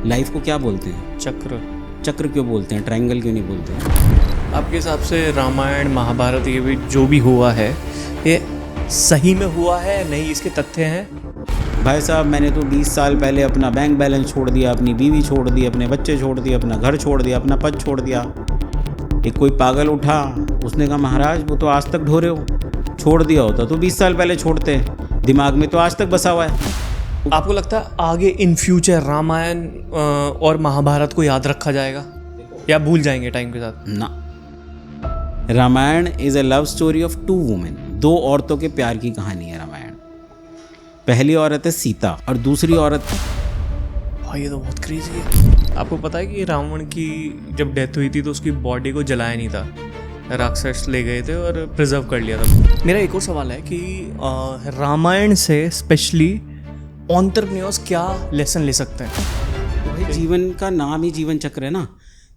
Life को क्या बोलते हैं? चक्र। चक्र क्यों बोलते हैं? ट्रायंगल क्यों नहीं बोलते? आपके हिसाब से रामायण महाभारत ये भी जो भी हुआ है ये सही में हुआ है, नहीं इसके तथ्य हैं? भाई साहब, मैंने तो 20 साल पहले अपना बैंक बैलेंस छोड़ दिया, अपनी बीवी छोड़ दी, अपने बच्चे छोड़ दिए, अपना घर छोड़ दिया, अपना पद छोड़ दिया। एक कोई पागल उठा, उसने कहा महाराज वो तो आज तक ढो रहे हो, छोड़ दिया होता तो 20 साल पहले छोड़ते। दिमाग में तो आज तक बसा हुआ है। आपको लगता है आगे इन फ्यूचर रामायण और महाभारत को याद रखा जाएगा या भूल जाएंगे टाइम के साथ? ना, Ramayan is a love story of two women. दो औरतों के प्यार की कहानी है रामायण। पहली औरत है सीता और दूसरी औरत, भाई ये तो बहुत क्रेजी है। आपको पता है कि रावण की जब डेथ हुई थी तो उसकी बॉडी को जलाया नहीं था, राक्षस ले गए थे और प्रिजर्व कर लिया था। मेरा एक और सवाल है कि रामायण से स्पेशली एंटरप्रेन्योर्स क्या लेसन ले सकते हैं? तो भाई जीवन का नाम ही जीवन चक्र है ना,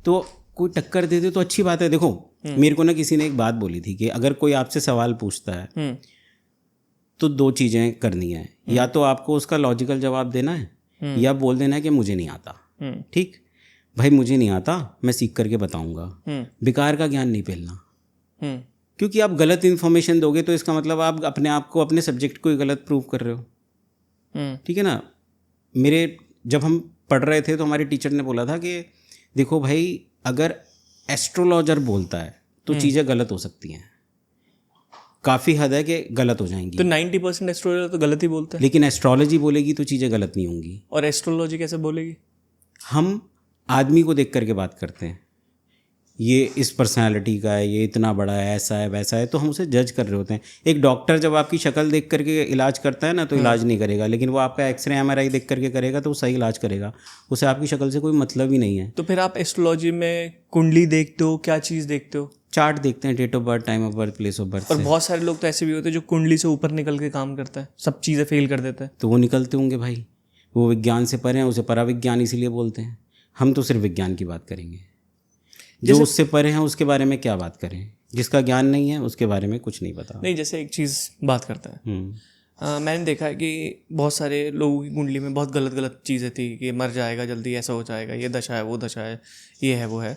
तो कोई टक्कर दे दे तो अच्छी बात है। देखो मेरे को ना किसी ने एक बात बोली थी कि अगर कोई आपसे सवाल पूछता है तो दो चीज़ें करनी है, या तो आपको उसका लॉजिकल जवाब देना है या बोल देना है कि मुझे नहीं आता। ठीक भाई, मुझे नहीं आता, मैं सीख करके बताऊंगा। बेकार का ज्ञान नहीं फैलना, क्योंकि आप गलत इन्फॉर्मेशन दोगे तो इसका मतलब आप अपने आप को, अपने सब्जेक्ट को ही गलत प्रूव कर रहे हो। ठीक है ना। मेरे जब हम पढ़ रहे थे तो हमारे टीचर ने बोला था कि देखो भाई, अगर एस्ट्रोलॉजर बोलता है तो चीज़ें गलत हो सकती हैं, काफ़ी हद है कि गलत हो जाएंगी। तो 90% एस्ट्रोलॉजर तो गलत ही बोलते हैं, लेकिन एस्ट्रोलॉजी बोलेगी तो चीज़ें गलत नहीं होंगी। और एस्ट्रोलॉजी कैसे बोलेगी? हम आदमी को देख करके बात करते हैं, ये इस पर्सनालिटी का है, ये इतना बड़ा है, ऐसा है वैसा है, तो हम उसे जज कर रहे होते हैं। एक डॉक्टर जब आपकी शक्ल देख करके इलाज करता है ना तो इलाज नहीं करेगा, लेकिन वो आपका एक्सरे MRI देख करके करेगा तो वो सही इलाज करेगा। उसे आपकी शक्ल से कोई मतलब ही नहीं है। तो फिर आप एस्ट्रोलॉजी में कुंडली देखते हो, क्या चीज़ देखते हो? चार्ट देखते हैं, date of birth, time of birth, place of birth. और बहुत सारे लोग तो ऐसे भी होते हैं जो कुंडली से ऊपर निकल के काम करता है, सब चीज़ें फेल कर देता है। तो वो निकलते होंगे भाई, वो विज्ञान से परे हैं, उसे पराविज्ञान इसीलिए बोलते हैं। हम तो सिर्फ विज्ञान की बात करेंगे, जो उससे परे हैं उसके बारे में क्या बात करें? जिसका ज्ञान नहीं है उसके बारे में कुछ नहीं पता। नहीं, जैसे एक चीज़ बात करता है, मैंने देखा है कि बहुत सारे लोगों की कुंडली में बहुत गलत गलत चीज़ें थी कि मर जाएगा जल्दी, ऐसा हो जाएगा, ये दशा है, वो दशा है, ये है, वो है,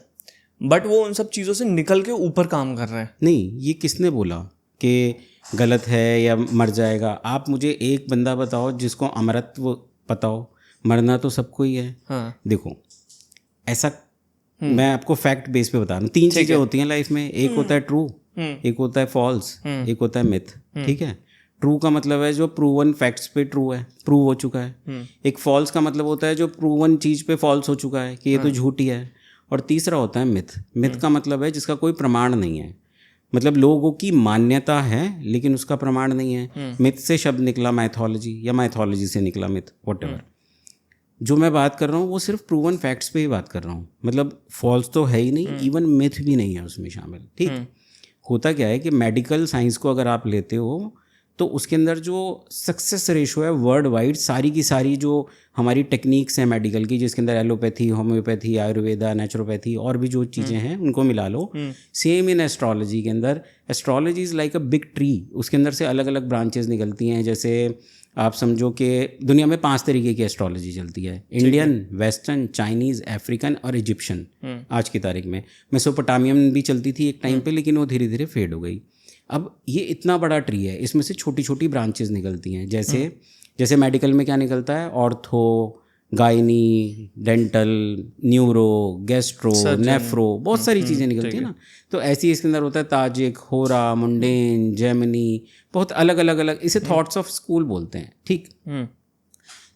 बट वो उन सब चीज़ों से निकल के ऊपर काम कर रहे हैं। नहीं, ये किसने बोला कि गलत है या मर जाएगा? आप मुझे एक बंदा बताओ जिसको अमरत्व पता हो। मरना तो सबको ही है। हाँ, देखो ऐसा, मैं आपको फैक्ट बेस पे बता रहा हूँ। तीन चीज़ें होती हैं लाइफ में, एक होता है ट्रू, एक होता है फॉल्स, एक होता है मिथ। ठीक है। ट्रू का मतलब है जो प्रूवन फैक्ट्स पे ट्रू है, प्रूव हो चुका है। एक फॉल्स का मतलब होता है जो प्रूवन चीज़ पे फॉल्स हो चुका है कि ये तो झूठी है। और तीसरा होता है मिथ। मिथ का मतलब है जिसका कोई प्रमाण नहीं है, मतलब लोगों की मान्यता है लेकिन उसका प्रमाण नहीं है। मिथ से शब्द निकला माइथोलॉजी, या माइथोलॉजी से निकला मिथ, व्हाटएवर। जो मैं बात कर रहा हूँ वो सिर्फ प्रूवन फैक्ट्स पे ही बात कर रहा हूँ, मतलब फॉल्स तो है ही नहीं, इवन मिथ भी नहीं है उसमें शामिल। ठीक। होता क्या है कि मेडिकल साइंस को अगर आप लेते हो तो उसके अंदर जो सक्सेस रेशो है वर्ल्ड वाइड, सारी की सारी जो हमारी टेक्निक्स हैं मेडिकल की, जिसके अंदर एलोपैथी, होम्योपैथी, आयुर्वेदा, नेचुरोपैथी और भी जो चीज़ें हैं उनको मिला लो, सेम इन एस्ट्रोलॉजी के अंदर। Astrology is like a big tree, उसके अंदर से अलग अलग ब्रांचेस निकलती हैं। जैसे आप समझो कि दुनिया में 5 तरीके की एस्ट्रोलॉजी चलती है, इंडियन, वेस्टर्न, चाइनीज़, अफ्रीकन और इजिप्शियन। आज की तारीख में मेसोपोटामियन भी चलती थी एक टाइम पे, लेकिन वो धीरे धीरे फेड हो गई। अब ये इतना बड़ा ट्री है, इसमें से छोटी छोटी ब्रांचेस निकलती हैं। जैसे मेडिकल में क्या निकलता है, ortho, gynae, dental, neuro, gastro, nephro, बहुत सारी चीज़ें निकलती हैं ना। तो ऐसी इसके अंदर होता है ताजिक, होरा, मुंडेन, जेमिनी, बहुत अलग अलग। इसे थॉट्स ऑफ स्कूल बोलते हैं। ठीक।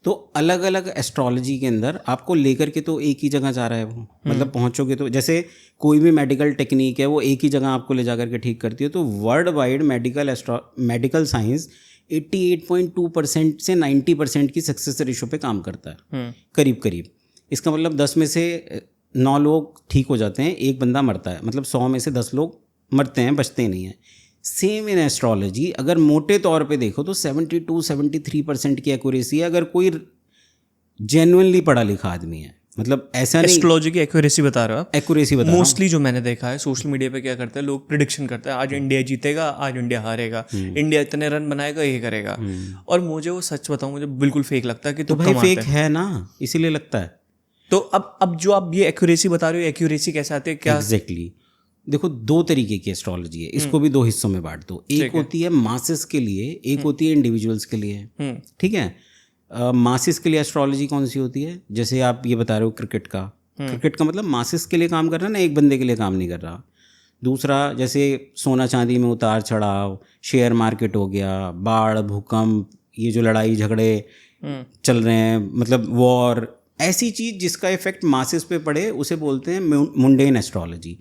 तो अलग अलग एस्ट्रोलॉजी के अंदर आपको लेकर के तो एक ही जगह जा रहा है वो, मतलब पहुंचोगे तो, जैसे कोई भी मेडिकल टेक्निक है वो एक ही जगह आपको ले जा करके ठीक करती है। तो वर्ल्ड वाइड मेडिकल साइंस 88.2% से 90% की सक्सेस रेशो पे काम करता है, करीब करीब। इसका मतलब 10 में से 9 लोग ठीक हो जाते हैं, एक बंदा मरता है, मतलब 100 में से 10 लोग मरते हैं, बचते नहीं हैं। सेम इन एस्ट्रोलॉजी अगर मोटे तौर पे देखो तो 72-73% की एक्यूरेसी है, अगर कोई जेन्युइनली पढ़ा लिखा आदमी है। मतलब ऐसा नहीं, एस्ट्रोलॉजी की एक्यूरेसी बता रहे हो आप? एक्यूरेसी बता रहा हूं। मोस्टली जो मैंने देखा है सोशल मीडिया पे क्या करते हैं लोग, प्रिडिक्शन करते हैं, आज इंडिया जीतेगा, आज इंडिया हारेगा, इंडिया इतने रन बनाएगा, ये करेगा। और मुझे वो सच बताऊं, मुझे बिल्कुल फेक लगता है कि तो भाई फेक है ना, इसीलिए लगता है। तो अब जो आप ये एक्यूरेसी बता रहे हो, एक्यूरेसी कैसे आती है क्या? एग्जैक्टली देखो, दो तरीके की एस्ट्रोलॉजी है, इसको भी दो हिस्सों में बांट दो। एक होती है मासेस के लिए, एक होती है इंडिविजुअल्स के लिए। ठीक है, मासेस के लिए एस्ट्रोलॉजी कौन सी होती है? जैसे आप ये बता रहे हो क्रिकेट का, क्रिकेट का मतलब मासेस के लिए काम कर रहा है ना, एक बंदे के लिए काम नहीं कर रहा। दूसरा जैसे सोना चांदी में उतार चढ़ाव, शेयर मार्केट हो गया, बाढ़ भूकंप, ये जो लड़ाई झगड़े चल रहे हैं, मतलब वॉर, ऐसी चीज़ जिसका इफेक्ट मासेस पे पड़े उसे बोलते हैं मुंडेन एस्ट्रोलॉजी।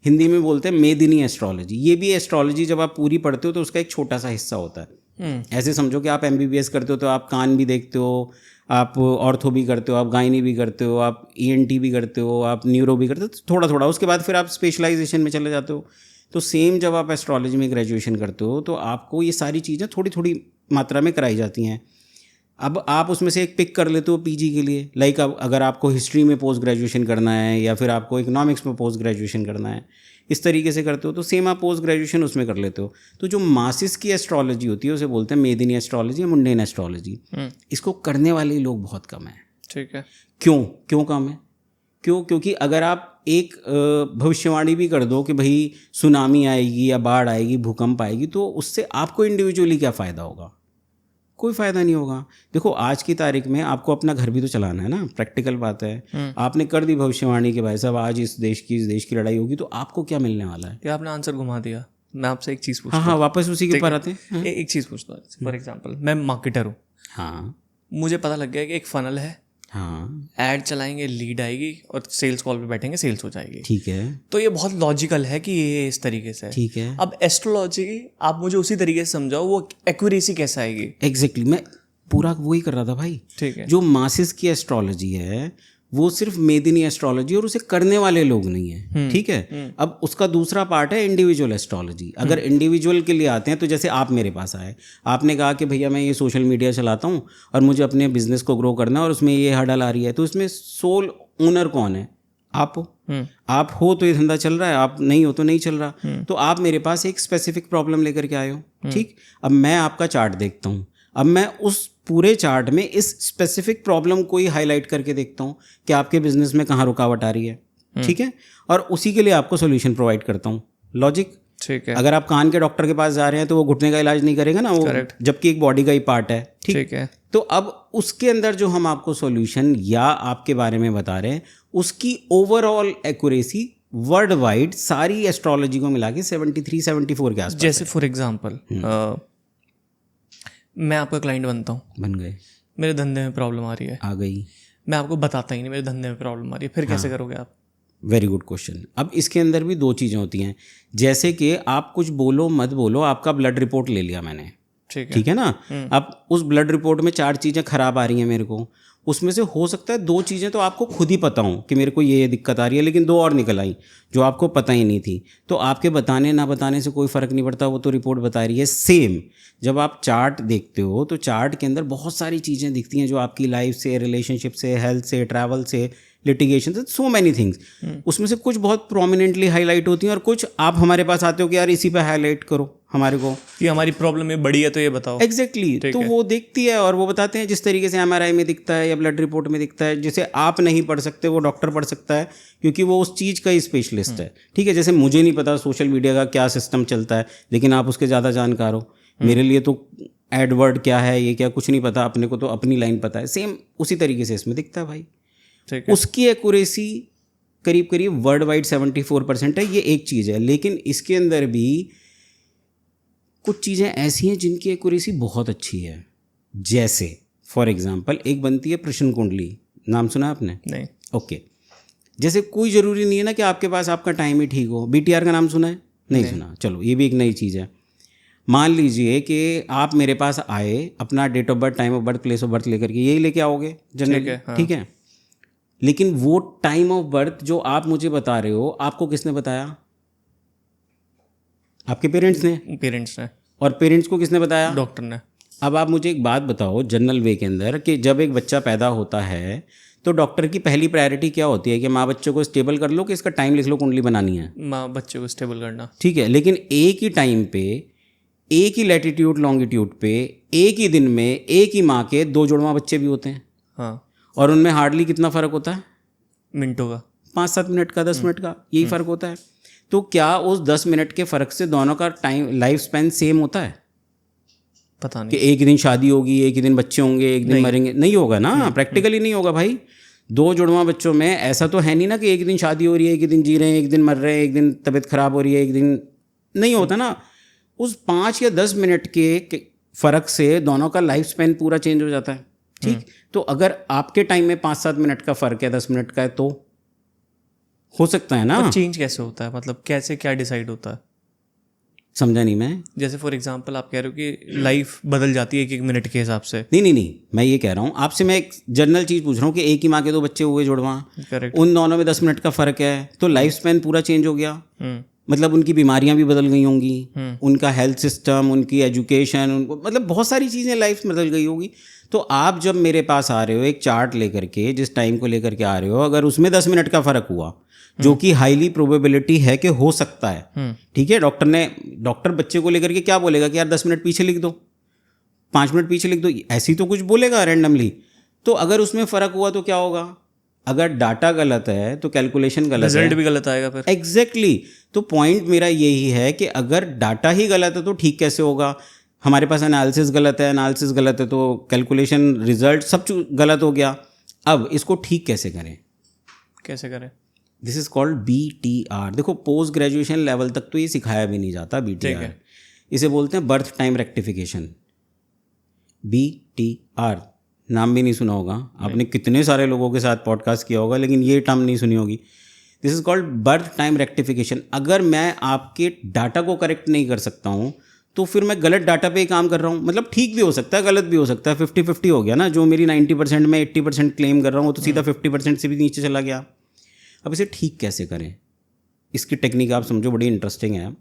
हिंदी में बोलते हैं मेदिनी एस्ट्रोलॉजी। ये भी एस्ट्रोलॉजी जब आप पूरी पढ़ते हो तो उसका एक छोटा सा हिस्सा होता है। ऐसे समझो कि आप MBBS करते हो तो आप कान भी देखते हो, आप ऑर्थो भी करते हो, आप गायनी भी करते हो, आप ENT भी करते हो, आप न्यूरो भी करते हो, तो थोड़ा थोड़ा उसके बाद फिर आप स्पेशलाइजेशन में चले जाते हो। तो सेम जब आप एस्ट्रोलॉजी में ग्रेजुएशन करते हो तो आपको ये सारी चीज़ें थोड़ी थोड़ी मात्रा में कराई जाती हैं। अब आप उसमें से एक पिक कर लेते हो PG के लिए, लाइक अब अगर आपको हिस्ट्री में पोस्ट ग्रेजुएशन करना है या फिर आपको इकोनॉमिक्स में पोस्ट ग्रेजुएशन करना है, इस तरीके से करते हो तो सेम आप पोस्ट ग्रेजुएशन उसमें कर लेते हो। तो जो मासिस की एस्ट्रोलॉजी होती है उसे बोलते हैं मेदिनी एस्ट्रोलॉजी या मुंडेन एस्ट्रोलॉजी। इसको करने वाले लोग बहुत कम हैं। ठीक है, क्यों कम है? क्योंकि अगर आप एक भविष्यवाणी भी कर दो कि भाई सुनामी आएगी या बाढ़ आएगी, भूकंप आएगी, तो उससे आपको इंडिविजुअली क्या फ़ायदा होगा? कोई फ़ायदा नहीं होगा। देखो आज की तारीख में आपको अपना घर भी तो चलाना है ना, प्रैक्टिकल बात है। आपने कर दी भविष्यवाणी कि भाई साहब आज इस देश की लड़ाई होगी, तो आपको क्या मिलने वाला है? ये आपने आंसर घुमा दिया। मैं आपसे एक चीज़ पूछता हूँ। हाँ, वापस उसी के ऊपर आते हैं। एक चीज़ पूछता हूँ। फॉर एग्जाम्पल मैं मार्केटर हूँ। हाँ, मुझे पता लग गया कि एक फनल है, हाँ, ऐड चलाएंगे, लीड आएगी और सेल्स कॉल पे बैठेंगे, सेल्स हो जाएगी। ठीक है, तो ये बहुत लॉजिकल है कि ये इस तरीके से है। ठीक है। अब एस्ट्रोलॉजी आप मुझे उसी तरीके से समझाओ, वो एक्यूरेसी कैसे आएगी? एग्जैक्टली मैं पूरा वही कर रहा था भाई। ठीक है, जो मासिस की एस्ट्रोलॉजी है वो सिर्फ मेदिनी एस्ट्रोलॉजी और उसे करने वाले लोग नहीं है। ठीक है, अब उसका दूसरा पार्ट है इंडिविजुअल एस्ट्रोलॉजी। अगर इंडिविजुअल के लिए आते हैं तो जैसे आप मेरे पास आए, आपने कहा कि भैया मैं ये सोशल मीडिया चलाता हूँ और मुझे अपने बिजनेस को ग्रो करना है और उसमें ये हर्डल आ रही है, तो इसमें सोल ओनर कौन है? आप हो। आप हो तो ये धंधा चल रहा है, आप नहीं हो तो नहीं चल रहा। तो आप मेरे पास एक स्पेसिफिक प्रॉब्लम लेकर के आए हो। ठीक, अब मैं आपका चार्ट देखता हूँ, अब मैं उस पूरे चार्ट में इस स्पेसिफिक प्रॉब्लम को ही हाईलाइट करके देखता हूँ कि आपके बिजनेस में कहाँ रुकावट आ रही है। ठीक है, और उसी के लिए आपको सॉल्यूशन प्रोवाइड करता हूँ। लॉजिक? ठीक है। अगर आप कान के डॉक्टर के पास जा रहे हैं तो वो घुटने का इलाज नहीं करेगा ना, वो जबकि एक बॉडी का ही पार्ट है। ठीक है, तो अब उसके अंदर जो हम आपको सॉल्यूशन या आपके बारे में बता रहे हैं उसकी ओवरऑल एक्यूरेसी वर्ल्ड वाइड सारी एस्ट्रोलॉजी को मिला के 73-74 के आसपास। जैसे फॉर एग्जांपल मैं आपका क्लाइंट बनता हूँ, बन गए, मेरे धंधे में प्रॉब्लम आ रही है, आ गई, मैं आपको बताता ही नहीं मेरे धंधे में प्रॉब्लम आ रही है, फिर कैसे करोगे आप? Very good question. अब इसके अंदर भी दो चीज़ें होती हैं, जैसे कि आप कुछ बोलो मत बोलो, आपका ब्लड रिपोर्ट ले लिया मैंने, ठीक है ना। अब उस ब्लड रिपोर्ट में 4 चीज़ें खराब आ रही हैं मेरे को, उसमें से हो सकता है 2 चीज़ें तो आपको खुद ही पता हो कि मेरे को ये दिक्कत आ रही है, लेकिन 2 और निकल आई जो आपको पता ही नहीं थी। तो आपके बताने ना बताने से कोई फ़र्क नहीं पड़ता, वो तो रिपोर्ट बता रही है। सेम जब आप चार्ट देखते हो तो चार्ट के अंदर बहुत सारी चीज़ें दिखती हैं जो आपकी लाइफ से, रिलेशनशिप से, हेल्थ से, ट्रैवल से, लिटिगेशन से, सो मैनी थिंग्स। उसमें से कुछ बहुत प्रोमिनेंटली हाईलाइट होती हैं और कुछ आप हमारे पास आते हो कि यार इसी पे हाईलाइट करो हमारे को, ये हमारी प्रॉब्लम है बड़ी है तो ये बताओ। एग्जैक्टली तो वो देखती है और वो बताते हैं जिस तरीके से MRI में दिखता है या ब्लड रिपोर्ट में दिखता है, जिसे आप नहीं पढ़ सकते वो डॉक्टर पढ़ सकता है क्योंकि वो उस चीज़ का ही स्पेशलिस्ट है। ठीक है, जैसे मुझे नहीं पता सोशल मीडिया का क्या सिस्टम चलता है, लेकिन आप उसके ज़्यादा जानकार हो। मेरे लिए तो एडवर्ड क्या है ये क्या कुछ नहीं पता, अपने को तो अपनी लाइन पता है। सेम उसी तरीके से इसमें दिखता है भाई। उसकी एक्यूरेसी करीब करीब वर्ल्ड वाइड 74% है। ये एक चीज़ है, लेकिन इसके अंदर भी कुछ चीज़ें ऐसी हैं जिनकी एक्यूरेसी बहुत अच्छी है। जैसे फॉर एग्जांपल एक बनती है प्रश्न कुंडली, नाम सुना आपने? नहीं। ओके, जैसे कोई ज़रूरी नहीं है ना कि आपके पास आपका टाइम ही ठीक हो। BTR का नाम सुना है? नहीं सुना, चलो ये भी एक नई चीज़ है। मान लीजिए कि आप मेरे पास आए, अपना date of birth, time of birth, place of birth लेकर के, यही लेके आओगे जनरली, ठीक है। लेकिन वो टाइम ऑफ बर्थ जो आप मुझे बता रहे हो, आपको किसने बताया? आपके पेरेंट्स ने। और पेरेंट्स को किसने बताया? डॉक्टर ने। अब आप मुझे एक बात बताओ जनरल वे के अंदर कि जब एक बच्चा पैदा होता है तो डॉक्टर की पहली प्रायोरिटी क्या होती है कि माँ बच्चे को स्टेबल कर लो कि इसका टाइम लिख लो, कुंडली बनानी है। माँ बच्चे को स्टेबल करना, ठीक है, लेकिन एक ही टाइम पे, एक ही लैटिट्यूड लॉन्गिट्यूड पे, एक ही दिन में एक ही माँ के 2 जुड़वा बच्चे भी होते हैं। हाँ, और उनमें हार्डली कितना फ़र्क होता है? मिनटों का, 5-7 मिनट का, 10 मिनट का, यही फ़र्क होता है। तो क्या उस 10 मिनट के फ़र्क से दोनों का टाइम लाइफ स्पैन सेम होता है? पता नहीं कि एक ही दिन शादी होगी, एक ही दिन बच्चे होंगे, एक दिन मरेंगे? नहीं होगा ना, प्रैक्टिकली नहीं होगा भाई। 2 जुड़वा बच्चों में ऐसा तो है नहीं ना कि एक दिन शादी हो रही है, एक ही दिन जी रहे हैं, एक दिन मर रहे हैं, एक दिन तबीयत खराब हो रही है, एक दिन नहीं होता ना। उस 5 या 10 मिनट के फ़र्क से दोनों का लाइफ स्पैन पूरा चेंज हो जाता है। ठीक, तो अगर आपके टाइम में 5-7 मिनट का फ़र्क है, 10 मिनट का है, तो हो सकता है ना। चेंज कैसे होता है, मतलब कैसे, क्या डिसाइड होता है? समझा नहीं मैं। जैसे फॉर एग्जांपल आप कह रहे हो कि लाइफ बदल जाती है 1-1 मिनट के हिसाब से। नहीं, मैं ये कह रहा हूँ आपसे, मैं एक जनरल चीज़ पूछ रहा हूँ कि एक ही माँ के 2 बच्चे हुए जुड़वा, करेक्ट, उन दोनों में 10 मिनट का फ़र्क है, तो लाइफ स्पैन पूरा चेंज हो गया। मतलब उनकी बीमारियां भी बदल गई होंगी, उनका हेल्थ सिस्टम, उनकी एजुकेशन, उनको मतलब बहुत सारी चीज़ें लाइफ में बदल गई होगी। तो आप जब मेरे पास आ रहे हो एक चार्ट लेकर के, जिस टाइम को लेकर के आ रहे हो, अगर उसमें 10 मिनट का फ़र्क हुआ, जो कि हाईली प्रोबेबिलिटी है कि हो सकता है, ठीक है, डॉक्टर बच्चे को लेकर के क्या बोलेगा कि यार 10 मिनट पीछे लिख दो, 5 मिनट पीछे लिख दो, ऐसी तो कुछ बोलेगा रैंडमली। तो अगर उसमें फ़र्क हुआ तो क्या होगा? अगर डाटा गलत है तो कैलकुलेशन गलत है, रिजल्ट भी गलत आएगा फिर। एग्जैक्टली। तो पॉइंट मेरा यही है कि अगर डाटा ही गलत है तो ठीक कैसे होगा? हमारे पास एनालिसिस गलत है, एनालिसिस गलत है तो कैलकुलेशन, रिजल्ट सब गलत हो गया। अब इसको ठीक कैसे करें? कैसे करें? This is called BTR। देखो, पोस्ट ग्रेजुएशन लेवल तक तो ये सिखाया भी नहीं जाता BTR, इसे बोलते हैं बर्थ टाइम रेक्टिफिकेशन। BTR नाम भी नहीं सुना होगा आपने, कितने सारे लोगों के साथ पॉडकास्ट किया होगा, लेकिन ये टर्म नहीं सुनी होगी। This is called birth time rectification. अगर मैं आपके डाटा को करेक्ट नहीं कर सकता हूँ तो फिर मैं गलत डाटा पे ही काम कर रहा हूँ। मतलब ठीक भी हो सकता है, गलत भी हो सकता है, 50-50 हो गया ना। जो मेरी 90% में 80% क्लेम कर रहा हूँ वो तो सीधा 50% से भी नीचे चला गया। अब इसे ठीक कैसे करें, इसकी टेक्निक आप समझो, बड़ी इंटरेस्टिंग है।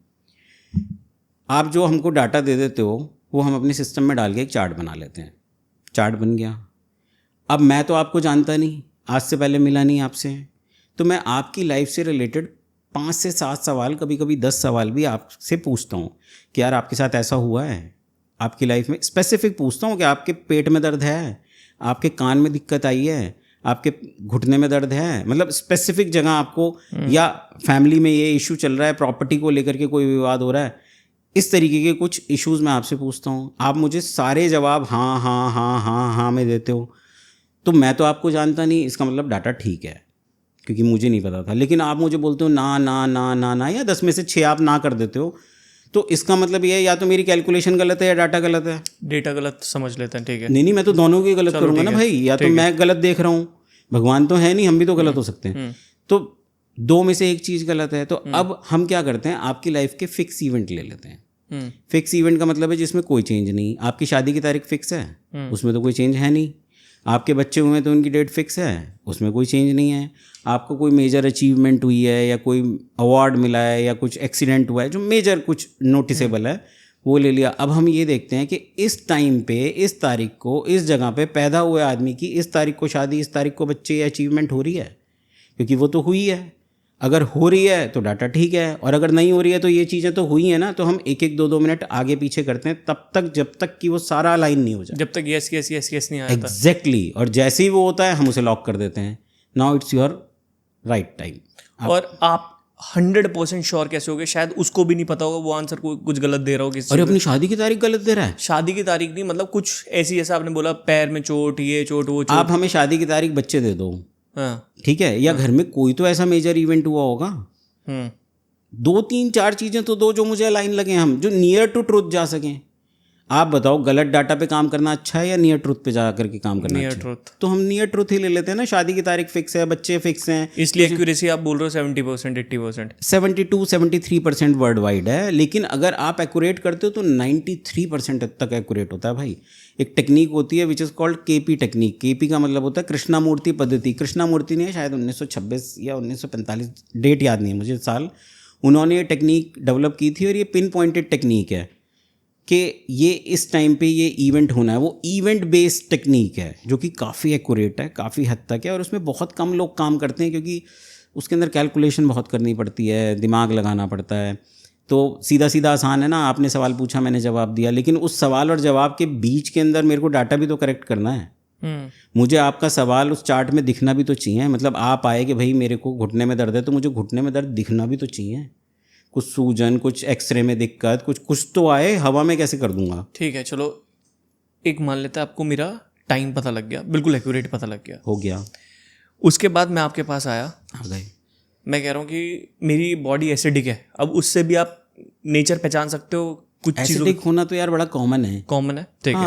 आप जो हमको डाटा दे देते हो वो हम अपने सिस्टम में डाल के एक चार्ट बना लेते हैं। चार्ट बन गया। अब मैं तो आपको जानता नहीं, आज से पहले मिला नहीं आपसे, तो मैं आपकी लाइफ से रिलेटेड 5 से 7 सवाल, कभी कभी 10 सवाल भी आपसे पूछता हूँ कि यार आपके साथ ऐसा हुआ है आपकी लाइफ में। स्पेसिफिक पूछता हूँ कि आपके पेट में दर्द है, आपके कान में दिक्कत आई है, आपके घुटने में दर्द है, मतलब स्पेसिफिक जगह आपको, या फैमिली में ये इशू चल रहा है, प्रॉपर्टी को लेकर के कोई विवाद हो रहा है, इस तरीके के कुछ इश्यूज़ मैं आपसे पूछता हूँ। आप मुझे सारे जवाब हाँ हाँ हाँ हाँ हाँ में देते हो, तो मैं तो आपको जानता नहीं, इसका मतलब डाटा ठीक है, क्योंकि मुझे नहीं पता था। लेकिन आप मुझे बोलते हो ना ना ना ना ना, या 10 में से 6 आप ना कर देते हो, तो इसका मतलब ये है या तो मेरी कैलकुलेशन गलत है या डाटा गलत है। डेटा गलत समझ लेते हैं, ठीक है। नहीं, मैं तो दोनों की गलत करूँगा ना भाई, या तो मैं गलत देख रहा हूँ, भगवान तो है नहीं, हम भी तो गलत हो सकते हैं। तो 2 में से एक चीज़ गलत है। तो अब हम क्या करते हैं, आपकी लाइफ के फिक्स इवेंट ले लेते हैं। फिक्स इवेंट का मतलब है जिसमें कोई चेंज नहीं। आपकी शादी की तारीख फिक्स है, उसमें तो कोई चेंज है नहीं। आपके बच्चे हुए तो उनकी डेट फिक्स है, उसमें कोई चेंज नहीं है। आपको कोई मेजर अचीवमेंट हुई है या कोई अवार्ड मिला है या कुछ एक्सीडेंट हुआ है जो मेजर कुछ नोटिसेबल है, वो ले लिया। अब हम ये देखते हैं कि इस टाइम पे, इस तारीख को, इस जगह पे पैदा हुए आदमी की इस तारीख को शादी, इस तारीख को बच्चे या अचीवमेंट हो रही है, क्योंकि वो तो हुई है। अगर हो रही है तो डाटा ठीक है, और अगर नहीं हो रही है तो ये चीज़ें तो हुई है ना, तो हम 1-1, 2-2 मिनट आगे पीछे करते हैं तब तक, जब तक कि वो सारा अलाइन नहीं हो जाए, जब तक यस यस यस यस नहीं आता। एग्जैक्टली। और जैसे ही वो होता है हम उसे लॉक कर देते हैं, now it's your right time. और आप 100% श्योर कैसे हो गए? शायद उसको भी नहीं पता होगा, वो आंसर कुछ गलत दे रहा हो किसी। और अपनी शादी की तारीख गलत दे रहा है। शादी की तारीख नहीं, मतलब कुछ ऐसी, जैसा आपने बोला पैर में चोट, ये चोट, वो चोट। आप हमें शादी की तारीख बच्चे दे दो, हाँ, ठीक है, या घर में कोई तो ऐसा मेजर इवेंट हुआ होगा, 2, 3, 4 चीज़ें तो दो जो मुझे अलाइन लगे, हम जो नियर टू ट्रुथ जा सकें। आप बताओ, गलत डाटा पे काम करना अच्छा है या नियर ट्रुथ पे जा करके काम करना नियर अच्छा ट्रुथ। तो हम नियर ट्रुथ ही ले लेते हैं ना। शादी की तारीख फिक्स है, बच्चे फिक्स हैं, इसलिए एक्यूरेसी आप बोल रहे हो 70%, 80%, 72-73% वर्ल्ड वाइड है। लेकिन अगर आप एक्यूरेट करते हो तो 93% तक एक्यूरेट होता है भाई। एक टेक्निक होती है which is called KP technique. KP का मतलब होता है कृष्णामूर्ति पद्धति। कृष्णामूर्ति ने शायद 1926 या 1945, डेट याद नहीं है मुझे साल, उन्होंने ये टेक्निक डेवलप की थी। और ये पिन पॉइंटेड टेक्निक है कि ये इस टाइम पे ये इवेंट होना है। वो इवेंट बेस्ड टेक्निक है जो कि काफ़ी एक्यूरेट है, काफ़ी हद तक है, और उसमें बहुत कम लोग काम करते हैं क्योंकि उसके अंदर कैलकुलेशन बहुत करनी पड़ती है, दिमाग लगाना पड़ता है। तो सीधा सीधा आसान है ना, आपने सवाल पूछा, मैंने जवाब दिया, लेकिन उस सवाल और जवाब के बीच के अंदर मेरे को डाटा भी तो करेक्ट करना है। मुझे आपका सवाल उस चार्ट में दिखना भी तो चाहिए। मतलब आप आए कि भाई मेरे को घुटने में दर्द है, तो मुझे घुटने में दर्द दिखना भी तो चाहिए। कुछ सूजन, कुछ एक्सरे में दिक्कत, कुछ तो आए, हवा में कैसे कर दूंगा। ठीक है, चलो एक मान लेते हैं आपको मेरा टाइम पता लग गया, बिल्कुल एक्यूरेट पता लग गया, हो गया। उसके बाद मैं आपके पास आया, आ गए, मैं कह रहा हूँ कि मेरी बॉडी एसिडिक है। अब उससे भी आप नेचर पहचान सकते हो कुछ चीज़ों। एसिडिक होना तो यार बड़ा कॉमन है। कॉमन है, ठीक है।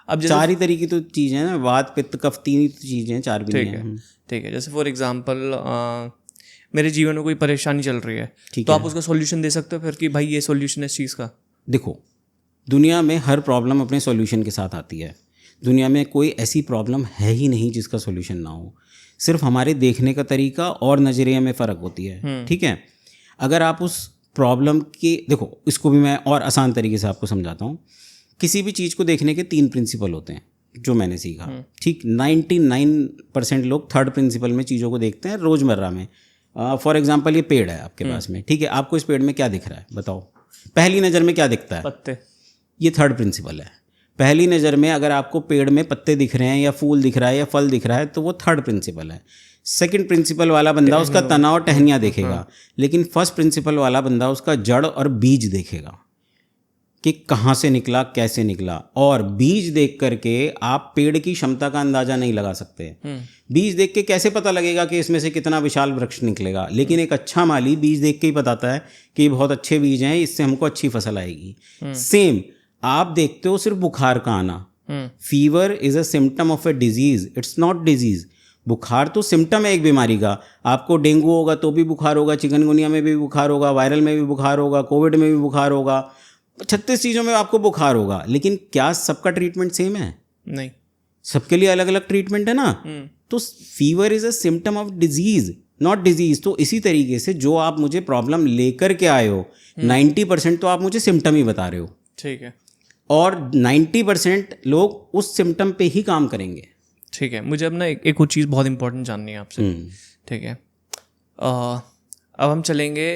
अब चार ही तरीके तो चीज़ें हैं ना, वात पित्त कफ, 3 ही तो चीज़ें हैं, 4 भी नहीं है। ठीक है, जैसे फॉर एग्जांपल मेरे जीवन में कोई परेशानी चल रही है, तो आप उसका सॉल्यूशन दे सकते हो फिर कि भाई ये सॉल्यूशन है इस चीज़ का। देखो, दुनिया में हर प्रॉब्लम अपने सॉल्यूशन के साथ आती है। दुनिया में कोई ऐसी प्रॉब्लम है ही नहीं जिसका सॉल्यूशन ना हो। सिर्फ हमारे देखने का तरीका और नज़रिए में फ़र्क होती है, ठीक है। अगर आप उस प्रॉब्लम के, देखो इसको भी मैं और आसान तरीके से आपको समझाता हूँ। किसी भी चीज़ को देखने के 3 प्रिंसिपल होते हैं, जो मैंने सीखा, ठीक। 99% लोग 3rd प्रिंसिपल में चीज़ों को देखते हैं रोज़मर्रा में। फॉर एग्जांपल ये पेड़ है आपके पास में, ठीक है। आपको इस पेड़ में क्या दिख रहा है बताओ, पहली नज़र में क्या दिखता है? पत्ते। ये 3rd प्रिंसिपल है। पहली नज़र में अगर आपको पेड़ में पत्ते दिख रहे हैं या फूल दिख रहा है या फल दिख रहा है, तो वो 3rd प्रिंसिपल है। 2nd प्रिंसिपल वाला बंदा उसका तना और टहनियाँ देखेगा, लेकिन 1st प्रिंसिपल वाला बंदा उसका जड़ और बीज देखेगा कि कहाँ से निकला, कैसे निकला। और बीज देख करके आप पेड़ की क्षमता का अंदाज़ा नहीं लगा सकते। बीज देख के कैसे पता लगेगा कि इसमें से कितना विशाल वृक्ष निकलेगा, लेकिन एक अच्छा माली बीज देख के ही बताता है कि ये बहुत अच्छे बीज हैं, इससे हमको अच्छी फसल आएगी। सेम आप देखते हो सिर्फ बुखार का आना। Fever is a symptom of A disease, it's not disease. बुखार तो सिम्टम है एक बीमारी का। आपको डेंगू होगा तो भी बुखार होगा, चिकनगुनिया में भी बुखार होगा, वायरल में भी बुखार होगा, कोविड में भी बुखार होगा, 36 चीज़ों में आपको बुखार होगा। लेकिन क्या सबका ट्रीटमेंट सेम है? नहीं, सबके लिए अलग अलग ट्रीटमेंट है ना। तो fever is a symptom of disease, not disease. तो इसी तरीके से जो आप मुझे प्रॉब्लम लेकर के आए हो, 90% तो आप मुझे सिम्टम ही बता रहे हो, ठीक है, और 90% लोग उस सिम्टम पे ही काम करेंगे। ठीक है, मुझे अब ना एक और चीज़ बहुत इंपॉर्टेंट जाननी है आपसे, ठीक है। अब हम चलेंगे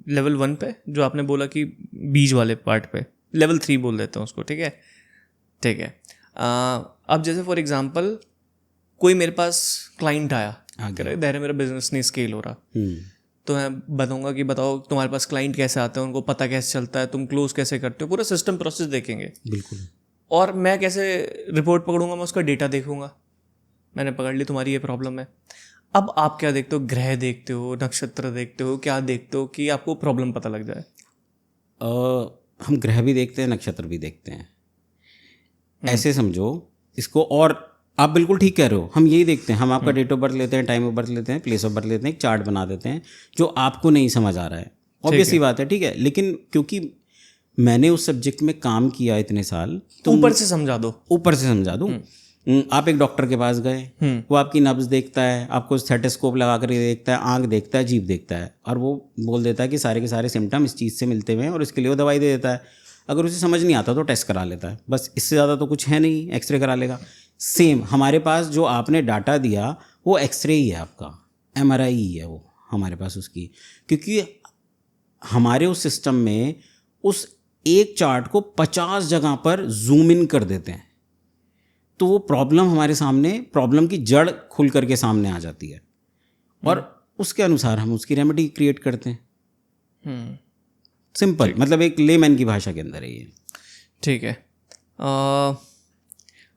लेवल 1 पे, जो आपने बोला कि बीज वाले पार्ट पे। लेवल 3 बोल देते हैं उसको, ठीक है, ठीक है। अब जैसे फॉर एग्जांपल कोई मेरे पास क्लाइंट आया, कह रहा है दायरे मेरा बिजनेस नहीं स्केल हो रहा, तो मैं बताऊंगा कि बताओ तुम्हारे पास क्लाइंट कैसे आते हैं, उनको पता कैसे चलता है, तुम क्लोज कैसे करते हो, पूरा सिस्टम प्रोसेस देखेंगे। बिल्कुल। और मैं कैसे रिपोर्ट पकड़ूंगा, मैं उसका डेटा देखूंगा, मैंने पकड़ ली तुम्हारी ये प्रॉब्लम है। अब आप क्या देखते हो? ग्रह देखते हो, नक्षत्र देखते हो, क्या देखते हो कि आपको प्रॉब्लम पता लग जाए? हम ग्रह भी देखते हैं, नक्षत्र भी देखते हैं। ऐसे समझो इसको, और आप बिल्कुल ठीक कह रहे हो, हम यही देखते हैं। हम आपका डेट ऑफ बर्थ लेते हैं, टाइम ऑफ बर्थ लेते हैं, प्लेस ऑफ बर्थ लेते हैं, एक चार्ट बना देते हैं जो आपको नहीं समझ आ रहा है। ऑब्वियसली बात है, ठीक है। लेकिन क्योंकि मैंने उस सब्जेक्ट में काम किया इतने साल, तो ऊपर से समझा दो, ऊपर से समझा दूँ। आप एक डॉक्टर के पास गए, वो आपकी नब्ज देखता है, आपको स्टेथोस्कोप लगा कर देखता है, आंख देखता है, जीभ देखता है, और वो बोल देता है कि सारे के सारे सिम्टम इस चीज़ से मिलते हुए हैं, और इसके लिए वो दवाई दे देता है। अगर उसे समझ नहीं आता तो टेस्ट करा लेता है, बस, इससे ज़्यादा तो कुछ है नहीं, एक्सरे करा लेगा। सेम हमारे पास जो आपने डाटा दिया वो एक्सरे ही है, आपका MRI ही है वो हमारे पास उसकी, क्योंकि हमारे उस सिस्टम में उस एक चार्ट को 50 जगह पर जूम इन कर देते हैं, तो वो प्रॉब्लम हमारे सामने, प्रॉब्लम की जड़ खुल करके सामने आ जाती है, और उसके अनुसार हम उसकी रेमेडी क्रिएट करते हैं। सिंपल, मतलब एक लेमैन की भाषा के अंदर है ये। ठीक है।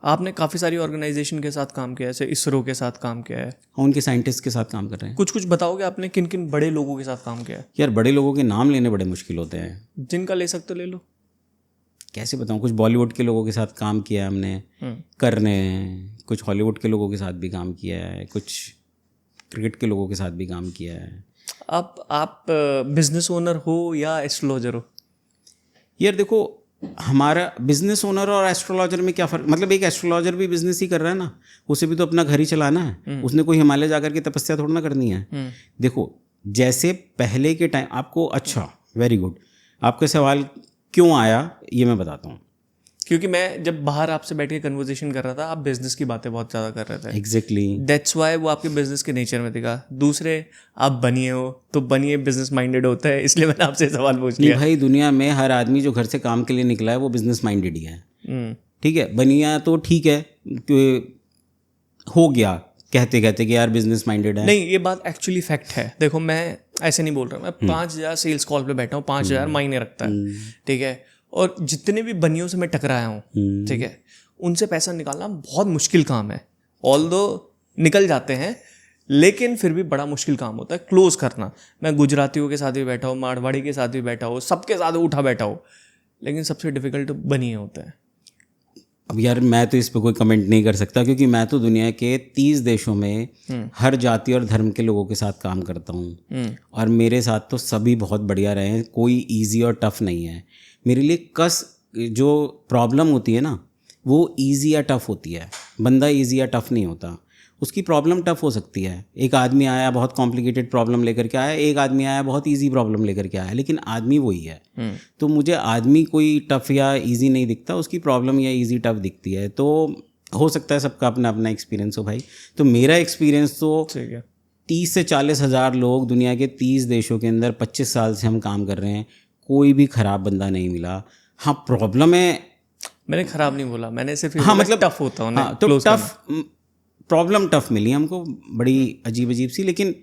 आपने काफ़ी सारी ऑर्गेनाइजेशन के साथ काम किया है, जैसे इसरो के साथ काम किया है, उनके साइंटिस्ट के साथ काम कर रहे हैं। कुछ बताओगे आपने किन किन बड़े लोगों के साथ काम किया है? यार बड़े लोगों के नाम लेने बड़े मुश्किल होते हैं, जिनका ले सकते ले लो। कैसे बताऊँ? कुछ बॉलीवुड के लोगों के साथ काम किया है हमने, कर रहे हैं। कुछ हॉलीवुड के लोगों के साथ भी काम किया है, कुछ क्रिकेट के लोगों के साथ भी काम किया है। आप बिजनेस ओनर हो या एस्ट्रोलॉजर हो? यार देखो, हमारा बिजनेस ओनर और एस्ट्रोलॉजर में क्या फ़र्क? मतलब एक एस्ट्रोलॉजर भी बिजनेस ही कर रहा है ना, उसे भी तो अपना घर ही चलाना है, उसने कोई हिमालय जाकर के तपस्या थोड़ा ना करनी है। देखो, जैसे पहले के टाइम आपको, अच्छा वेरी गुड, आपका सवाल क्यों आया ये मैं बताता हूँ। क्योंकि मैं जब बाहर आपसे बैठ के कन्वर्सेशन कर रहा था, आप बिजनेस की बातें बहुत ज़्यादा कर रहे थे। एग्जैक्टली, दैट्स वाई वो आपके बिजनेस के नेचर में दिखा। दूसरे, आप बनिए हो तो बनिए, बिजनेस माइंडेड होता है, इसलिए मैंने आपसे सवाल पूछ लिया। भाई दुनिया में हर आदमी जो घर से काम के लिए निकला है वो बिजनेस माइंडेड ही है। ठीक है, बनिया तो ठीक है कि हो गया कहते कहते कि यार बिजनेस माइंडेड है। नहीं, ये बात एक्चुअली फैक्ट है। देखो मैं ऐसे नहीं बोल रहा, मैं 5,000 सेल्स कॉल पे बैठा हूँ, 5,000 मायने रखता है, ठीक है, और जितने भी बनियों से मैं टकराया हूँ, ठीक है, उनसे पैसा निकालना बहुत मुश्किल काम है। ऑल्दो निकल जाते हैं, लेकिन फिर भी बड़ा मुश्किल काम होता है क्लोज करना। मैं गुजरातियों के साथ भी बैठा हूँ, मारवाड़ी के साथ भी बैठा हूँ, सबके साथ उठा बैठा हूँ, लेकिन सबसे डिफिकल्ट बनिए होता है। अब यार मैं तो इस पे कोई कमेंट नहीं कर सकता, क्योंकि मैं तो दुनिया के 30 देशों में हर जाति और धर्म के लोगों के साथ काम करता हूँ, और मेरे साथ तो सभी बहुत बढ़िया रहे हैं, कोई इजी और टफ नहीं है मेरे लिए। जो प्रॉब्लम होती है ना, वो इजी या टफ होती है, बंदा इजी या टफ नहीं होता, उसकी प्रॉब्लम टफ हो सकती है। एक आदमी आया बहुत कॉम्प्लिकेटेड प्रॉब्लम लेकर के आया, एक आदमी आया बहुत इजी प्रॉब्लम लेकर के आया, लेकिन आदमी वही है। तो मुझे आदमी कोई टफ या इजी नहीं दिखता, उसकी प्रॉब्लम या इजी टफ दिखती है। तो हो सकता है सबका अपना अपना एक्सपीरियंस हो भाई। तो मेरा एक्सपीरियंस तो 30 से 40 हज़ार लोग दुनिया के 30 देशों के अंदर 25 साल से हम काम कर रहे हैं, कोई भी ख़राब बंदा नहीं मिला। हाँ प्रॉब्लम है, मैंने ख़राब नहीं बोला, मैंने सिर्फ हाँ मतलब टफ होता हूँ। हाँ, तो टफ प्रॉब्लम टफ मिली हमको, बड़ी अजीब अजीब सी, लेकिन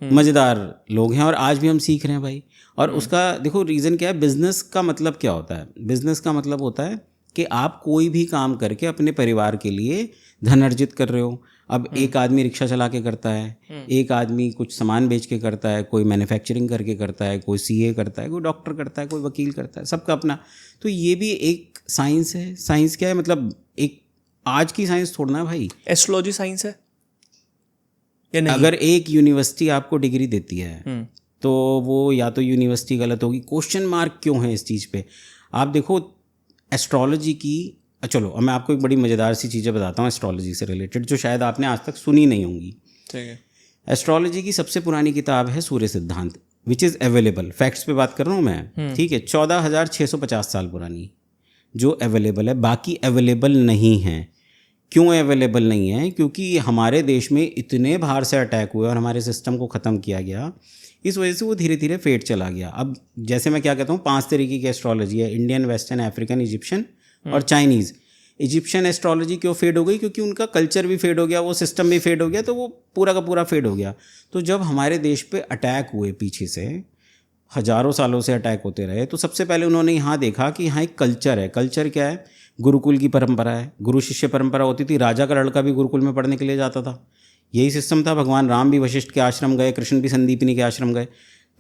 मज़ेदार लोग हैं और आज भी हम सीख रहे हैं भाई। और उसका देखो रीज़न क्या है, बिज़नेस का मतलब क्या होता है? बिज़नेस का मतलब होता है कि आप कोई भी काम करके अपने परिवार के लिए धन अर्जित कर रहे हो। अब एक आदमी रिक्शा चला के करता है, एक आदमी कुछ सामान बेच के करता है, कोई मैन्युफैक्चरिंग करके करता है, कोई सीए करता है, कोई डॉक्टर करता है, कोई वकील करता है, सबका अपना। तो ये भी एक साइंस है। साइंस क्या है मतलब, एक आज की साइंस थोड़ा ना भाई। एस्ट्रोलॉजी साइंस है या नहीं? अगर एक यूनिवर्सिटी आपको डिग्री देती है तो वो या तो यूनिवर्सिटी गलत होगी। क्वेश्चन मार्क क्यों है इस चीज़ पे? आप देखो एस्ट्रोलॉजी की, चलो अब मैं आपको एक बड़ी मज़ेदार सी चीज़ें बताता हूँ एस्ट्रोलॉजी से रिलेटेड, जो शायद आपने आज तक सुनी नहीं होंगी। ठीक है। एस्ट्रोलॉजी की सबसे पुरानी किताब है सूर्य सिद्धांत, विच इज़ अवेलेबल। फैक्ट्स पे बात कर रहा हूँ मैं, ठीक है, 14,650 साल पुरानी जो अवेलेबल है, बाकी अवेलेबल नहीं है। क्यों अवेलेबल नहीं है? क्योंकि हमारे देश में इतने बाहर से अटैक हुए और हमारे सिस्टम को ख़त्म किया गया, इस वजह से वो धीरे धीरे फेड चला गया। अब जैसे मैं क्या कहता हूँ, 5 तरीके की एस्ट्रोलॉजी है, इंडियन, वेस्टर्न, अफ्रीकन, इजिप्शियन और चाइनीज़। इजिप्शियन एस्ट्रोलॉजी क्यों फेड हो गई? क्योंकि उनका कल्चर भी फेड हो गया, वो सिस्टम भी फेड हो गया, तो वो पूरा का पूरा फेड हो गया। तो जब हमारे देश पे अटैक हुए पीछे से, हज़ारों सालों से अटैक होते रहे, तो सबसे पहले उन्होंने यहाँ देखा कि यहाँ एक कल्चर है। कल्चर क्या है? गुरुकुल की परंपरा है, गुरु शिष्य परंपरा होती थी। राजा का लड़का भी गुरुकुल में पढ़ने के लिए जाता था, यही सिस्टम था। भगवान राम भी वशिष्ठ के आश्रम गए, कृष्ण भी संदीपनी के आश्रम गए।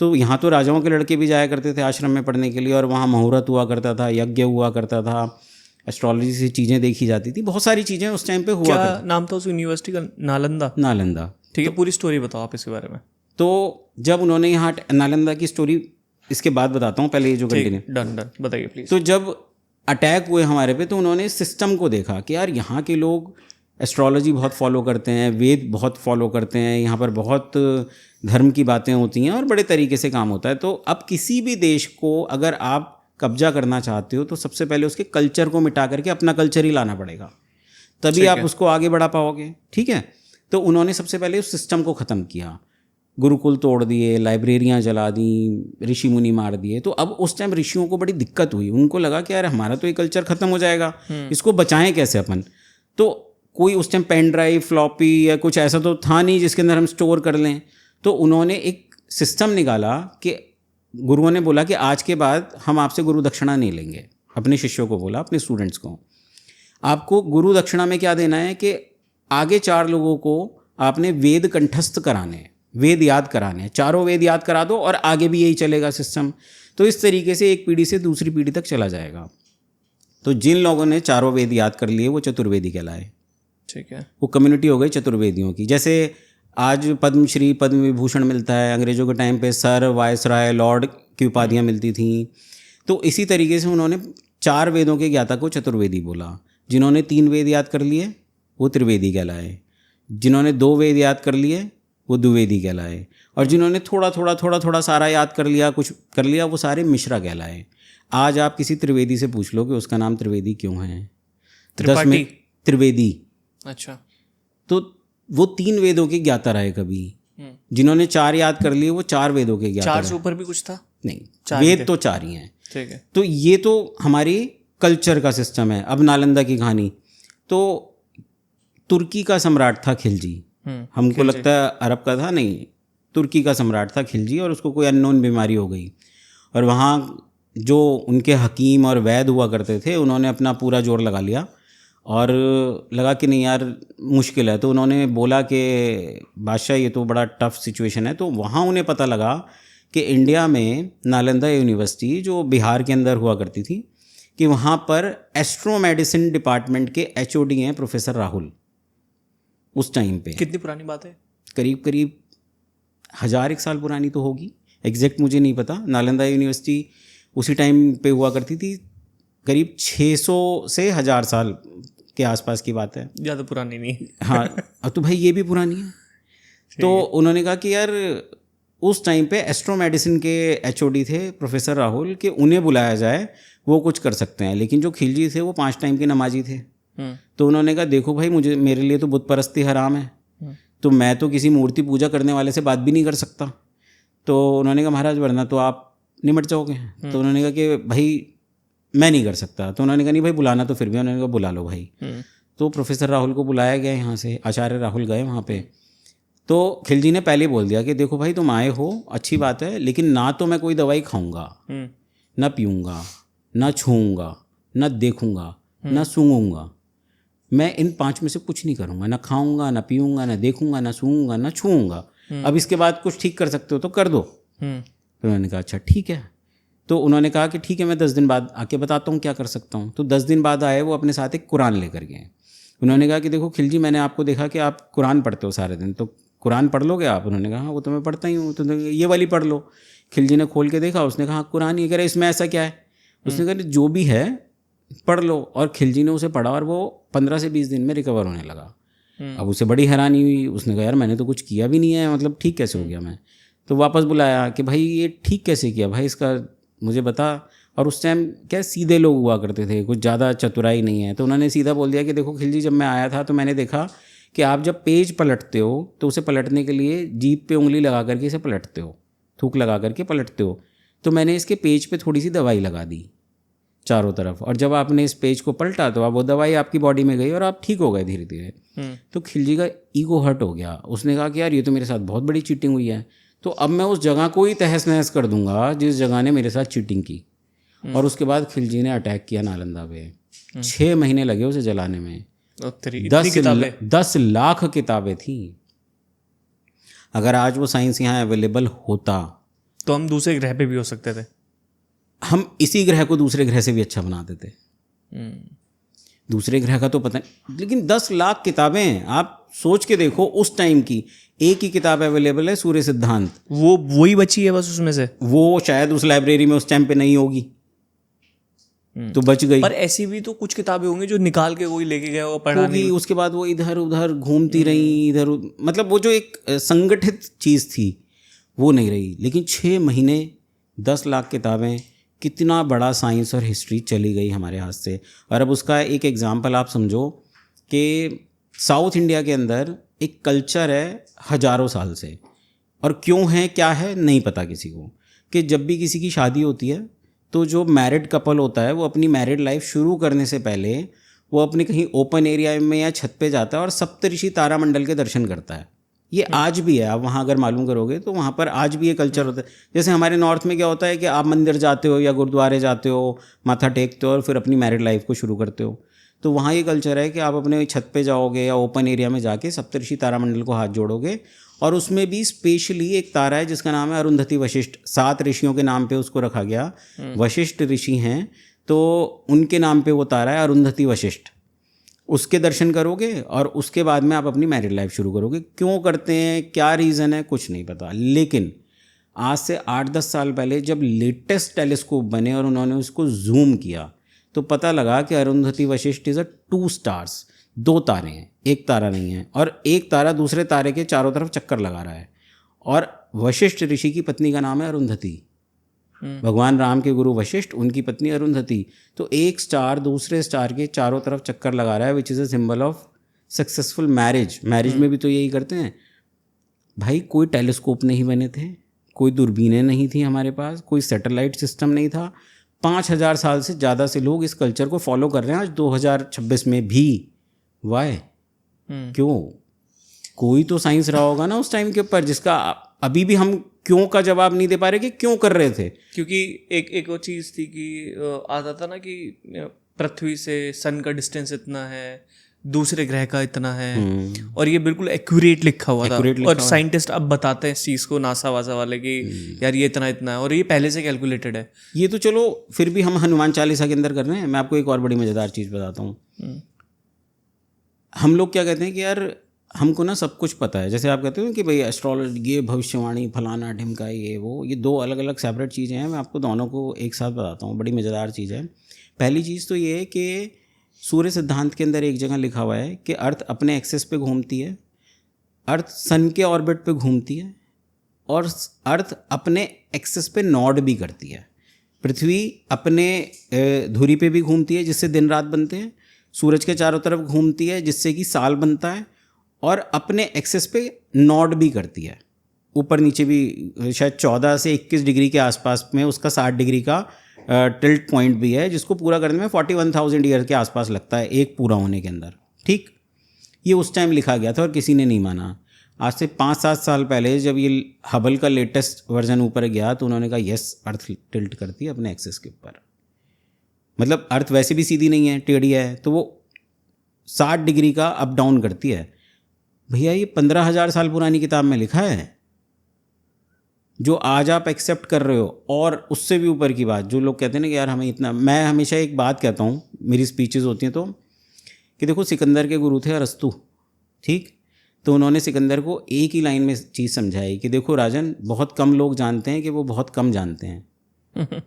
तो यहाँ तो राजाओं के लड़के भी जाया करते थे आश्रम में पढ़ने के लिए, और वहाँ मुहूर्त हुआ करता था, यज्ञ हुआ करता था, एस्ट्रोलॉजी से चीज़ें देखी जाती थी, बहुत सारी चीज़ें उस टाइम पे हुआ। क्या नाम था उस यूनिवर्सिटी का? नालंदा। नालंदा, ठीक है, पूरी स्टोरी बताओ आप इसके बारे में। तो जब उन्होंने यहाँ नालंदा की स्टोरी इसके बाद बताता हूँ, पहले ये जो कंटिन्यू। डन बताइए प्लीज। तो जब अटैक हुए हमारे पे, तो उन्होंने सिस्टम को देखा कि यार यहाँ के लोग एस्ट्रोलॉजी बहुत फॉलो करते हैं, वेद बहुत फॉलो करते हैं, यहाँ पर बहुत धर्म की बातें होती हैं और बड़े तरीके से काम होता है। तो अब किसी भी देश को अगर आप कब्जा करना चाहते हो, तो सबसे पहले उसके कल्चर को मिटा करके अपना कल्चर ही लाना पड़ेगा, तभी आप उसको आगे बढ़ा पाओगे। ठीक है, तो उन्होंने सबसे पहले उस सिस्टम को ख़त्म किया, गुरुकुल तोड़ दिए, लाइब्रेरियाँ जला दी, ऋषि मुनि मार दिए। तो अब उस टाइम ऋषियों को बड़ी दिक्कत हुई, उनको लगा कि यार हमारा तो ये कल्चर ख़त्म हो जाएगा, इसको बचाएं कैसे अपन। तो कोई उस टाइम पेन ड्राइव, फ्लॉपी या कुछ ऐसा तो था नहीं जिसके अंदर हम स्टोर कर लें। तो उन्होंने एक सिस्टम निकाला कि गुरुओं ने बोला कि आज के बाद हम आपसे गुरु दक्षिणा नहीं लेंगे। अपने शिष्यों को बोला, अपने स्टूडेंट्स को, आपको गुरु दक्षिणा में क्या देना है कि आगे 4 लोगों को आपने वेद कंठस्थ कराने हैं, वेद याद कराने हैं, 4 वेद याद करा दो और आगे भी यही चलेगा सिस्टम। तो इस तरीके से एक पीढ़ी से दूसरी पीढ़ी तक चला जाएगा। तो जिन लोगों ने 4 वेद याद कर लिए वो चतुर्वेदी कहलाए। ठीक है, वो कम्युनिटी हो गई चतुर्वेदियों की। जैसे आज पद्मश्री, पद्म विभूषण मिलता है, अंग्रेजों के टाइम पे सर, वायसराय, लॉर्ड की उपाधियाँ मिलती थीं। तो इसी तरीके से उन्होंने 4 वेदों के ज्ञाता को चतुर्वेदी बोला। जिन्होंने 3 वेद याद कर लिए वो त्रिवेदी कहलाए, जिन्होंने 2 वेद याद कर लिए वो द्विवेदी कहलाए, और जिन्होंने थोड़ा सारा याद कर लिया, कुछ कर लिया, वो सारे मिश्रा कहलाए। आज आप किसी त्रिवेदी से पूछ लो कि उसका नाम त्रिवेदी क्यों है, 10 में त्रिवेदी। अच्छा, तो वो 3 वेदों के ज्ञाता रहे कभी। जिन्होंने 4 याद कर लिए वो 4 वेदों के ज्ञाता। 4 से ऊपर भी कुछ था? नहीं, वेद तो 4 ही हैं। ठीक है, तो ये तो हमारी कल्चर का सिस्टम है। अब नालंदा की कहानी, तो तुर्की का सम्राट था खिलजी, हमको लगता है अरब का था, नहीं, तुर्की का सम्राट था खिलजी, और उसको कोई अननोन बीमारी हो गई, और वहाँ जो उनके हकीम और वैद्य हुआ करते थे उन्होंने अपना पूरा जोर लगा लिया और लगा कि नहीं यार मुश्किल है, तो उन्होंने बोला कि बादशाह ये तो बड़ा टफ सिचुएशन है। तो वहाँ उन्हें पता लगा कि इंडिया में नालंदा यूनिवर्सिटी जो बिहार के अंदर हुआ करती थी, कि वहाँ पर एस्ट्रो मेडिसिन डिपार्टमेंट के HOD हैं प्रोफेसर राहुल। उस टाइम पे कितनी पुरानी बात है? करीब 1001 साल पुरानी तो होगी, एग्जैक्ट मुझे नहीं पता। नालंदा यूनिवर्सिटी उसी टाइम पे हुआ करती थी, करीब 600 से 1000 साल के आसपास की बात है, ज़्यादा पुरानी नहीं। हाँ, अब तो भाई ये भी पुरानी है। तो उन्होंने कहा कि यार उस टाइम पे एस्ट्रो मेडिसिन के HOD थे प्रोफेसर राहुल, कि उन्हें बुलाया जाए, वो कुछ कर सकते हैं। लेकिन जो खिलजी थे वो 5 टाइम के नमाजी थे। तो उन्होंने कहा देखो भाई, मेरे लिए तो बुत परस्ती हराम है, तो मैं तो किसी मूर्ति पूजा करने वाले से बात भी नहीं कर सकता। तो उन्होंने कहा महाराज वरना तो आप निमट जाओगे। तो उन्होंने कहा कि भाई मैं नहीं कर सकता। तो उन्होंने कहा नहीं भाई बुलाना तो फिर भी, उन्होंने कहा बुला लो भाई। तो प्रोफेसर राहुल को बुलाया गया यहाँ से, आचार्य राहुल गए वहाँ पे। तो खिलजी ने पहले बोल दिया कि देखो भाई तुम आए हो, अच्छी बात है, लेकिन ना तो मैं कोई दवाई खाऊंगा, ना पीऊँगा, ना छूऊँगा, ना देखूँगा, ना सूंघूंगा, मैं इन 5 में से कुछ नहीं करूँगा, ना खाऊंगा, ना पीऊँगा, ना देखूँगा, ना सूंघूंगा, ना छूऊँगा। अब इसके बाद कुछ ठीक कर सकते हो तो कर दो। तो उन्होंने कहा अच्छा ठीक है। तो उन्होंने कहा कि ठीक है, मैं 10 दिन बाद आके बताता हूँ क्या कर सकता हूँ। तो 10 दिन बाद आए, वो अपने साथ एक कुरान लेकर गए। उन्होंने कहा कि देखो खिलजी, मैंने आपको देखा कि आप कुरान पढ़ते हो सारे दिन, तो कुरान पढ़ लोगे आप? उन्होंने कहा हाँ वो तो मैं पढ़ता ही हूँ। तो ये वाली पढ़ लो। खिलजी ने खोल के देखा, उसने कहा हाँ कुरान ही। कह रहे इसमें ऐसा क्या है? उसने कहा जो भी है पढ़ लो। और खिलजी ने उसे पढ़ा और वो 15 से 20 दिन में रिकवर होने लगा। अब उसे बड़ी हैरानी हुई, उसने कहा यार मैंने तो कुछ किया भी नहीं है, मतलब ठीक कैसे हो गया मैं? तो वापस बुलाया कि भाई ये ठीक कैसे किया भाई, इसका मुझे बता। और उस टाइम क्या सीधे लोग हुआ करते थे, कुछ ज़्यादा चतुराई नहीं है। तो उन्होंने सीधा बोल दिया कि देखो खिलजी, जब मैं आया था तो मैंने देखा कि आप जब पेज पलटते हो तो उसे पलटने के लिए जीभ पे उंगली लगा करके इसे पलटते हो, थूक लगा करके पलटते हो। तो मैंने इसके पेज पे थोड़ी सी दवाई लगा दी चारों तरफ, और जब आपने इस पेज को पलटा तो अब वो दवाई आपकी बॉडी में गई और आप ठीक हो गए धीरे धीरे। तो खिलजी का ईगो हर्ट हो गया। उसने कहा कि यार ये तो मेरे साथ बहुत बड़ी चीटिंग हुई है, तो अब मैं उस जगह को ही तहस नहस कर दूंगा जिस जगह ने मेरे साथ चीटिंग की। और उसके बाद खिलजी ने अटैक किया नालंदा पे। 6 महीने लगे उसे जलाने में। 10 लाख किताबें थी। अगर आज वो साइंस यहाँ अवेलेबल होता तो हम दूसरे ग्रह पे भी हो सकते थे। हम इसी ग्रह को दूसरे ग्रह से भी अच्छा बना देते। दूसरे ग्रह का तो पता नहीं, लेकिन 10 लाख किताबें हैं। आप सोच के देखो, उस टाइम की एक ही किताब अवेलेबल है, सूर्य सिद्धांत, वही बची है बस उसमें से। वो शायद उस लाइब्रेरी में उस टाइम पे नहीं होगी, तो बच गई। पर ऐसी भी तो कुछ किताबें होंगी जो निकाल के कोई लेके गया वो पढ़ा नहीं, उसके बाद वो इधर उधर घूमती रही, इधर मतलब वो जो एक संगठित चीज़ थी वो नहीं रही। लेकिन 6 महीने 10 लाख किताबें, कितना बड़ा साइंस और हिस्ट्री चली गई हमारे हाथ से। और अब उसका एक एग्जाम्पल आप समझो कि साउथ इंडिया के अंदर एक कल्चर है हजारों साल से, और क्यों है क्या है नहीं पता किसी को, कि जब भी किसी की शादी होती है तो जो मैरिड कपल होता है वो अपनी मैरिड लाइफ शुरू करने से पहले वो अपने कहीं ओपन एरिया में या छत पे जाता है और सप्तऋषि तारामंडल के दर्शन करता है। ये आज भी है, आप वहाँ अगर मालूम करोगे तो वहाँ पर आज भी ये कल्चर होता है। जैसे हमारे नॉर्थ में क्या होता है कि आप मंदिर जाते हो या गुरुद्वारे जाते हो, माथा टेकते हो और फिर अपनी मैरिड लाइफ को शुरू करते हो। तो वहाँ ये कल्चर है कि आप अपने छत पे जाओगे या ओपन एरिया में जाके सप्तऋषि तारामंडल को हाथ जोड़ोगे, और उसमें भी स्पेशली एक तारा है जिसका नाम है अरुंधति वशिष्ठ। 7 ऋषियों के नाम पे उसको रखा गया, वशिष्ठ ऋषि हैं तो उनके नाम पे वो तारा है, अरुंधति वशिष्ठ। उसके दर्शन करोगे और उसके बाद में आप अपनी मैरिड लाइफ शुरू करोगे। क्यों करते हैं, क्या रीज़न है, कुछ नहीं पता। लेकिन आज से 8-10 साल पहले जब लेटेस्ट टेलीस्कोप बने और उन्होंने उसको जूम किया तो पता लगा कि अरुंधति वशिष्ठ इज़ 2 स्टार्स, 2 तारे हैं, एक तारा नहीं है। और एक तारा दूसरे तारे के चारों तरफ चक्कर लगा रहा है। और वशिष्ठ ऋषि की पत्नी का नाम है अरुंधति, भगवान राम के गुरु वशिष्ठ, उनकी पत्नी अरुंधति। तो एक स्टार दूसरे स्टार के चारों तरफ चक्कर लगा रहा है, which is a symbol of successful marriage. Marriage में भी तो यही करते हैं भाई। कोई टेलीस्कोप नहीं बने थे, कोई दूरबीनें नहीं थी हमारे पास, कोई सैटेलाइट सिस्टम नहीं था, 5,000 साल से ज़्यादा से लोग इस कल्चर को फॉलो कर रहे हैं आज 2026 में भी। वाई? क्यों? कोई तो साइंस रहा होगा ना उस टाइम के ऊपर जिसका अभी भी हम क्यों का जवाब नहीं दे पा रहे कि क्यों कर रहे थे। क्योंकि एक वो चीज़ थी कि आता था ना कि पृथ्वी से सन का डिस्टेंस इतना है, दूसरे ग्रह का इतना है, और ये बिल्कुल एक्यूरेट लिखा हुआ था। और साइंटिस्ट अब बताते हैं इस चीज़ को, नासा वासा वाले, कि यार ये इतना इतना है और ये पहले से कैलकुलेटेड है। ये तो चलो फिर भी हम हनुमान चालीसा के अंदर कर रहे हैं। मैं आपको एक और बड़ी मज़ेदार चीज़ बताता हूँ। हम लोग क्या कहते हैं कि यार हमको ना सब कुछ पता है। जैसे आप कहते हो कि भाई एस्ट्रोलॉजी, ये भविष्यवाणी, फलाना ढिमका, ये वो, ये दो अलग अलग सेपरेट चीज़ें हैं। मैं आपको दोनों को एक साथ बताता हूँ, बड़ी मज़ेदार चीज़ है। पहली चीज़ तो ये है कि सूर्य सिद्धांत के अंदर एक जगह लिखा हुआ है कि अर्थ अपने एक्सेस पे घूमती है, अर्थ सन के ऑर्बिट पे घूमती है, और अर्थ अपने एक्सेस पे नॉर्ड भी करती है। पृथ्वी अपने धुरी पे भी घूमती है जिससे दिन रात बनते हैं, सूरज के चारों तरफ घूमती है जिससे कि साल बनता है, और अपने एक्सेस पे नॉर्ड भी करती है। ऊपर नीचे भी शायद 14 से 21 डिग्री के आसपास में उसका 60 डिग्री का टिल्ट पॉइंट भी है, जिसको पूरा करने में 41,000 ईयर के आसपास लगता है एक पूरा होने के अंदर। ठीक, ये उस टाइम लिखा गया था और किसी ने नहीं माना। आज से 5-7 साल पहले जब ये हबल का लेटेस्ट वर्जन ऊपर गया तो उन्होंने कहा यस, अर्थ टिल्ट करती है अपने एक्सेस के ऊपर। मतलब अर्थ वैसे भी सीधी नहीं है, टेढ़ी है, तो वो 60 डिग्री का अप डाउन करती है। भैया ये 15,000 साल पुरानी किताब में लिखा है, जो आज आप एक्सेप्ट कर रहे हो। और उससे भी ऊपर की बात, जो लोग कहते हैं ना कि यार हमें इतना, मैं हमेशा एक बात कहता हूँ, मेरी स्पीचेस होती हैं तो, कि देखो सिकंदर के गुरु थे अरस्तु, ठीक, तो उन्होंने सिकंदर को एक ही लाइन में चीज़ समझाई कि देखो राजन, बहुत कम लोग जानते हैं कि वो बहुत कम जानते हैं।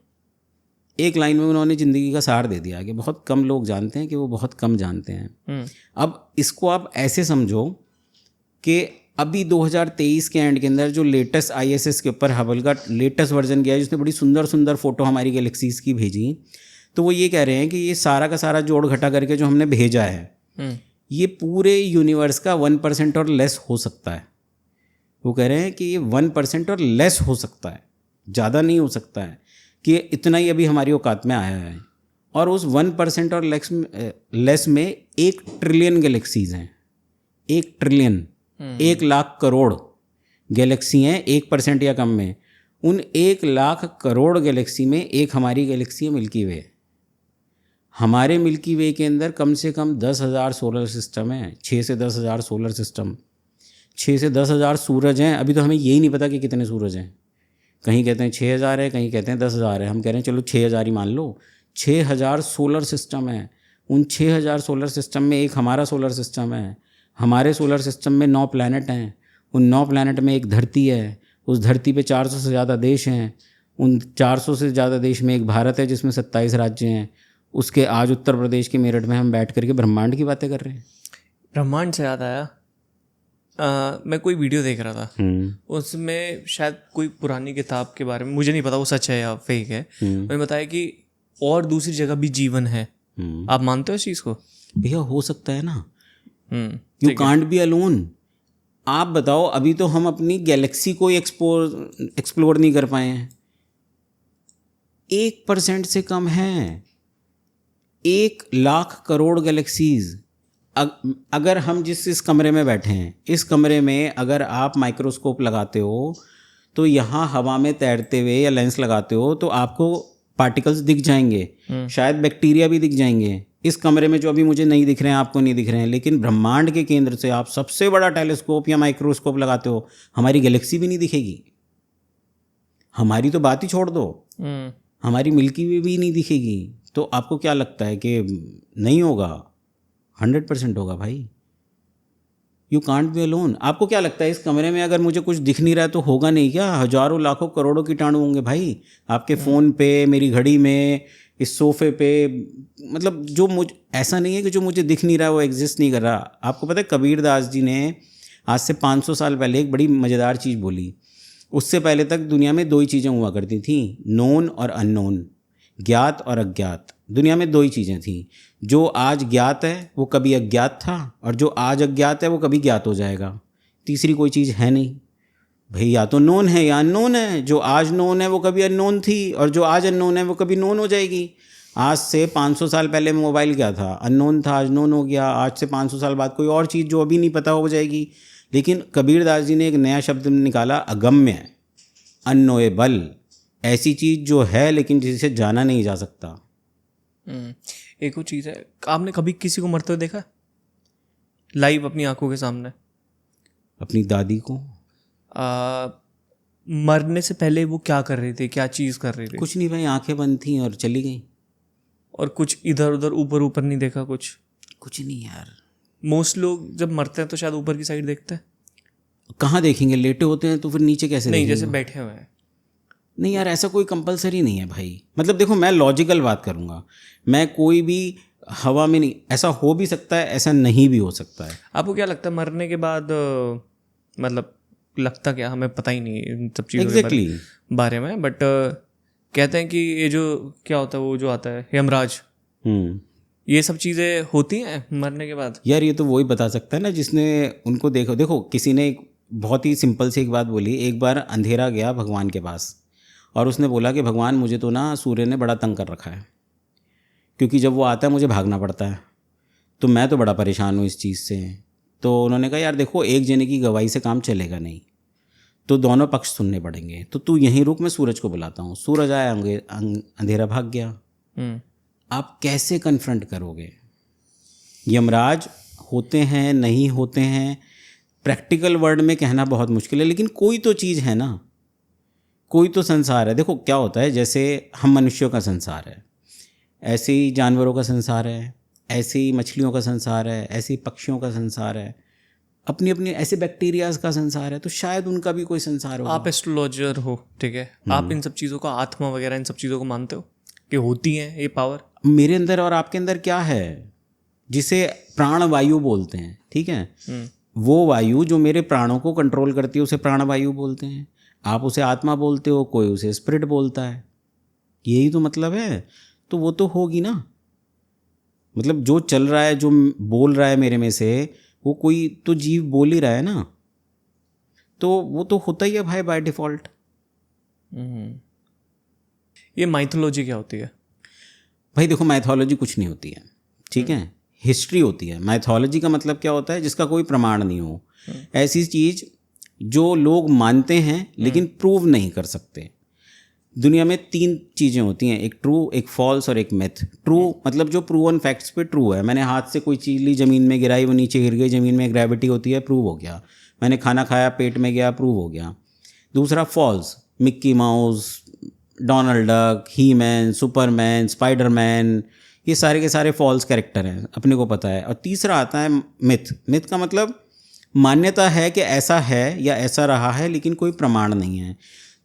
एक लाइन में उन्होंने ज़िंदगी का सार दे दिया कि बहुत कम लोग जानते हैं कि वो बहुत कम जानते हैं। अब इसको आप ऐसे समझो कि अभी 2023 के एंड के अंदर जो लेटेस्ट ISS के ऊपर हबल का लेटेस्ट वर्जन गया है, जिसने बड़ी सुंदर सुंदर फोटो हमारी गैलेक्सीज की भेजी, तो वो ये कह रहे हैं कि ये सारा का सारा जोड़ घटा करके जो हमने भेजा है, ये पूरे यूनिवर्स का 1% और लेस हो सकता है। वो कह रहे हैं कि ये 1% और लेस हो सकता है, ज़्यादा नहीं हो सकता है, कि इतना ही अभी हमारी औकात में आया है। और उस 1% और लेस में 1 ट्रिलियन गैलेक्सीज हैं। 1 ट्रिलियन, 1 लाख करोड़ गैलेक्सी हैं 1% या कम में। उन 1 लाख करोड़ गैलेक्सी में एक हमारी गैलेक्सी है मिल्की वे। हमारे मिल्की वे के अंदर कम से कम 10,000 सोलर सिस्टम है, 6 से 10,000 सोलर सिस्टम, 6 से 10,000 सूरज हैं। अभी तो हमें यही नहीं पता कि कितने सूरज हैं। कहीं कहते हैं 6,000 है, कहीं कहते हैं 10,000 है। हम कह रहे हैं चलो 6,000 ही मान लो। 6,000 सोलर सिस्टम है। उन 6,000 सोलर सिस्टम में एक हमारा सोलर सिस्टम है। हमारे सोलर सिस्टम में 9 प्लैनेट हैं। उन 9 प्लैनेट में एक धरती है। उस धरती पे 400 से ज़्यादा देश हैं। उन 400 से ज़्यादा देश में एक भारत है जिसमें 27 राज्य हैं। उसके आज उत्तर प्रदेश के मेरठ में हम बैठ करके ब्रह्मांड की बातें कर रहे हैं। ब्रह्मांड से याद आया, मैं कोई वीडियो देख रहा था, उसमें शायद कोई पुरानी किताब के बारे में, मुझे नहीं पता वो सच है या फेक है, उन्होंने बताया कि और दूसरी जगह भी जीवन है। आप मानते हो इस चीज़ को? भैया हो सकता है ना, यू कांट बी अलोन। आप बताओ, अभी तो हम अपनी गैलेक्सी को एक्सप्लोर नहीं कर पाए हैं। 1% से कम है। 1 लाख करोड़ गैलेक्सीज। अगर हम इस कमरे में बैठे हैं, इस कमरे में अगर आप माइक्रोस्कोप लगाते हो तो यहाँ हवा में तैरते हुए या लेंस लगाते हो तो आपको पार्टिकल्स दिख जाएंगे, शायद बैक्टीरिया भी दिख जाएंगे। इस कमरे में जो अभी मुझे नहीं दिख रहे हैं, आपको नहीं दिख रहे हैं, लेकिन ब्रह्मांड के केंद्र से आप सबसे बड़ा टेलीस्कोप या माइक्रोस्कोप लगाते हो, हमारी गैलेक्सी भी नहीं दिखेगी। हमारी तो बात ही छोड़ दो, हमारी मिल्की वे भी नहीं दिखेगी। तो आपको क्या लगता है कि नहीं होगा? 100% होगा भाई। You can't be alone. आपको क्या लगता है इस कमरे में अगर मुझे कुछ दिख नहीं रहा है तो होगा नहीं क्या? हजारों लाखों करोड़ों कीटाणु होंगे भाई। आपके फ़ोन पे, मेरी घड़ी में, इस सोफे पे। मतलब जो मुझे, ऐसा नहीं है कि जो मुझे दिख नहीं रहा वो एग्जिस्ट नहीं कर रहा। आपको पता है कबीर दास जी ने आज से 500 साल पहले एक बड़ी मज़ेदार चीज़ बोली। उससे पहले तक दुनिया में 2 ही चीज़ें हुआ करती थी, नोन और अननोन, ज्ञात और अज्ञात। दुनिया में 2 ही चीज़ें थी। जो आज ज्ञात है वो कभी अज्ञात था, और जो आज अज्ञात है वो कभी ज्ञात हो जाएगा। तीसरी कोई चीज़ है नहीं। भाई या तो नोन है या अननोन है। जो आज नोन है वो कभी अननोन थी, और जो आज अननोन है वो कभी नोन हो जाएगी। आज से 500 साल पहले मोबाइल क्या था, अननोन था, आज नोन हो गया। आज से 500 साल बाद कोई और चीज़ जो अभी नहीं पता हो जाएगी। लेकिन कबीरदास जी ने एक नया शब्द निकाला, अगम्य, अननोएबल, ऐसी चीज़ जो है लेकिन जिसे जाना नहीं जा सकता। एक वो चीज़ है, आपने कभी किसी को मरते हुए देखा लाइव अपनी आंखों के सामने? अपनी दादी को। मरने से पहले वो क्या कर रही थी, क्या चीज़ कर रही थी? कुछ नहीं भाई, आंखें बंद थी और चली गई। और कुछ इधर उधर ऊपर ऊपर नहीं देखा? कुछ नहीं यार। मोस्ट लोग जब मरते हैं तो शायद ऊपर की साइड देखते हैं। कहाँ देखेंगे, लेटे होते हैं तो फिर नीचे कैसे नहीं, देखेंगे? जैसे बैठे हुए हैं। नहीं यार, ऐसा कोई कंपलसरी नहीं है भाई। मतलब देखो, मैं लॉजिकल बात करूँगा, मैं कोई भी हवा में नहीं, ऐसा हो भी सकता है, ऐसा नहीं भी हो सकता है। आपको क्या लगता है मरने के बाद, मतलब लगता क्या, हमें पता ही नहीं इन सब चीज़ों Exactly. के बारे में, बट कहते हैं कि ये जो क्या होता है, वो जो आता है यमराज, ये सब चीज़ें होती हैं मरने के बाद। यार ये तो वही बता सकता है ना जिसने उनको देखो किसी ने एक बहुत ही सिंपल सी एक बात बोली। एक बार अंधेरा गया भगवान के पास और उसने बोला कि भगवान, मुझे तो ना सूर्य ने बड़ा तंग कर रखा है, क्योंकि जब वो आता है मुझे भागना पड़ता है, तो मैं तो बड़ा परेशान हूँ इस चीज़ से। तो उन्होंने कहा, यार देखो, एक जने की गवाही से काम चलेगा नहीं, तो दोनों पक्ष सुनने पड़ेंगे। तो तू यहीं रुक, मैं सूरज को बुलाता हूँ। सूरज आया, अंधेरा भाग गया। आप कैसे कन्फ्रंट करोगे? यमराज होते हैं, नहीं होते हैं, प्रैक्टिकल वर्ड में कहना बहुत मुश्किल है, लेकिन कोई तो चीज़ है ना, कोई तो संसार है। देखो क्या होता है, जैसे हम मनुष्यों का संसार है, ऐसे ही जानवरों का संसार है, ऐसे ही मछलियों का संसार है, ऐसे ही पक्षियों का संसार है, अपनी अपनी ऐसे बैक्टीरियाज का संसार है, तो शायद उनका भी कोई संसार हो। आप एस्ट्रोलॉजर हो, ठीक है, आप इन सब चीज़ों को, आत्मा वगैरह इन सब चीज़ों को मानते हो कि होती हैं ये पावर? मेरे अंदर और आपके अंदर क्या है, जिसे प्राण वायु बोलते हैं, ठीक है, वो वायु जो मेरे प्राणों को कंट्रोल करती है उसे प्राण वायु बोलते हैं। आप उसे आत्मा बोलते हो, कोई उसे स्पिरिट बोलता है, यही तो मतलब है। तो वो तो होगी ना, मतलब जो चल रहा है, जो बोल रहा है मेरे में से, वो कोई तो जीव बोल ही रहा है ना, तो वो तो होता ही है भाई बाय डिफॉल्ट। ये माइथोलॉजी क्या होती है? भाई देखो, माइथोलॉजी कुछ नहीं होती है, ठीक है, हिस्ट्री होती है। माइथोलॉजी का मतलब क्या होता है, जिसका कोई प्रमाण नहीं हो, ऐसी चीज़ जो लोग मानते हैं लेकिन प्रूव नहीं कर सकते। दुनिया में 3 चीज़ें होती हैं, एक ट्रू, एक फॉल्स और एक मिथ। ट्रू मतलब जो प्रूवन फैक्ट्स पे ट्रू है, मैंने हाथ से कोई चीज़ ली, ज़मीन में गिराई, वो नीचे गिर गई, ज़मीन में ग्रेविटी होती है, प्रूव हो गया। मैंने खाना खाया, पेट में गया, प्रूव हो गया। दूसरा false, Mickey Mouse, Donald Duck, He Man, Superman, Spiderman, ये सारे के सारे फॉल्स कैरेक्टर हैं, अपने को पता है। और तीसरा आता है मिथ। मिथ का मतलब मान्यता है कि ऐसा है या ऐसा रहा है, लेकिन कोई प्रमाण नहीं है।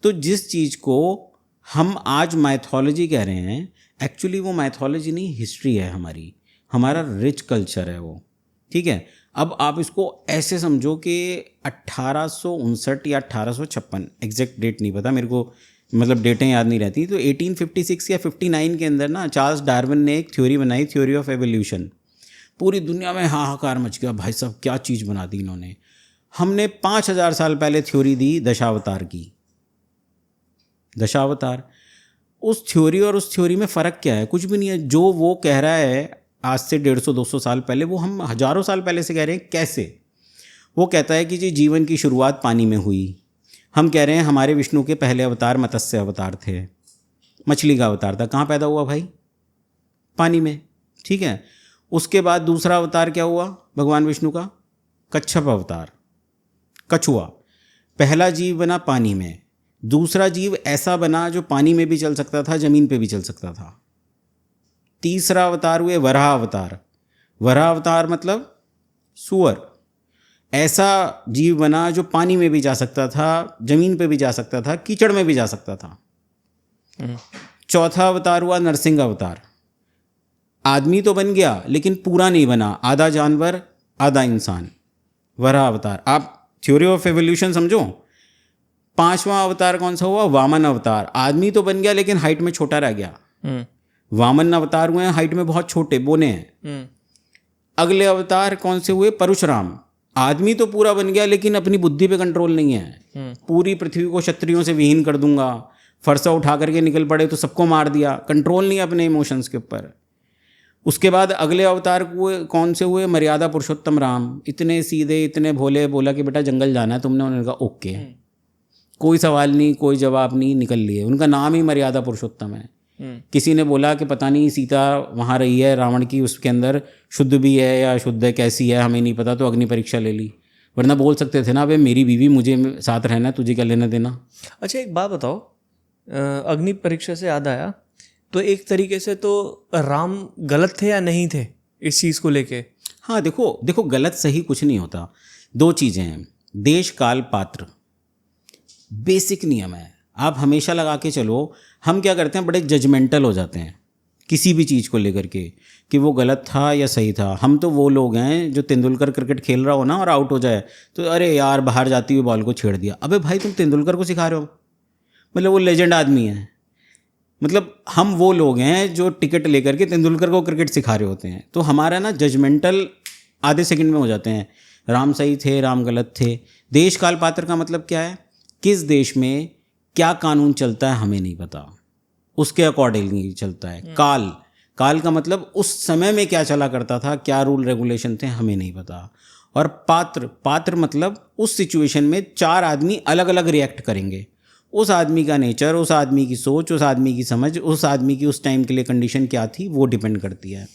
तो जिस चीज़ को हम आज माइथोलॉजी कह रहे हैं, एक्चुअली वो माइथोलॉजी नहीं, हिस्ट्री है हमारी, हमारा रिच कल्चर है वो, ठीक है। अब आप इसको ऐसे समझो कि 1859 या 1856, एग्जैक्ट डेट नहीं पता मेरे को, मतलब डेटें याद नहीं रहती, तो 1856 या 59 के अंदर ना चार्ल्स डार्विन ने एक थ्योरी बनाई, थ्योरी ऑफ एवोल्यूशन। पूरी दुनिया में हाहाकार मच गया, भाई साहब क्या चीज़ बना दी इन्होंने। हमने 5000 साल पहले थ्योरी दी दशावतार की। दशावतार, उस थ्योरी और उस थ्योरी में फ़र्क क्या है? कुछ भी नहीं है। जो वो कह रहा है आज से 150-200 साल पहले, वो हम हज़ारों साल पहले से कह रहे हैं। कैसे? वो कहता है कि जी जीवन की शुरुआत पानी में हुई। हम कह रहे हैं हमारे विष्णु के पहले अवतार मत्स्य अवतार थे, मछली का अवतार था। कहाँ पैदा हुआ भाई? पानी में, ठीक है। उसके बाद दूसरा अवतार क्या हुआ भगवान विष्णु का? कच्छप अवतार, कछुआ। पहला जीव बना पानी में, दूसरा जीव ऐसा बना जो पानी में भी चल सकता था, ज़मीन पे भी चल सकता था। तीसरा अवतार हुए वराह अवतार। वराह अवतार मतलब सूअर। ऐसा जीव बना जो पानी में भी जा सकता था, ज़मीन पे भी जा सकता था, कीचड़ में भी जा सकता था। चौथा अवतार हुआ नरसिंह अवतार। आदमी तो बन गया लेकिन पूरा नहीं बना, आधा जानवर आधा इंसान, वराह अवतार। आप थ्योरी ऑफ एवोल्यूशन समझो। पांचवा अवतार कौन सा हुआ? वामन अवतार। आदमी तो बन गया लेकिन हाइट में छोटा रह गया। वामन अवतार हुए हैं, हाइट में बहुत छोटे बोने हैं। अगले अवतार कौन से हुए? परशुराम। आदमी तो पूरा बन गया लेकिन अपनी बुद्धि पे कंट्रोल नहीं है। पूरी पृथ्वी को क्षत्रियों से विहीन कर दूंगा, फरसा उठा करके निकल पड़े तो सबको मार दिया, कंट्रोल नहीं है अपने इमोशंस के ऊपर। उसके बाद अगले अवतार हुए कौन से हुए, मर्यादा पुरुषोत्तम राम, इतने सीधे इतने भोले, बोला कि बेटा जंगल जाना है तुमने, उन्होंने कहा ओके, कोई सवाल नहीं कोई जवाब नहीं, निकल लिए। उनका नाम ही मर्यादा पुरुषोत्तम है। किसी ने बोला कि पता नहीं सीता वहाँ रही है रावण की, उसके अंदर शुद्ध भी है या शुद्ध है कैसी है हमें नहीं पता, तो अग्नि परीक्षा ले ली, वरना बोल सकते थे ना भाई मेरी बीवी मुझे साथ रहना है, तुझे क्या लेना देना। अच्छा एक बात बताओ, अग्नि परीक्षा से याद आया, तो एक तरीके से तो राम गलत थे या नहीं थे इस चीज़ को लेके? हाँ देखो गलत सही कुछ नहीं होता, दो चीज़ें हैं, देश काल पात्र, बेसिक नियम है, आप हमेशा लगा के चलो। हम क्या करते हैं, बड़े जजमेंटल हो जाते हैं किसी भी चीज़ को लेकर के कि वो गलत था या सही था। हम तो वो लोग हैं जो तेंदुलकर क्रिकेट खेल रहा हो ना और आउट हो जाए तो अरे यार बाहर जाती हुई बॉल को छेड़ दिया, अबे भाई तुम तेंदुलकर को सिखा रहे हो, मतलब वो लेजेंड आदमी है। मतलब हम वो लोग हैं जो टिकट लेकर के तेंदुलकर को क्रिकेट सिखा रहे होते हैं। तो हमारा ना जजमेंटल आधे सेकंड में हो जाते हैं, राम सही थे राम गलत थे। देश काल पात्र का मतलब क्या है, किस देश में क्या कानून चलता है हमें नहीं पता, उसके अकॉर्डिंगली चलता है। काल का मतलब उस समय में क्या चला करता था, क्या रूल रेगुलेशन थे हमें नहीं पता। और पात्र मतलब उस सिचुएशन में चार आदमी अलग अलग रिएक्ट करेंगे, उस आदमी का नेचर, उस आदमी की सोच, उस आदमी की समझ, उस आदमी की उस टाइम के लिए कंडीशन क्या थी वो डिपेंड करती है।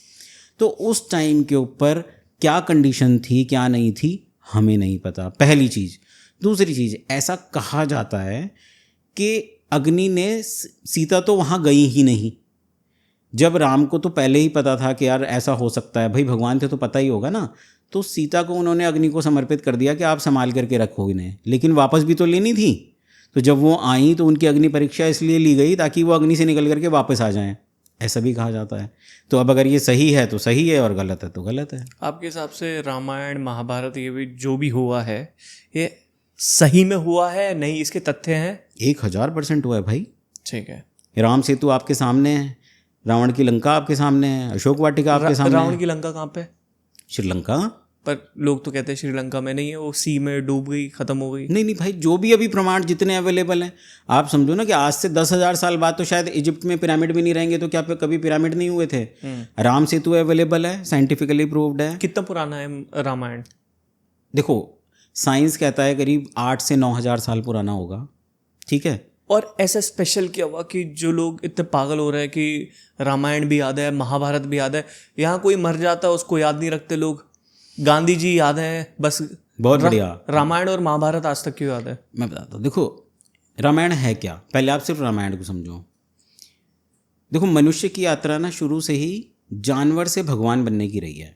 तो उस टाइम के ऊपर क्या कंडीशन थी क्या नहीं थी हमें नहीं पता, पहली चीज़। दूसरी चीज़, ऐसा कहा जाता है कि अग्नि ने सीता तो वहाँ गई ही नहीं, जब राम को तो पहले ही पता था कि यार ऐसा हो सकता है, भाई भगवान थे तो पता ही होगा ना, तो सीता को उन्होंने अग्नि को समर्पित कर दिया कि आप संभाल करके रखो इन्हें, लेकिन वापस भी तो लेनी थी। तो जब वो आई तो उनकी अग्नि परीक्षा इसलिए ली गई ताकि वो अग्नि से निकल करके वापस आ जाएं, ऐसा भी कहा जाता है। तो अब अगर ये सही है तो सही है और गलत है तो गलत है। आपके हिसाब से रामायण महाभारत ये भी जो भी हुआ है ये सही में हुआ है नहीं, इसके तथ्य हैं? 1000% हुआ है भाई। ठीक है, राम सेतु आपके सामने है, रावण की लंका आपके सामने है, अशोक वाटिका आपके सामने रावण है। की लंका कहाँ पे? श्रीलंका। पर लोग तो कहते हैं श्रीलंका में नहीं है, वो सी में डूब गई, खत्म हो गई। नहीं भाई, जो भी अभी प्रमाण जितने अवेलेबल हैं, आप समझो ना कि आज से 10,000 साल बाद तो शायद इजिप्ट में पिरामिड भी नहीं रहेंगे, तो क्या कभी पिरामिड नहीं हुए थे? राम सेतु अवेलेबल है, साइंटिफिकली प्रूव्ड है। कितना पुराना है रामायण? देखो साइंस कहता है करीब 8 से 9,000 साल पुराना होगा, ठीक है। और ऐसा स्पेशल क्या हुआ कि जो लोग इतने पागल हो रहे हैं कि रामायण भी याद है महाभारत भी याद है, यहाँ कोई मर जाता है उसको याद नहीं रखते लोग, गांधी जी याद है बस, बहुत बढ़िया। रामायण और महाभारत आज तक क्यों याद है? मैं बताता हूँ, देखो रामायण है क्या, पहले आप सिर्फ रामायण को समझो। देखो मनुष्य की यात्रा ना शुरू से ही जानवर से भगवान बनने की रही है,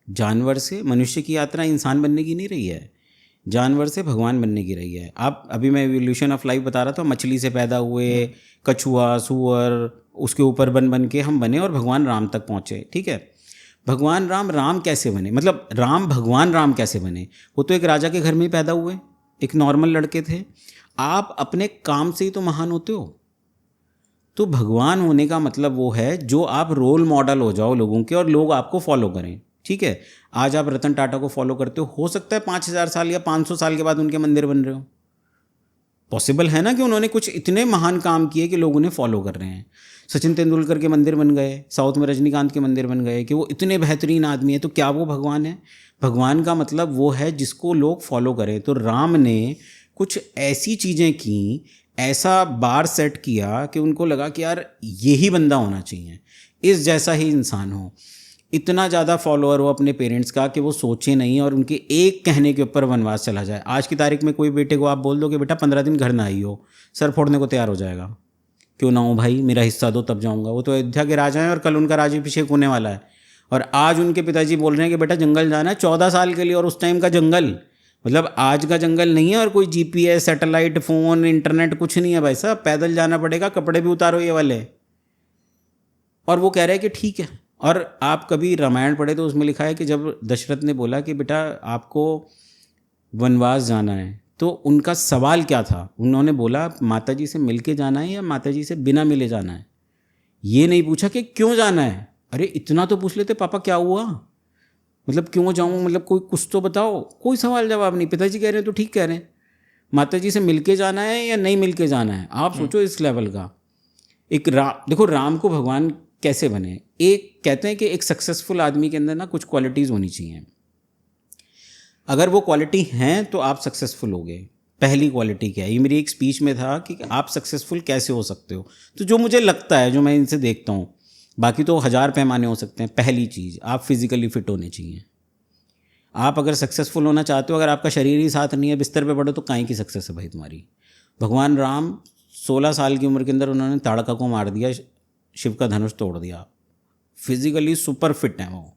जानवर से मनुष्य की यात्रा इंसान बनने की नहीं रही है, जानवर से भगवान बनने की रही है। आप अभी मैं एवोल्यूशन ऑफ लाइफ बता रहा था, मछली से पैदा हुए, कछुआ सूअर, उसके ऊपर बन बन के हम बने और भगवान राम तक पहुँचे, ठीक है। भगवान राम कैसे बने, मतलब भगवान राम कैसे बने? वो तो एक राजा के घर में ही पैदा हुए, एक नॉर्मल लड़के थे। आप अपने काम से ही तो महान होते हो। तो भगवान होने का मतलब वो है जो आप रोल मॉडल हो जाओ लोगों के और लोग आपको फॉलो करें, ठीक है। आज आप रतन टाटा को फॉलो करते हो सकता है 5,000 साल या 500 साल के बाद उनके मंदिर बन रहे हो, पॉसिबल है ना कि उन्होंने कुछ इतने महान काम किए कि लोग उन्हें फॉलो कर रहे हैं। सचिन तेंदुलकर के मंदिर बन गए, साउथ में रजनीकांत के मंदिर बन गए कि वो इतने बेहतरीन आदमी है, तो क्या वो भगवान है? भगवान का मतलब वो है जिसको लोग फॉलो करें। तो राम ने कुछ ऐसी चीज़ें की, ऐसा बार सेट किया कि उनको लगा कि यार यही बंदा होना चाहिए, इस जैसा ही इंसान हो, इतना ज़्यादा फॉलोअर हो अपने पेरेंट्स का कि वो सोचे नहीं और उनके एक कहने के ऊपर वनवास चला जाए। आज की तारीख में कोई बेटे को आप बोल दो कि बेटा 15 दिन घर ना आई हो, सर फोड़ने को तैयार हो जाएगा। क्यों ना हो भाई, मेरा हिस्सा दो तब जाऊंगा। वो तो अयोध्या के राजा हैं और कल उनका राज्याभिषेक होने वाला है, और आज उनके पिताजी बोल रहे हैं कि बेटा जंगल जाना है 14 साल के लिए। और उस टाइम का जंगल मतलब आज का जंगल नहीं है, और कोई GPS सैटेलाइट फ़ोन इंटरनेट कुछ नहीं है भाई साहब, पैदल जाना पड़ेगा, कपड़े भी उतारो ये वाले। और वो कह रहे हैं कि ठीक है। और आप कभी रामायण पढ़े तो उसमें लिखा है कि जब दशरथ ने बोला कि बेटा आपको वनवास जाना है, तो उनका सवाल क्या था? उन्होंने बोला माताजी से मिलके जाना है या माताजी से बिना मिले जाना है। ये नहीं पूछा कि क्यों जाना है। अरे इतना तो पूछ लेते पापा क्या हुआ, मतलब क्यों जाऊँ, मतलब कोई कुछ तो बताओ, कोई सवाल जवाब नहीं। पिताजी कह रहे हैं तो ठीक कह रहे हैं, माता जी से मिलके जाना है या नहीं मिलके जाना है, आप सोचो इस लेवल का। एक देखो राम को भगवान कैसे बने, एक कहते हैं कि एक सक्सेसफुल आदमी के अंदर ना कुछ क्वालिटीज़ होनी चाहिए, अगर वो क्वालिटी हैं तो आप सक्सेसफुल होगे। पहली क्वालिटी क्या है, ये मेरी एक स्पीच में था कि आप सक्सेसफुल कैसे हो सकते हो, तो जो मुझे लगता है, जो मैं इनसे देखता हूँ, बाकी तो 1000 पैमाने हो सकते हैं। पहली चीज़, आप फिजिकली फिट होने चाहिए। आप अगर सक्सेसफुल होना चाहते हो, अगर आपका शरीर ही साथ नहीं है, बिस्तर पे पड़ो, तो काहे की सक्सेस है भाई तुम्हारी। भगवान राम 16 साल की उम्र के अंदर उन्होंने ताड़का को मार दिया, शिव का धनुष तोड़ दिया। फिजिकली सुपर फिट है वो।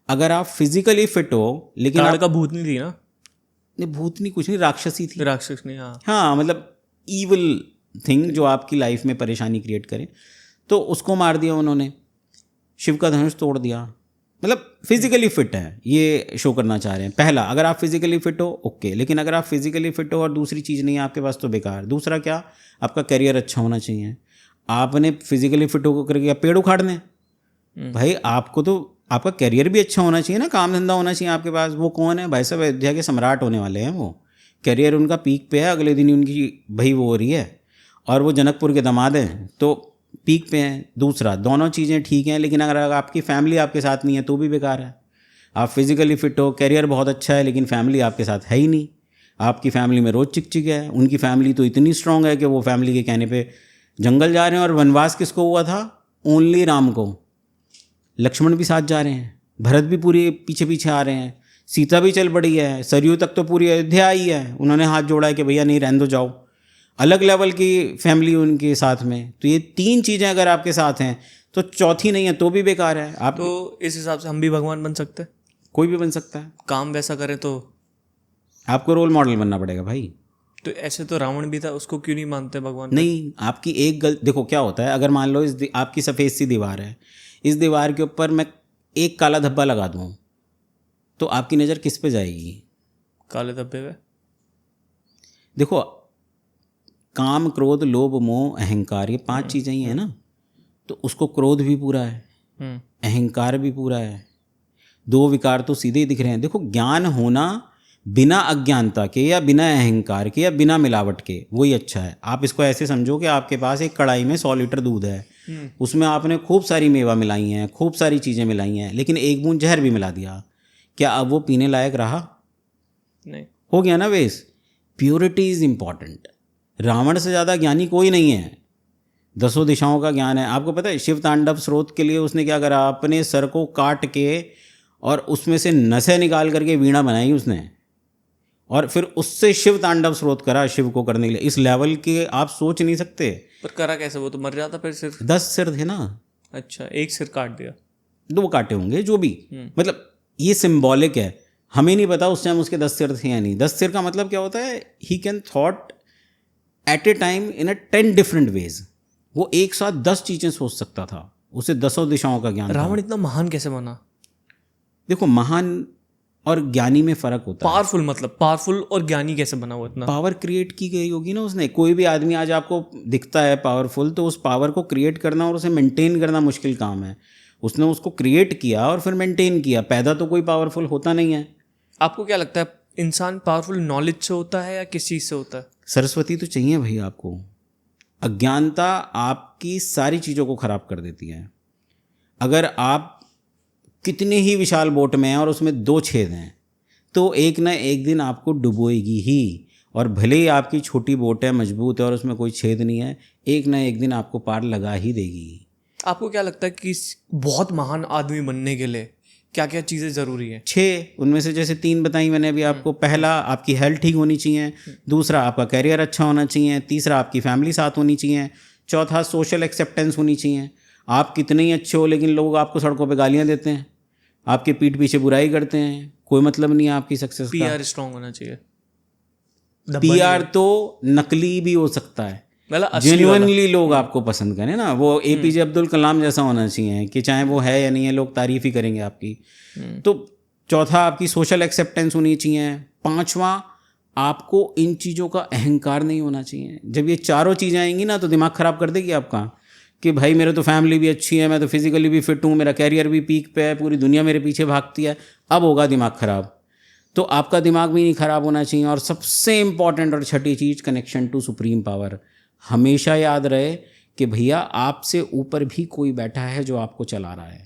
अगर आप फिजिकली फिट हो, लेकिन ताड़का भूतनी थी ना? नहीं, भूतनी कुछ नहीं, राक्षसी थी। राक्षस नहीं, हाँ, मतलब ईवल थिंग जो आपकी लाइफ में परेशानी क्रिएट करे, तो उसको मार दिया उन्होंने, शिव का धनुष तोड़ दिया। मतलब फिजिकली फिट है, ये शो करना चाह रहे हैं। पहला, अगर आप फिजिकली फिट हो ओके, लेकिन अगर आप फिजिकली फिट हो और दूसरी चीज़ नहीं है आपके पास तो बेकार। दूसरा क्या, आपका करियर अच्छा होना चाहिए। आपने फिजिकली फिट होकर क्या पेड़ उखाड़ने, भाई आपको तो आपका करियर भी अच्छा होना चाहिए ना, काम धंधा होना चाहिए आपके पास। वो कौन है भाई साहब, अयोध्या के सम्राट होने वाले हैं वो, करियर उनका पीक पे है, अगले दिन उनकी भाई वो हो रही है, और वो जनकपुर के दामाद हैं तो पीक पे हैं। दूसरा, दोनों चीज़ें ठीक हैं, लेकिन अगर आपकी फैमिली आपके साथ नहीं है तो भी बेकार है। आप फिजिकली फिट हो, करियर बहुत अच्छा है, लेकिन फैमिली आपके साथ है ही नहीं, आपकी फैमिली में रोज़ चिक चिक है। उनकी फैमिली तो इतनी स्ट्रांग है कि वो फैमिली के कहने पे जंगल जा रहे हैं। और वनवास किसको हुआ था, ओनली राम को। लक्ष्मण भी साथ जा रहे हैं, भरत भी पूरे पीछे पीछे आ रहे हैं, सीता भी चल पड़ी है, सरयू तक तो पूरी अयोध्या आई है। उन्होंने हाथ जोड़ा है कि भैया नहीं रहने दो, जाओ। अलग लेवल की फैमिली उनके साथ में। तो ये 3 चीज़ें अगर आपके साथ हैं तो चौथी नहीं है तो भी बेकार है। आप तो इस हिसाब से हम भी भगवान बन सकते हैं? कोई भी बन सकता है, काम वैसा करें तो। आपको रोल मॉडल बनना पड़ेगा भाई। तो ऐसे तो रावण भी था, उसको क्यों नहीं मानते भगवान? नहीं, आपकी एक देखो क्या होता है, अगर मान लो आपकी सफ़ेद सी दीवार है, इस दीवार के ऊपर मैं एक काला धब्बा लगा दूँ तो आपकी नज़र किस पे जाएगी? काले धब्बे पे। देखो, काम, क्रोध, लोभ, मोह, अहंकार, ये 5 चीज़ें ही हैं ना। तो उसको क्रोध भी पूरा है, अहंकार भी पूरा है, 2 विकार तो सीधे ही दिख रहे हैं। देखो, ज्ञान होना बिना अज्ञानता के या बिना अहंकार के या बिना मिलावट के, वही अच्छा है। आप इसको ऐसे समझो कि आपके पास एक कढ़ाई में 100 लीटर दूध है, उसमें आपने खूब सारी मेवा मिलाई हैं, खूब सारी चीज़ें मिलाई हैं, लेकिन एक बूंद जहर भी मिला दिया, क्या अब वो पीने लायक रहा? नहीं, हो गया ना waste. Purity is important. Ravana से ज़्यादा ज्ञानी कोई नहीं है, 10 दिशाओं का ज्ञान है। आपको पता है शिव तांडव स्रोत के लिए उसने क्या करा, अपने सर को काट के और उसमें से नसें निकाल करके वीणा बनाई उसने, और फिर उससे शिव तांडव स्रोत करा शिव को करने के लिए। इस लेवल के आप सोच नहीं सकते। पर करा कैसे? वो तो मर जाता फिर। सिर्फ 10 सिर थे ना। अच्छा, एक सिर काट दिया, 2 काटे होंगे जो भी, मतलब ये सिंबॉलिक है। हमें नहीं पता उस टाइम उसके 10 सिर थे या नहीं। 10 सिर का मतलब क्या होता है, he can thought at A time in 10 different ways. वो एक साथ 10 चीज़ें सोच सकता था, उसे 10 दिशाओं का ज्ञान। रावण इतना महान कैसे बना? देखो, महान और ज्ञानी में फ़र्क होता है। पावरफुल, मतलब पावरफुल और ज्ञानी कैसे बना वो इतना? पावर क्रिएट की गई होगी ना उसने। कोई भी आदमी आज आपको दिखता है पावरफुल, तो उस पावर को क्रिएट करना और उसे मेंटेन करना मुश्किल काम है। उसने उसको क्रिएट किया और फिर मेंटेन किया। पैदा तो कोई पावरफुल होता नहीं है। आपको क्या लगता है, इंसान पावरफुल नॉलेज से होता है या किस चीज़ से होता है? सरस्वती तो चाहिए भाई आपको। अज्ञानता आपकी सारी चीज़ों को ख़राब कर देती है। अगर आप कितने ही विशाल बोट में हैं और उसमें 2 छेद हैं, तो एक ना एक दिन आपको डुबोएगी ही। और भले ही आपकी छोटी बोट है, मजबूत है और उसमें कोई छेद नहीं है, एक ना एक दिन आपको पार लगा ही देगी। आपको क्या लगता है कि बहुत महान आदमी बनने के लिए क्या क्या चीज़ें ज़रूरी हैं? 6, उनमें से जैसे 3 बताई मैंने अभी आपको। पहला, आपकी हेल्थ ठीक होनी चाहिए। दूसरा, आपका करियर अच्छा होना चाहिए। तीसरा, आपकी फैमिली साथ होनी चाहिए। चौथा, सोशल एक्सेप्टेंस होनी चाहिए। आप कितने ही अच्छे हो लेकिन लोग आपको सड़कों पे गालियाँ देते हैं, आपके पीठ पीछे बुराई करते हैं, कोई मतलब नहीं है आपकी सक्सेस का। PR स्ट्रांग होना चाहिए। PR तो नकली भी हो सकता है, जेन्युइनली लोग आपको पसंद करें ना। वो APJ अब्दुल कलाम जैसा होना चाहिए कि चाहे वो है या नहीं है, लोग तारीफ ही करेंगे आपकी। तो चौथा, आपकी सोशल एक्सेप्टेंस होनी चाहिए। 5वां, आपको इन चीज़ों का अहंकार नहीं होना चाहिए। जब ये चारों चीज़ें आएंगी ना तो दिमाग ख़राब कर देगी आपका, कि भाई मेरे तो फैमिली भी अच्छी है, मैं तो फिजिकली भी फिट हूँ, मेरा कैरियर भी पीक पे है, पूरी दुनिया मेरे पीछे भागती है, अब होगा दिमाग खराब। तो आपका दिमाग भी नहीं खराब होना चाहिए। और सबसे इम्पॉर्टेंट और छठी चीज़, कनेक्शन टू सुप्रीम पावर। हमेशा याद रहे कि भैया आपसे ऊपर भी कोई बैठा है जो आपको चला रहा है।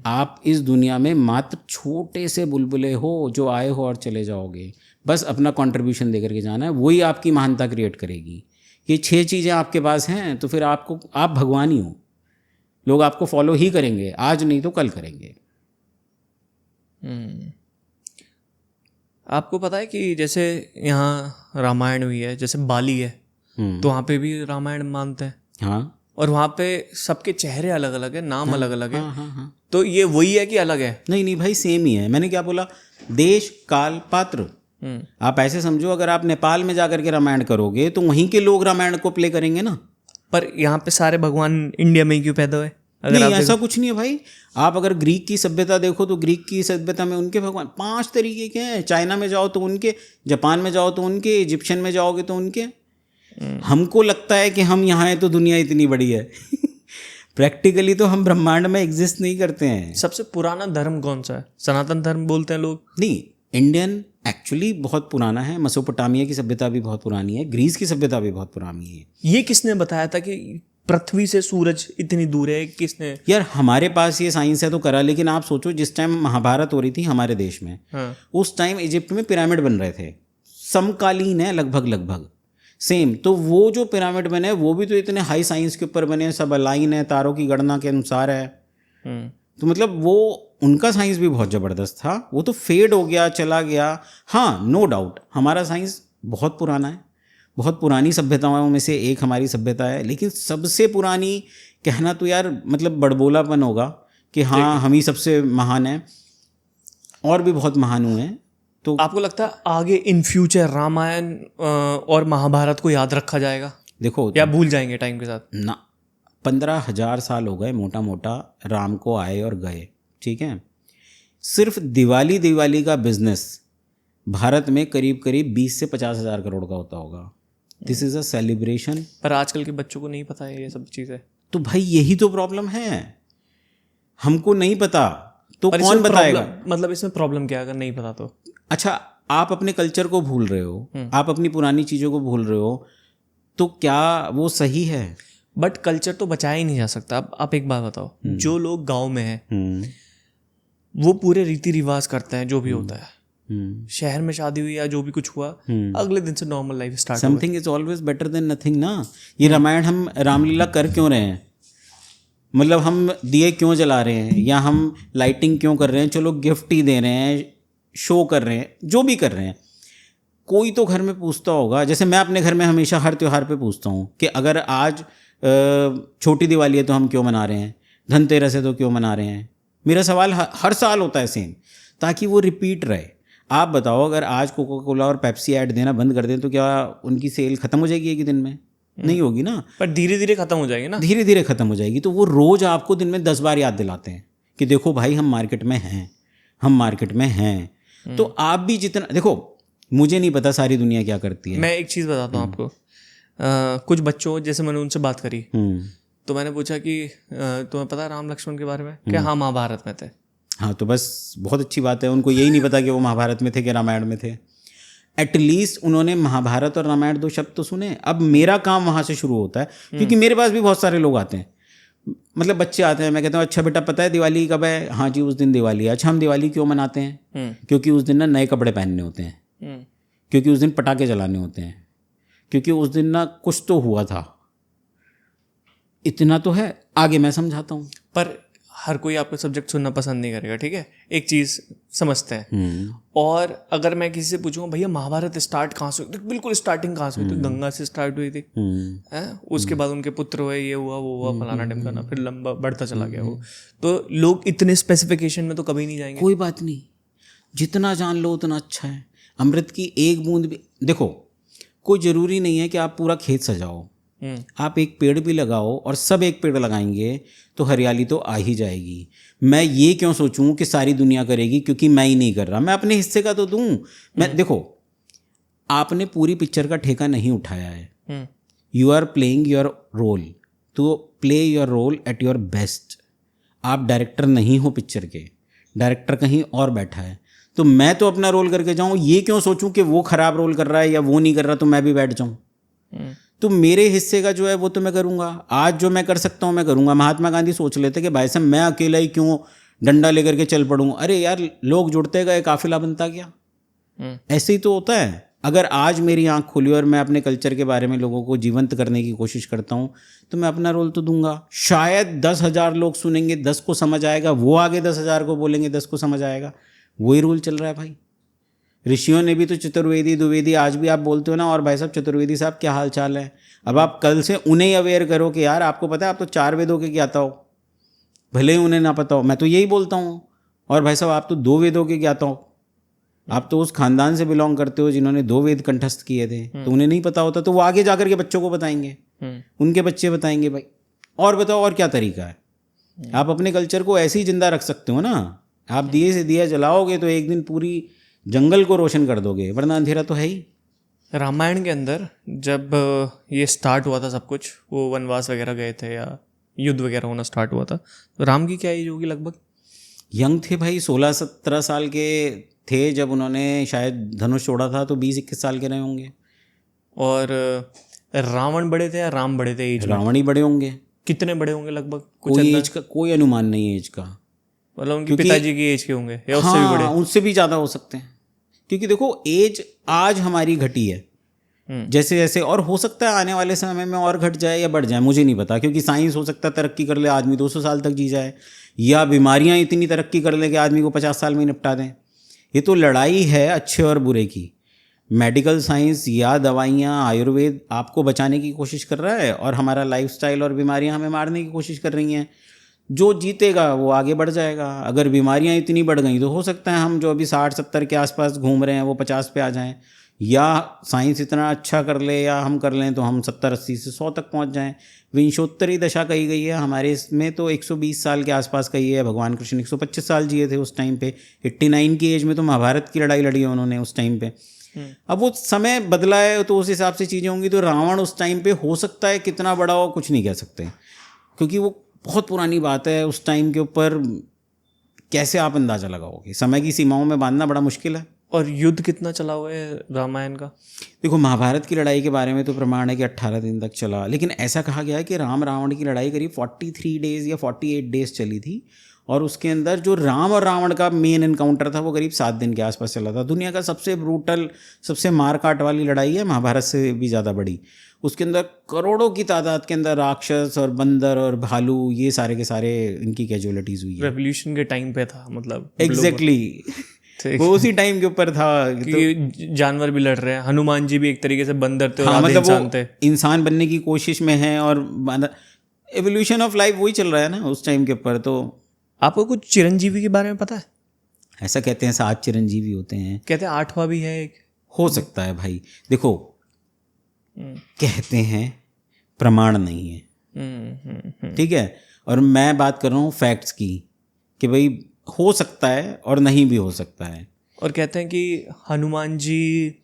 आप इस दुनिया में मात्र छोटे से बुलबुले हो जो आए हो और चले जाओगे, बस अपना कंट्रीब्यूशन दे करके जाना है, वही आपकी महानता क्रिएट करेगी। ये 6 चीज़ें आपके पास हैं तो फिर आप भगवान ही हो। लोग आपको फॉलो ही करेंगे, आज नहीं तो कल करेंगे। आपको पता है कि जैसे यहाँ रामायण हुई है, जैसे बाली है तो वहाँ पे भी रामायण मानते हैं। हाँ, और वहाँ पे सबके चेहरे अलग अलग है, नाम अलग अलग है। हाँ। तो ये वही है कि अलग है? नहीं भाई, सेम ही है। मैंने क्या बोला, देश काल पात्र। आप ऐसे समझो, अगर आप नेपाल में जाकर के रामायण करोगे तो वहीं के लोग रामायण को प्ले करेंगे ना। पर यहाँ पे सारे भगवान इंडिया में ही क्यों पैदा हुए? नहीं, ऐसा कुछ नहीं है भाई। आप अगर ग्रीक की सभ्यता देखो तो ग्रीक की सभ्यता में उनके भगवान 5 तरीके के हैं। चाइना में जाओ तो उनके, जापान में जाओ तो उनके, इजिप्शियन में जाओगे तो उनके। हमको लगता है कि हम यहाँ हैं तो दुनिया इतनी बड़ी है। प्रैक्टिकली तो हम ब्रह्मांड में एग्जिस्ट नहीं करते हैं। सबसे पुराना धर्म कौन सा है? सनातन धर्म बोलते हैं लोग। नहीं, इंडियन एक्चुअली बहुत पुराना है। मेसोपोटामिया की सभ्यता भी बहुत पुरानी है, ग्रीस की सभ्यता भी बहुत पुरानी है। ये किसने बताया था कि पृथ्वी से सूरज इतनी दूर है? किसने? यार हमारे पास ये साइंस है तो करा, लेकिन आप सोचो जिस टाइम महाभारत हो रही थी हमारे देश में, उस टाइम इजिप्ट में पिरामिड बन रहे थे, समकालीन है लगभग सेम। तो वो जो पिरामिड बने वो भी तो इतने हाई साइंस के ऊपर बने, सब अलाइन है, तारों की गणना के अनुसार है। तो मतलब वो उनका साइंस भी बहुत ज़बरदस्त था। वो तो फेड हो गया, चला गया। हाँ, नो डाउट हमारा साइंस बहुत पुराना है, बहुत पुरानी सभ्यताओं में से एक हमारी सभ्यता है। लेकिन सबसे पुरानी कहना तो यार मतलब बड़बोलापन होगा कि हाँ हम ही सबसे महान हैं, और भी बहुत महान हुए हैं। तो आपको लगता है आगे इन फ्यूचर रामायण और महाभारत को याद रखा जाएगा? देखो, या भूल जाएंगे टाइम के साथ? ना, 15,000 साल हो गए मोटा मोटा राम को आए और गए, ठीक है। सिर्फ दिवाली का बिजनेस भारत में करीब 20 से 50,000 करोड़ का होता होगा। This is a celebration. पर आजकल के बच्चों को नहीं पता है ये सब चीज़ें। तो भाई यही तो प्रॉब्लम है, हमको नहीं पता तो कौन बताएगा? मतलब इसमें प्रॉब्लम क्या है अगर नहीं पता तो? अच्छा, आप अपने कल्चर को भूल रहे हो, आप अपनी पुरानी चीज़ों को भूल रहे हो, तो क्या वो सही है? बट कल्चर तो बचाया ही नहीं जा सकता। अब आप एक बात बताओ, जो लोग गांव में हैं वो पूरे रीति रिवाज करते हैं, जो भी होता है। शहर में शादी हुई या जो भी कुछ हुआ, अगले दिन से normal life start. Something is always better than nothing ना। ये रामायण हम रामलीला कर क्यों रहे हैं? मतलब हम दिए क्यों जला रहे हैं, या हम लाइटिंग क्यों कर रहे हैं? चलो गिफ्ट ही दे रहे हैं, शो कर रहे हैं, जो भी कर रहे हैं। कोई तो घर में पूछता होगा। जैसे मैं अपने घर में हमेशा हर त्यौहार पे पूछता हूँ कि अगर आज छोटी दिवाली है तो हम क्यों मना रहे हैं, धनतेरस है तो क्यों मना रहे हैं। मेरा सवाल हर साल होता है सेम, ताकि वो रिपीट रहे। आप बताओ, अगर आज कोका कोला और पेप्सी ऐड देना बंद कर दें तो क्या उनकी सेल खत्म हो जाएगी एक ही दिन में? नहीं होगी ना। पर धीरे धीरे खत्म हो जाएगी ना। धीरे धीरे खत्म हो जाएगी। तो वो रोज आपको दिन में 10 बार याद दिलाते हैं कि देखो भाई हम मार्केट में हैं, हम मार्केट में हैं। तो आप भी जितना देखो, मुझे नहीं पता सारी दुनिया क्या करती है। मैं एक चीज़ बताता हूँ आपको। कुछ बच्चों, जैसे मैंने उनसे बात करी तो मैंने पूछा कि तुम्हें पता है राम लक्ष्मण के बारे में? क्या हाँ, महाभारत में थे। हाँ, तो बस बहुत अच्छी बात है। उनको यही नहीं पता कि वो महाभारत में थे कि रामायण में थे। एटलीस्ट उन्होंने महाभारत और रामायण 2 शब्द तो सुने। अब मेरा काम वहाँ से शुरू होता है, क्योंकि मेरे पास भी बहुत सारे लोग आते हैं, मतलब बच्चे आते हैं। मैं कहता हूँ अच्छा बेटा पता है दिवाली कब है? हाँ जी, उस दिन दिवाली है। अच्छा, हम दिवाली क्यों मनाते हैं? क्योंकि उस दिन ना नए कपड़े पहनने होते हैं, क्योंकि उस दिन पटाखे जलाने होते हैं, क्योंकि उस दिन ना कुछ तो हुआ था। इतना तो है, आगे मैं समझाता हूँ। पर हर कोई आपका सब्जेक्ट सुनना पसंद नहीं करेगा, ठीक है। एक चीज़ समझते हैं। और अगर मैं किसी से पूछूंगा भैया महाभारत स्टार्ट कहाँ से हुई, तो बिल्कुल स्टार्टिंग कहाँ से हुई? तो गंगा से स्टार्ट हुई थी। उसके बाद उनके पुत्र हुए, ये हुआ वो हुआ, फलाना ढिमकाना, फिर लंबा बढ़ता चला गया वो। तो लोग इतने स्पेसिफिकेशन में तो कभी नहीं जाएंगे। कोई बात नहीं, जितना जान लो उतना अच्छा है। अमृत की एक बूंद भी देखो, कोई ज़रूरी नहीं है कि आप पूरा खेत सजाओ। आप एक पेड़ भी लगाओ और सब एक पेड़ लगाएंगे तो हरियाली तो आ ही जाएगी। मैं ये क्यों सोचूं कि सारी दुनिया करेगी क्योंकि मैं ही नहीं कर रहा। मैं अपने हिस्से का तो दूं। मैं देखो, आपने पूरी पिक्चर का ठेका नहीं उठाया है, you are playing your role. तो play your role at your best. आप डायरेक्टर नहीं हो पिक्चर के, डायरेक्टर कहीं और बैठा है, तो मैं तो अपना रोल करके जाऊँ, ये क्यों सोचूं कि वो खराब रोल कर रहा है या वो नहीं कर रहा तो मैं भी बैठ जाऊँ। तो मेरे हिस्से का जो है वो तो मैं करूँगा, आज जो मैं कर सकता हूँ मैं करूँगा। महात्मा गांधी सोच लेते कि भाई साहब मैं अकेला ही क्यों डंडा लेकर के चल पड़ूँ, अरे यार लोग जुड़ते गए, काफिला बनता गया। ऐसे ही तो होता है। अगर आज मेरी आंख खुली और मैं अपने कल्चर के बारे में लोगों को जीवंत करने की कोशिश करता हूँ तो मैं अपना रोल तो दूंगा। शायद 10,000 लोग सुनेंगे, 10 को समझ आएगा, वो आगे 10,000 को बोलेंगे, 10 को समझ आएगा। वही रूल चल रहा है भाई। ऋषियों ने भी तो चतुर्वेदी द्विवेदी, आज भी आप बोलते हो ना, और भाई साहब चतुर्वेदी साहब क्या हाल चाल है। अब आप कल से उन्हें अवेयर करो कि यार आपको पता है आप तो 4 वेदों के ज्ञाता हो, भले ही उन्हें ना पता हो, मैं तो यही बोलता हूँ। और भाई साहब आप तो 2 वेदों के ज्ञाता हो, आप तो उस खानदान से बिलोंग करते हो जिन्होंने 2 वेद कंठस्थ किए थे, तो उन्हें नहीं पता होता तो वो आगे जाकर के बच्चों को बताएंगे, उनके बच्चे बताएंगे भाई। और बताओ और क्या तरीका है। आप अपने कल्चर को ऐसे ही जिंदा रख सकते हो ना। आप दिए से दिया जलाओगे तो एक दिन पूरी जंगल को रोशन कर दोगे, वरना अंधेरा तो है ही। रामायण के अंदर जब ये स्टार्ट हुआ था सब कुछ, वो वनवास वगैरह गए थे या युद्ध वगैरह होना स्टार्ट हुआ था, तो राम की क्या एज होगी लगभग? यंग थे भाई, 16-17 साल के थे जब उन्होंने शायद धनुष छोड़ा था, तो 20-21 साल के रहे होंगे। और रावण बड़े थे या राम बड़े थे एज में? रावण ही बड़े होंगे। कितने बड़े होंगे लगभग? कोई एज का कोई अनुमान नहीं है एज का, मतलब उनके पिताजी की एज के होंगे या उससे भी बड़े? उनसे भी ज़्यादा हो सकते हैं, क्योंकि देखो एज आज हमारी घटी है जैसे जैसे, और हो सकता है आने वाले समय में और घट जाए या बढ़ जाए, मुझे नहीं पता, क्योंकि साइंस हो सकता है तरक्की कर ले, आदमी 200 साल तक जी जाए, या बीमारियां इतनी तरक्की कर ले कि आदमी को 50 साल में निपटा दें। ये तो लड़ाई है अच्छे और बुरे की। मेडिकल साइंस या दवाइयाँ, आयुर्वेद आपको बचाने की कोशिश कर रहा है और हमारा लाइफस्टाइल और बीमारियां हमें मारने की कोशिश कर रही हैं। जो जीतेगा वो आगे बढ़ जाएगा। अगर बीमारियां इतनी बढ़ गई तो हो सकता है हम जो अभी 60-70 के आसपास घूम रहे हैं वो 50 पे आ जाएं, या साइंस इतना अच्छा कर ले या हम कर लें तो हम 70-80 से 100 तक पहुंच जाएं। विंशोत्तरी दशा कही गई है हमारे इसमें, तो 120 साल के आसपास कही है। भगवान कृष्ण 125 साल जिए थे उस टाइम पे, 89 की एज में तो महाभारत की लड़ाई लड़ी है उन्होंने उस टाइम पे। अब वो समय बदला है तो उस हिसाब से चीज़ें होंगी। तो रावण उस टाइम पे हो सकता है कितना बड़ा हो, कुछ नहीं कह सकते, क्योंकि वो बहुत पुरानी बात है। उस टाइम के ऊपर कैसे आप अंदाज़ा लगाओगे, समय की सीमाओं में बांधना बड़ा मुश्किल है। और युद्ध कितना चला हुआ है रामायण का? देखो महाभारत की लड़ाई के बारे में तो प्रमाण है कि 18 दिन तक चला, लेकिन ऐसा कहा गया है कि राम रावण की लड़ाई करीब 43 डेज़ या 48 डेज़ चली थी, और उसके अंदर जो राम और रावण का मेन एनकाउंटर था वो करीब 7 दिन के आसपास चला था। दुनिया का सबसे ब्रूटल, सबसे मारकाट वाली लड़ाई है, महाभारत से भी ज़्यादा बड़ी। उसके अंदर करोड़ों की तादाद के अंदर राक्षस और बंदर और भालू, ये सारे के सारे इनकी कैजुअलिटीज़ हुई है। रेवोल्यूशन के टाइम पे था, मतलब एग्जैक्टली वो उसी टाइम के ऊपर था कि तो जानवर भी लड़ रहे हैं। हनुमान जी भी एक तरीके से बंदर थे, हाँ, मतलब इंसान थे, इंसान बनने की कोशिश में है, और एवोल्यूशन ऑफ लाइफ वही चल रहा है ना उस टाइम के ऊपर। तो आपको कुछ चिरंजीवी के बारे में पता है? ऐसा कहते हैं 7 चिरंजीवी होते हैं, कहते हैं 8वां भी है एक, हो सकता है भाई। देखो कहते हैं, प्रमाण नहीं है, ठीक है। और मैं बात कर रहा हूँ फैक्ट्स की, कि भाई हो सकता है और नहीं भी हो सकता है। और कहते हैं कि हनुमान जी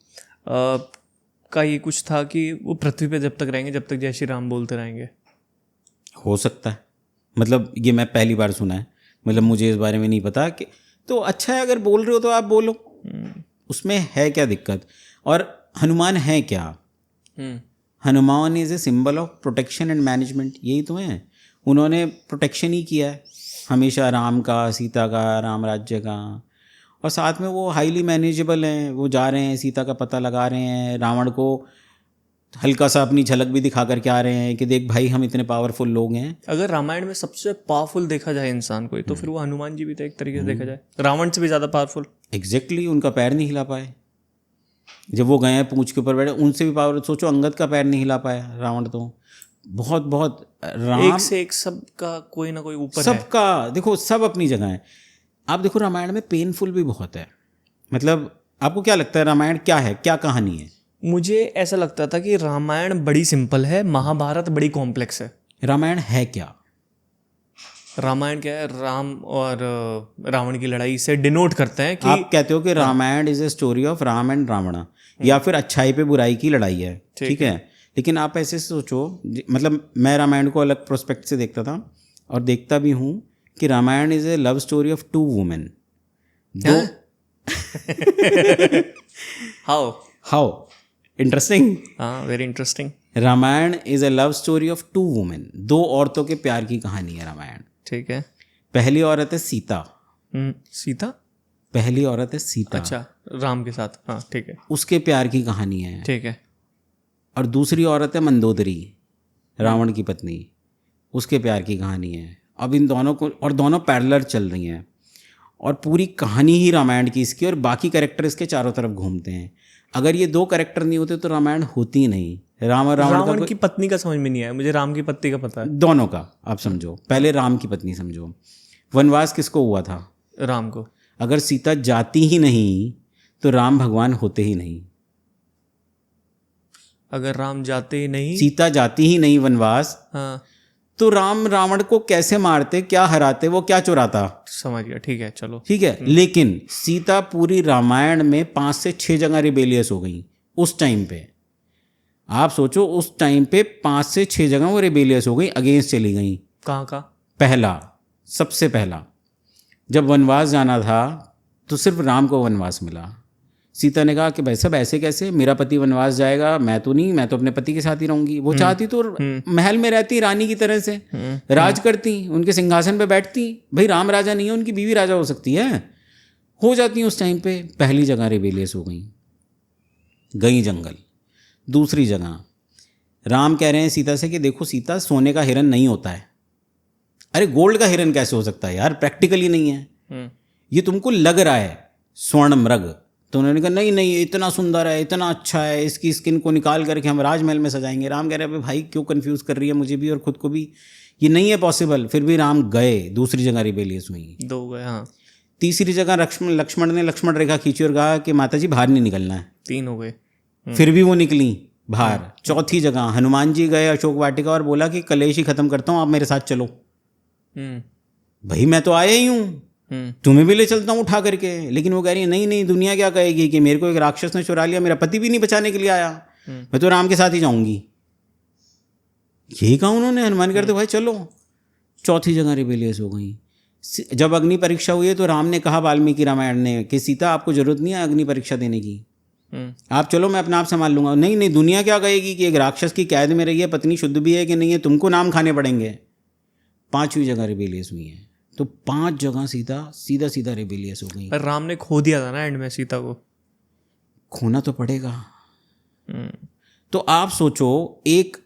का ये कुछ था कि वो पृथ्वी पे जब तक रहेंगे जब तक जय श्री राम बोलते रहेंगे। हो सकता है, मतलब ये मैं पहली बार सुना है, मतलब मुझे इस बारे में नहीं पता कि, तो अच्छा है अगर बोल रहे हो तो आप बोलो, उसमें है क्या दिक्कत। और हनुमान है क्या? Hanuman is a symbol of protection and management, यही तो है। उन्होंने प्रोटेक्शन ही किया है हमेशा, राम का, सीता का, राम राज्य का, और साथ में वो हाईली मैनेजेबल हैं। वो जा रहे हैं, सीता का पता लगा रहे हैं, रावण को हल्का सा अपनी झलक भी दिखा करके आ रहे हैं कि देख भाई हम इतने पावरफुल लोग हैं। अगर रामायण में सबसे पावरफुल देखा जाए इंसान को, तो फिर वो हनुमान जी भी थे एक तरीके से देखा जाए, रावण से भी ज़्यादा पावरफुल। एग्जैक्टली, उनका पैर नहीं हिला पाए जब वो गए हैं पूंछ के ऊपर बैठे, उनसे भी पावर। सोचो अंगद का पैर नहीं हिला पाया रावण, तो बहुत बहुत राम एक से एक सबका कोई ना कोई ऊपर है, सबका। देखो सब अपनी जगह है। आप देखो रामायण में पेनफुल भी बहुत है। मतलब आपको क्या लगता है रामायण क्या है, क्या कहानी है? मुझे ऐसा लगता था कि रामायण बड़ी सिंपल है, महाभारत बड़ी कॉम्प्लेक्स है। रामायण है क्या? रामायण क्या है? राम और रावण की लड़ाई से डिनोट करते हैं कि आप कहते हो कि Ramayana is a story of Ram and Ravana, या फिर अच्छाई पे बुराई की लड़ाई है, ठीक है। लेकिन आप ऐसे सोचो, मतलब मैं रामायण को अलग प्रोस्पेक्ट से देखता था और देखता भी हूँ कि Ramayana is a love story of two women. दो हाउ इंटरेस्टिंग. हाँ, very interesting. Ramayana is a love story of two women. दो औरतों के प्यार की कहानी है रामायण. ठीक है. पहली औरत है सीता. सीता. पहली औरत है सीता. अच्छा, राम के साथ. हाँ, ठीक है. उसके प्यार की कहानी है. ठीक है. और दूसरी औरत है मंदोदरी, रावण की पत्नी. उसके प्यार की कहानी है. अब इन दोनों को, और दोनों पैरेलल चल रही हैं और पूरी कहानी ही रामायण की इसकी, और बाकी कैरेक्टर इसके चारों तरफ घूमते हैं. अगर ये दो कैरेक्टर नहीं होते तो रामायण होती ही नहीं. रावण की पत्नी का समझ में नहीं आया मुझे. राम की पत्नी का पता है. दोनों का आप समझो. पहले राम की पत्नी समझो. वनवास किसको हुआ था? राम को. अगर सीता जाती ही नहीं तो राम भगवान होते ही नहीं. अगर राम जाते ही नहीं, सीता जाती ही नहीं वनवास, हाँ, तो राम रावण को कैसे मारते, क्या हराते, वो क्या चुराता? समझ गया. ठीक है, चलो. ठीक है. लेकिन सीता पूरी रामायण में 5 से 6 जगह रिबेलियस हो गई उस टाइम पे. आप सोचो, उस टाइम पे 5 से 6 जगह वो रिबेलियस हो गई, अगेंस्ट चली गई. कहाँ का? पहला, सबसे पहला जब वनवास जाना था तो सिर्फ राम को वनवास मिला. सीता ने कहा कि भाई साहब ऐसे कैसे, मेरा पति वनवास जाएगा, मैं तो नहीं, मैं तो अपने पति के साथ ही रहूंगी. वो चाहती तो महल में रहती रानी की तरह से, राज करती, उनके सिंहासन पे बैठती. भाई राम राजा नहीं है, उनकी बीवी राजा हो सकती है, हो जाती है उस टाइम पे. पहली जगह रिबेलियस हो गई जंगल. दूसरी जगह राम कह रहे हैं सीता से कि देखो सीता, सोने का हिरन नहीं होता है. अरे गोल्ड का हिरन कैसे हो सकता है यार, प्रैक्टिकली नहीं है, ये तुमको लग रहा है स्वर्ण मृग. तो उन्होंने कहा नहीं नहीं, इतना सुंदर है, इतना अच्छा है, इसकी स्किन को निकाल करके हम राजमहल में सजाएंगे. राम कह रहे हैं भाई क्यों कंफ्यूज कर रही है मुझे भी और खुद को भी, ये नहीं है पॉसिबल. फिर भी राम गए. दूसरी जगह रिबेलियस हुई. 2 गए. हाँ. तीसरी जगह लक्ष्मण ने लक्ष्मण रेखा खींची और कहा कि माता जी बाहर नहीं निकलना है. 3 हो गए. फिर भी वो निकली बाहर. चौथी जगह हनुमान जी गए अशोक वाटिका और बोला कि कलेश ही खत्म करता हूँ, आप मेरे साथ चलो. भाई मैं तो आया ही हूँ, तुम्हें भी ले चलता हूँ उठा करके. लेकिन वो कह रही है नहीं नहीं, दुनिया क्या कहेगी कि मेरे को एक राक्षस ने चुरा लिया, मेरा पति भी नहीं बचाने के लिए आया, मैं तो राम के साथ ही जाऊंगी. यही कहा उन्होंने. हनुमान करते भाई चलो. चौथी जगह रिबेलियस हो गई. जब अग्नि परीक्षा हुई है तो राम ने कहा वाल्मीकि रामायण ने कि सीता आपको जरूरत नहीं है अग्नि परीक्षा देने की, आप चलो मैं अपना आप संभाल लूंगा. नहीं नहीं, दुनिया क्या कहेगी कि एक राक्षस की कैद में रही है, पत्नी शुद्ध भी है कि नहीं है, तुमको नाम खाने पड़ेंगे. 5वीं जगह रिबेलियस हुई है. तो 5 जगह सीधा सीधा रिबेलियस हो गई. पर राम ने खो दिया था ना एंड में सीता को. खोना तो पड़ेगा. तो आप सोचो, एक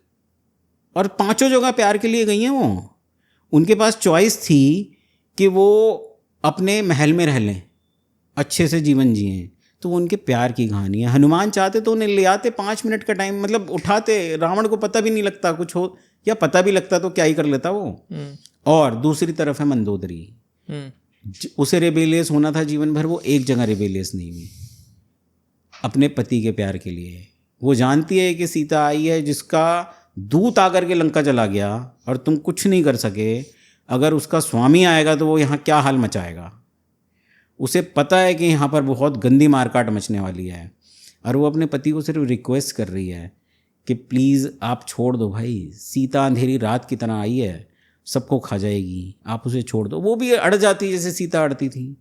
और 5 जगह प्यार के लिए गई हैं वो. उनके पास चॉइस थी कि वो अपने महल में रह लें, अच्छे से जीवन जिए, तो वो उनके प्यार की कहानी है. हनुमान चाहते तो उन्हें ले आते, 5 मिनट का टाइम, मतलब उठाते, रावण को पता भी नहीं लगता कुछ हो, या पता भी लगता तो क्या ही कर लेता वो. और दूसरी तरफ है मंदोदरी. उसे रिबेलियस होना था जीवन भर, वो एक जगह रिबेलियस नहीं हुई अपने पति के प्यार के लिए. वो जानती है कि सीता आई है जिसका दूत आकर के लंका चला गया और तुम कुछ नहीं कर सके. अगर उसका स्वामी आएगा तो वो यहाँ क्या हाल मचाएगा. उसे पता है कि यहाँ पर बहुत गंदी मारकाट मचने वाली है, और वो अपने पति को सिर्फ रिक्वेस्ट कर रही है कि प्लीज़ आप छोड़ दो भाई, सीता अंधेरी रात की तरह आई है, सबको खा जाएगी, आप उसे छोड़ दो. वो भी अड़ जाती जैसे सीता अड़ती थी.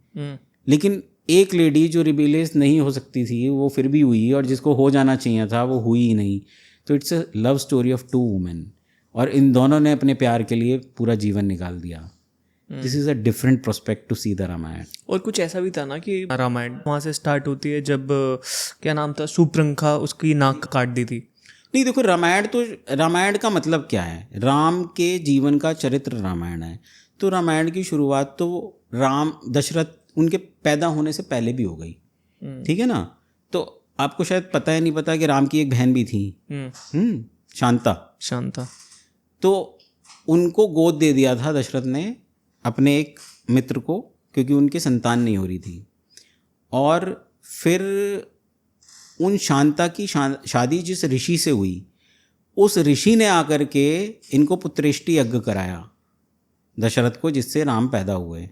लेकिन एक लेडी जो रिबेलियस नहीं हो सकती थी वो फिर भी हुई, और जिसको हो जाना चाहिए था वो हुई ही नहीं. तो it's a love story of 2 women, और इन दोनों ने अपने प्यार के लिए पूरा जीवन निकाल दिया. This is a different prospect to see the Ramayana. और कुछ ऐसा भी था ना कि रामायण वहाँ से स्टार्ट होती है जब क्या नाम था, सुप्रंखा उसकी नाक काट दी थी. नहीं देखो, रामायण का मतलब क्या है, राम के जीवन का चरित्र रामायण है. तो रामायण की शुरुआत तो राम दशरथ उनके पैदा होने से पहले भी हो गई. ठीक है ना. तो आपको शायद पता है नहीं पता कि राम की एक बहन भी थी, शांता. तो उनको गोद दे दिया था दशरथ ने अपने एक मित्र को, क्योंकि उनकी संतान नहीं हो रही थी. और फिर उन शांता की शादी जिस ऋषि से हुई, उस ऋषि ने आकर के इनको पुत्रेष्टि यज्ञ कराया दशरथ को, जिससे राम पैदा हुए.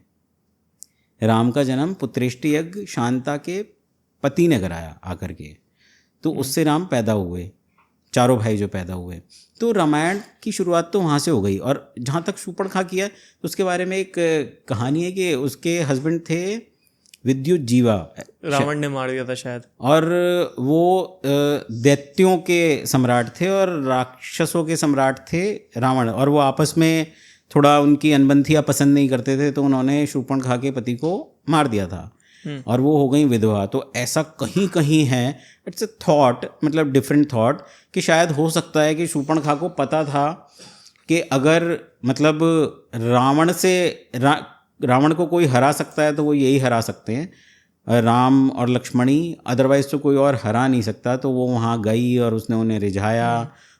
राम का जन्म पुत्रेष्टि यज्ञ शांता के पति ने कराया आकर के, तो उससे राम पैदा हुए. चारों भाई जो पैदा हुए। तो रामायण की शुरुआत तो वहाँ से हो गई। और जहाँ तक शूर्पणखा की है तो उसके बारे में एक कहानी है कि उसके हस्बैंड थे विद्युत जीवा, रावण ने मार दिया था शायद, और वो दैत्यों के सम्राट थे और राक्षसों के सम्राट थे रावण, और वो आपस में थोड़ा उनकी अनबंथियाँ पसंद नहीं करते थे, तो उन्होंने शूर्पणखा के पति को मार दिया था और वो हो गई विधवा। तो ऐसा कहीं कहीं है, इट्स अ थॉट, मतलब डिफरेंट थॉट, कि शायद हो सकता है कि शूर्पणखा को पता था कि अगर मतलब रावण को कोई हरा सकता है तो वो यही हरा सकते हैं, राम और लक्ष्मणी, अदरवाइज तो कोई और हरा नहीं सकता। तो वो वहाँ गई और उसने उन्हें रिझाया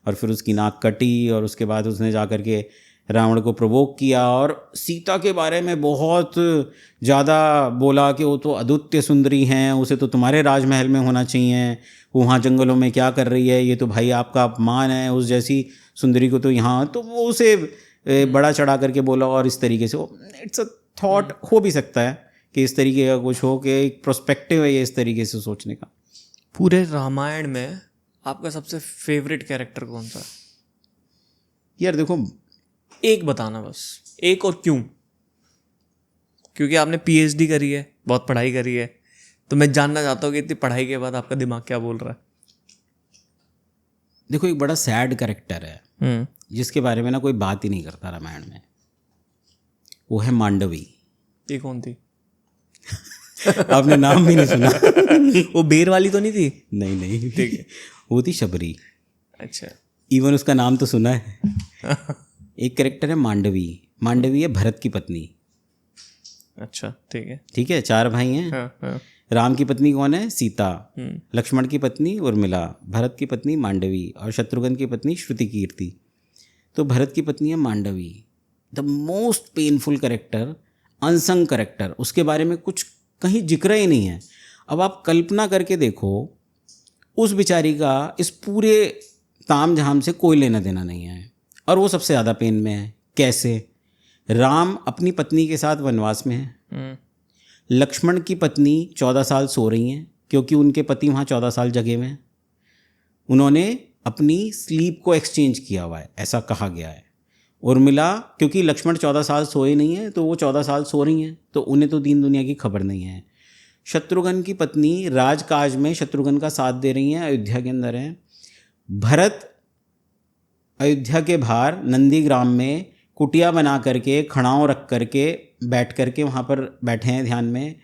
और फिर उसकी नाक कटी और उसके बाद उसने जा कर के रावण को प्रवोक किया और सीता के बारे में बहुत ज़्यादा बोला कि वो तो अद्वितीय सुंदरी हैं, उसे तो तुम्हारे राजमहल में होना चाहिए, वो वहाँ जंगलों में क्या कर रही है, ये तो भाई आपका अपमान है, उस जैसी सुंदरी को तो यहाँ, तो वो उसे बड़ा चढ़ा करके बोला। और इस तरीके से इट्स अ थॉट, हो भी सकता है कि इस तरीके का कुछ हो, कि एक प्रोस्पेक्टिव है ये इस तरीके से सोचने का। पूरे रामायण में आपका सबसे फेवरेट कैरेक्टर कौन सा? यार देखो, एक बताना बस, एक, और क्यों? क्योंकि आपने पीएचडी करी है, बहुत पढ़ाई करी है, तो मैं जानना चाहता हूँ कि इतनी पढ़ाई के बाद आपका दिमाग क्या बोल रहा है। देखो, एक बड़ा सैड कैरेक्टर है जिसके बारे में ना कोई बात ही नहीं करता रामायण में, वो है मांडवी। ये कौन थी? आपने नाम भी नहीं सुना? वो बेर वाली तो नहीं थी? नहीं नहीं, ठीक है, वो थी शबरी। अच्छा, इवन उसका नाम तो सुना है। एक कैरेक्टर है मांडवी। मांडवी है भरत की पत्नी। अच्छा, ठीक है, ठीक है, 4 भाई हैं। हाँ, हाँ। राम की पत्नी कौन है? सीता। लक्ष्मण की पत्नी उर्मिला, भरत की पत्नी मांडवी और शत्रुघ्न की पत्नी श्रुति कीर्ति। तो भरत की पत्नी है Mandavi, the most painful character, unsung character, उसके बारे में कुछ कहीं जिक्र ही नहीं है। अब आप कल्पना करके देखो, उस बेचारी का इस पूरे ताम झाम से कोई लेना देना नहीं है और वो सबसे ज़्यादा पेन में है। कैसे? राम अपनी पत्नी के साथ वनवास में है, लक्ष्मण की पत्नी 14 साल सो रही हैं क्योंकि उनके पति वहाँ 14 साल जगे हुए हैं, उन्होंने अपनी स्लीप को एक्सचेंज किया हुआ है, ऐसा कहा गया है। उर्मिला, क्योंकि लक्ष्मण 14 साल सोए नहीं हैं तो वो 14 साल सो रही हैं, तो उन्हें तो दीन दुनिया की खबर नहीं है। शत्रुघ्न की पत्नी राजकाज में शत्रुघ्न का साथ दे रही हैं, अयोध्या के अंदर हैं। भरत अयोध्या के बाहर नंदीग्राम में कुटिया बना करके, खड़ाऊँ रख करके, बैठ करके वहाँ पर बैठे हैं ध्यान में,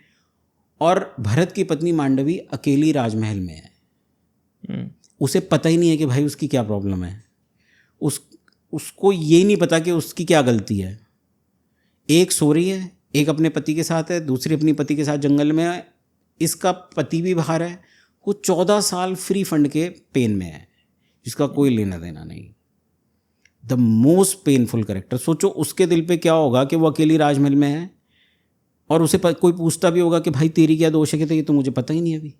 और भरत की पत्नी मांडवी अकेली राजमहल में है। उसे पता ही नहीं है कि भाई उसकी क्या प्रॉब्लम है, उसको ये नहीं पता कि उसकी क्या गलती है। एक सो रही है, एक अपने पति के साथ है, दूसरी अपनी पति के साथ जंगल में है, इसका पति भी बाहर है, वो 14 साल फ्री फंड के पेन में है जिसका कोई लेना देना नहीं। The most painful character. सोचो उसके दिल पे क्या होगा कि वो अकेली राजमहल में है और उसे कोई पूछता भी होगा कि भाई तेरी क्या दोष है, कि ये तो मुझे पता ही नहीं अभी।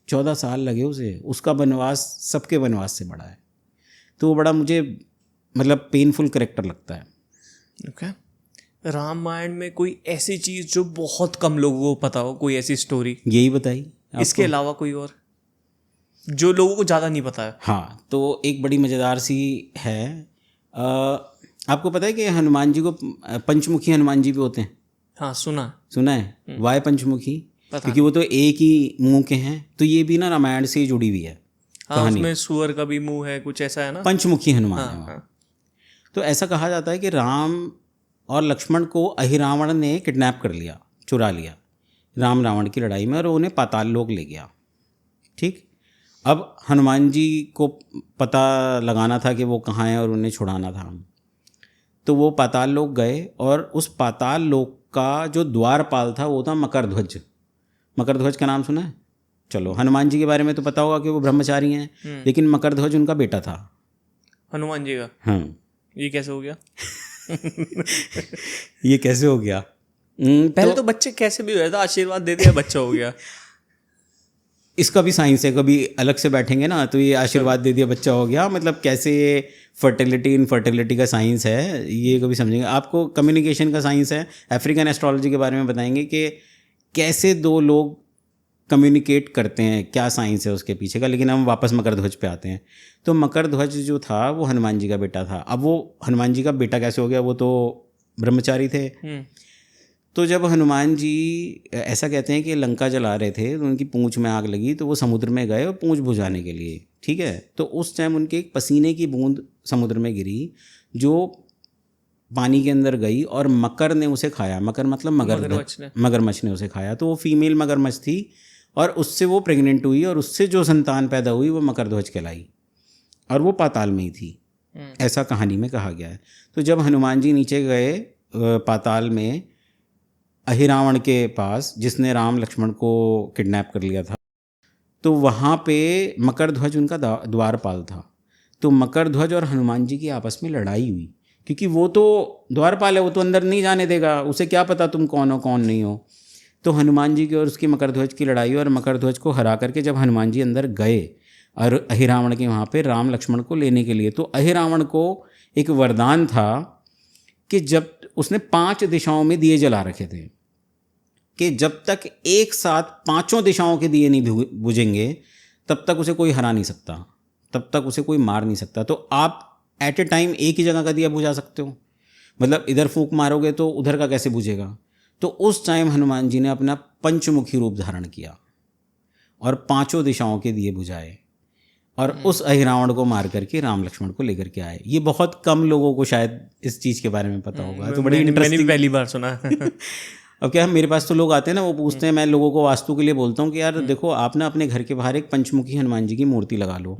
14 साल लगे उसे, उसका वनवास सबके वनवास से बड़ा है। तो वो बड़ा मुझे मतलब पेनफुल कैरेक्टर लगता है। ओके, रामायण में कोई ऐसी चीज़ जो बहुत कम लोगों को पता हो, कोई ऐसी स्टोरी? यही बताई। इसके अलावा कोई और जो लोगों को ज़्यादा नहीं पता है? हाँ, तो एक बड़ी मज़ेदार सी है। आपको पता है कि हनुमान जी को पंचमुखी हनुमान जी भी होते हैं? हाँ, सुना है। वाय पंचमुखी? क्योंकि वो तो एक ही मुंह के हैं, तो ये भी ना रामायण से ही जुड़ी हुई है। हाँ, उसमें सुअर का भी मुंह है, कुछ ऐसा है ना, पंचमुखी हनुमान है। हाँ। तो ऐसा कहा जाता है कि राम और लक्ष्मण को अहिरावण ने किडनैप कर लिया, चुरा लिया राम रावण की लड़ाई में, और उन्हें पाताल लोक ले गया। ठीक, अब हनुमान जी को पता लगाना था कि वो कहाँ हैं और उन्हें छुड़ाना था, तो वो पाताल लोक गए और उस पाताल लोक का जो द्वारपाल था वो था मकरध्वज। मकरध्वज का नाम सुना है? चलो, हनुमान जी के बारे में तो पता होगा कि वो ब्रह्मचारी हैं, लेकिन मकरध्वज उनका बेटा था, हनुमान जी का। हाँ। ये कैसे हो गया? ये कैसे हो गया? पहले तो बच्चे कैसे भी हुआ था, आशीर्वाद दे दिया, बच्चा हो गया। इसका भी साइंस है, कभी अलग से बैठेंगे ना तो ये आशीर्वाद दे दिया बच्चा हो गया, मतलब कैसे ये फर्टिलिटी इनफर्टिलिटी का साइंस है, ये कभी समझेंगे। आपको कम्युनिकेशन का साइंस है, अफ्रीकन एस्ट्रोलॉजी के बारे में बताएंगे कि कैसे 2 लोग कम्युनिकेट करते हैं, क्या साइंस है उसके पीछे का। लेकिन हम वापस मकर ध्वज पे आते हैं। तो मकर ध्वज जो था वो हनुमान जी का बेटा था। अब वो हनुमान जी का बेटा कैसे हो गया, वो तो ब्रह्मचारी थे। तो जब हनुमान जी ऐसा कहते हैं कि लंका जला रहे थे तो उनकी पूंछ में आग लगी, तो वो समुद्र में गए और पूंछ बुझाने के लिए, ठीक है। तो उस टाइम उनके एक पसीने की बूंद समुद्र में गिरी जो पानी के अंदर गई और मकर ने उसे खाया। मकर मतलब मगरमच्छ ने उसे खाया। तो वो फीमेल मगरमच्छ थी और उससे वो प्रेग्नेंट हुई और उससे जो संतान पैदा हुई वो मकर ध्वज कहलाई और वो पाताल में ही थी, ऐसा कहानी में कहा गया है। तो जब हनुमान जी नीचे गए पाताल में अहिरावण के पास, जिसने राम लक्ष्मण को किडनैप कर लिया था, तो वहाँ पे मकर ध्वज उनका द्वारपाल था। तो मकर ध्वज और हनुमान जी की आपस में लड़ाई हुई, क्योंकि वो तो द्वारपाल है, वो तो अंदर नहीं जाने देगा, उसे क्या पता तुम कौन हो कौन नहीं हो। तो हनुमान जी की और उसकी मकर ध्वज की लड़ाई, और मकर ध्वज को हरा करके जब हनुमान जी अंदर गए और अहिरावण के वहाँ पे राम लक्ष्मण को लेने के लिए, तो अहिरावण को एक वरदान था कि जब उसने 5 दिशाओं में दिए जला रखे थे कि जब तक एक साथ 5 दिशाओं के दिए नहीं बुझेंगे तब तक उसे कोई हरा नहीं सकता, तब तक उसे कोई मार नहीं सकता। तो आप एट ए टाइम एक ही जगह का दिया बुझा सकते हो, मतलब इधर फूंक मारोगे तो उधर का कैसे बुझेगा। तो उस टाइम हनुमान जी ने अपना पंचमुखी रूप धारण किया और 5 दिशाओं के दिए बुझाए और उस अहिरावण को मार करके राम लक्ष्मण को लेकर के आए। ये बहुत कम लोगों को शायद इस चीज़ के बारे में पता होगा। तो बड़ी इंटरेस्टिंग, पहली बार सुना। अब क्या, मेरे पास तो लोग आते हैं ना, वो पूछते हैं, मैं लोगों को वास्तु के लिए बोलता हूँ कि यार देखो आप ना अपने घर के बाहर एक पंचमुखी हनुमान जी की मूर्ति लगा लो।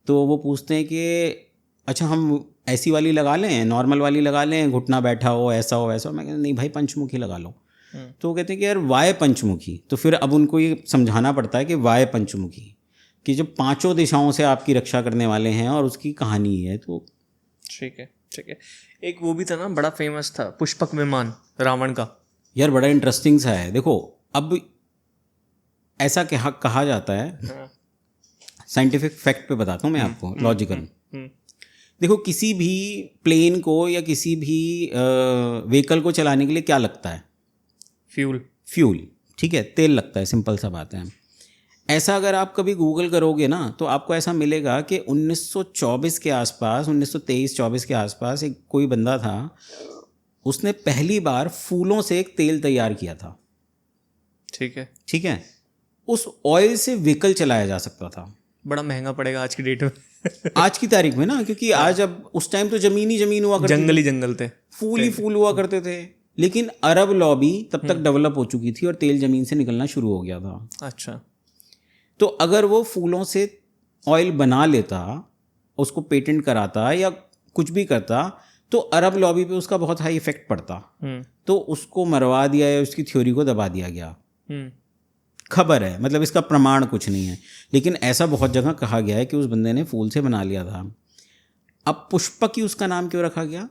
तो वो पूछते हैं कि अच्छा हम ऐसी वाली लगा लें, नॉर्मल वाली लगा लें, घुटना बैठा हो, ऐसा हो वैसा हो। मैं कहता नहीं भाई, पंचमुखी लगा लो। तो वो कहते हैं कि यार वाय पंचमुखी। तो फिर अब उनको ये समझाना पड़ता है कि वाय पंचमुखी, कि जब 5 दिशाओं से आपकी रक्षा करने वाले हैं और उसकी कहानी है। तो ठीक है। एक वो भी था ना, बड़ा फेमस था, पुष्पक विमान रावण का। यार बड़ा इंटरेस्टिंग सा है। देखो अब ऐसा कहा जाता है, साइंटिफिक फैक्ट पे बताता हूँ मैं आपको, लॉजिकल। देखो किसी भी प्लेन को या किसी भी व्हीकल को चलाने के लिए क्या लगता है? फ्यूल, ठीक है, तेल लगता है, सिंपल सा बात है। ऐसा अगर आप कभी गूगल करोगे ना तो आपको ऐसा मिलेगा कि 1924 के आसपास, 1923-24 के आसपास एक कोई बंदा था, उसने पहली बार फूलों से एक तेल तैयार किया था। ठीक है, उस ऑयल से व्हीकल चलाया जा सकता था। बड़ा महंगा पड़ेगा आज की डेट में। आज की तारीख में ना, क्योंकि आज अब उस टाइम तो जमीन ही जमीन हुआ करती, जंगल ही जंगल थे, फूल ही फूल हुआ करते थे। लेकिन अरब लॉबी तब तक डेवलप हो चुकी थी और तेल जमीन से निकलना शुरू हो गया था। अच्छा, तो अगर वो फूलों से ऑयल बना लेता, उसको पेटेंट कराता या कुछ भी करता, तो अरब लॉबी पे उसका बहुत हाई इफेक्ट पड़ता। तो उसको मरवा दिया या उसकी थ्योरी को दबा दिया गया। खबर है, मतलब इसका प्रमाण कुछ नहीं है, लेकिन ऐसा बहुत जगह कहा गया है कि उस बंदे ने फूल से बना लिया था। अब पुष्पक ही उसका नाम क्यों रखा गया?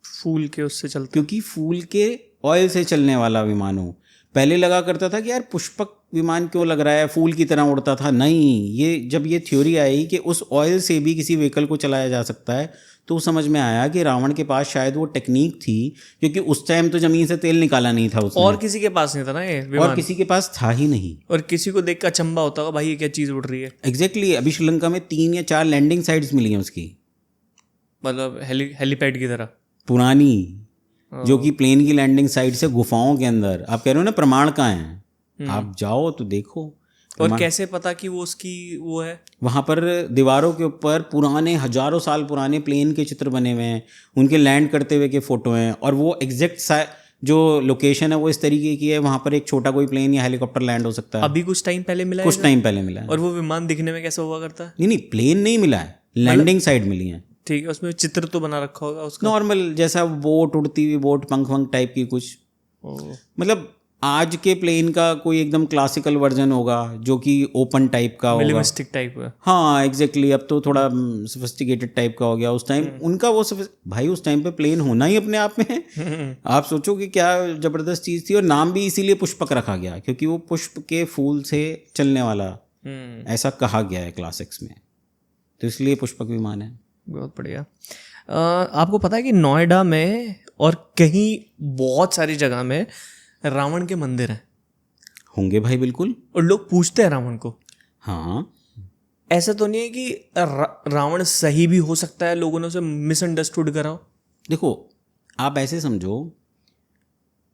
फूल के उससे चलता, क्योंकि फूल के ऑयल से चलने वाला विमान हो। पहले लगा करता था कि यार पुष्पक विमान क्यों लग रहा है, फूल की तरह उड़ता था। नहीं, ये जब ये थ्योरी आई कि उस ऑयल से भी किसी व्हीकल को चलाया जा सकता है, तो समझ में आया कि रावण के पास शायद वो टेक्निक थी, क्योंकि उस टाइम तो जमीन से तेल निकाला नहीं था उसने, और किसी के पास नहीं था ना ये विमान, और किसी के पास था ही नहीं। और किसी को देख कर अचंभा होता होगा, भाई ये क्या चीज़ उड़ रही है। एग्जैक्टली, अभी श्रीलंका में 3 या 4 लैंडिंग साइट्स मिली हैं उसकी, मतलब हेलीपैड की तरह पुरानी, जो कि प्लेन की लैंडिंग साइट से गुफाओं के अंदर। आप कह रहे हो ना प्रमाण कहाँ हैं, आप जाओ तो देखो। और कैसे पता कि वो उसकी वो है? वहाँ पर दीवारों के ऊपर पुराने, हजारों साल पुराने प्लेन के चित्र बने हुए हैं, उनके लैंड करते हुए के फोटो हैं, और वो एग्जैक्ट जो लोकेशन है वो इस तरीके की है, वहाँ पर एक छोटा कोई प्लेन या हेलीकॉप्टर लैंड हो सकता है। अभी कुछ टाइम पहले मिला है, कुछ टाइम पहले मिला है। और वो विमान दिखने में कैसा हुआ करता है? नहीं, प्लेन नहीं मिला है, लैंडिंग साइट मिली है। ठीक है, उसमें चित्र तो बना रखा होगा उसका, नॉर्मल जैसा बोट, उड़ती हुई बोट, पंख वंख टाइप की कुछ। मतलब आज के प्लेन का कोई एकदम क्लासिकल वर्जन होगा जो कि ओपन टाइप का होगा, मिनिमलिस्टिक टाइप का। हाँ एग्जैक्टली, अब तो थोड़ा सोफिस्टिकेटेड टाइप का हो गया। उस टाइम उनका वो भाई, उस टाइम पे प्लेन होना ही अपने आप में आप सोचो कि क्या जबरदस्त चीज़ थी। और नाम भी इसीलिए पुष्पक रखा गया क्योंकि वो पुष्प के फूल से चलने वाला, ऐसा कहा गया है क्लासिक्स में, तो इसलिए पुष्पक विमान है। बहुत बढ़िया। आपको पता है कि नोएडा में और कहीं बहुत सारी जगह में रावण के मंदिर हैं? होंगे भाई, बिल्कुल। और लोग पूछते हैं रावण को। हाँ, ऐसा तो नहीं है कि रावण सही भी हो सकता है, लोगों ने उसे मिसअंडरस्टूड करा हो? देखो आप ऐसे समझो,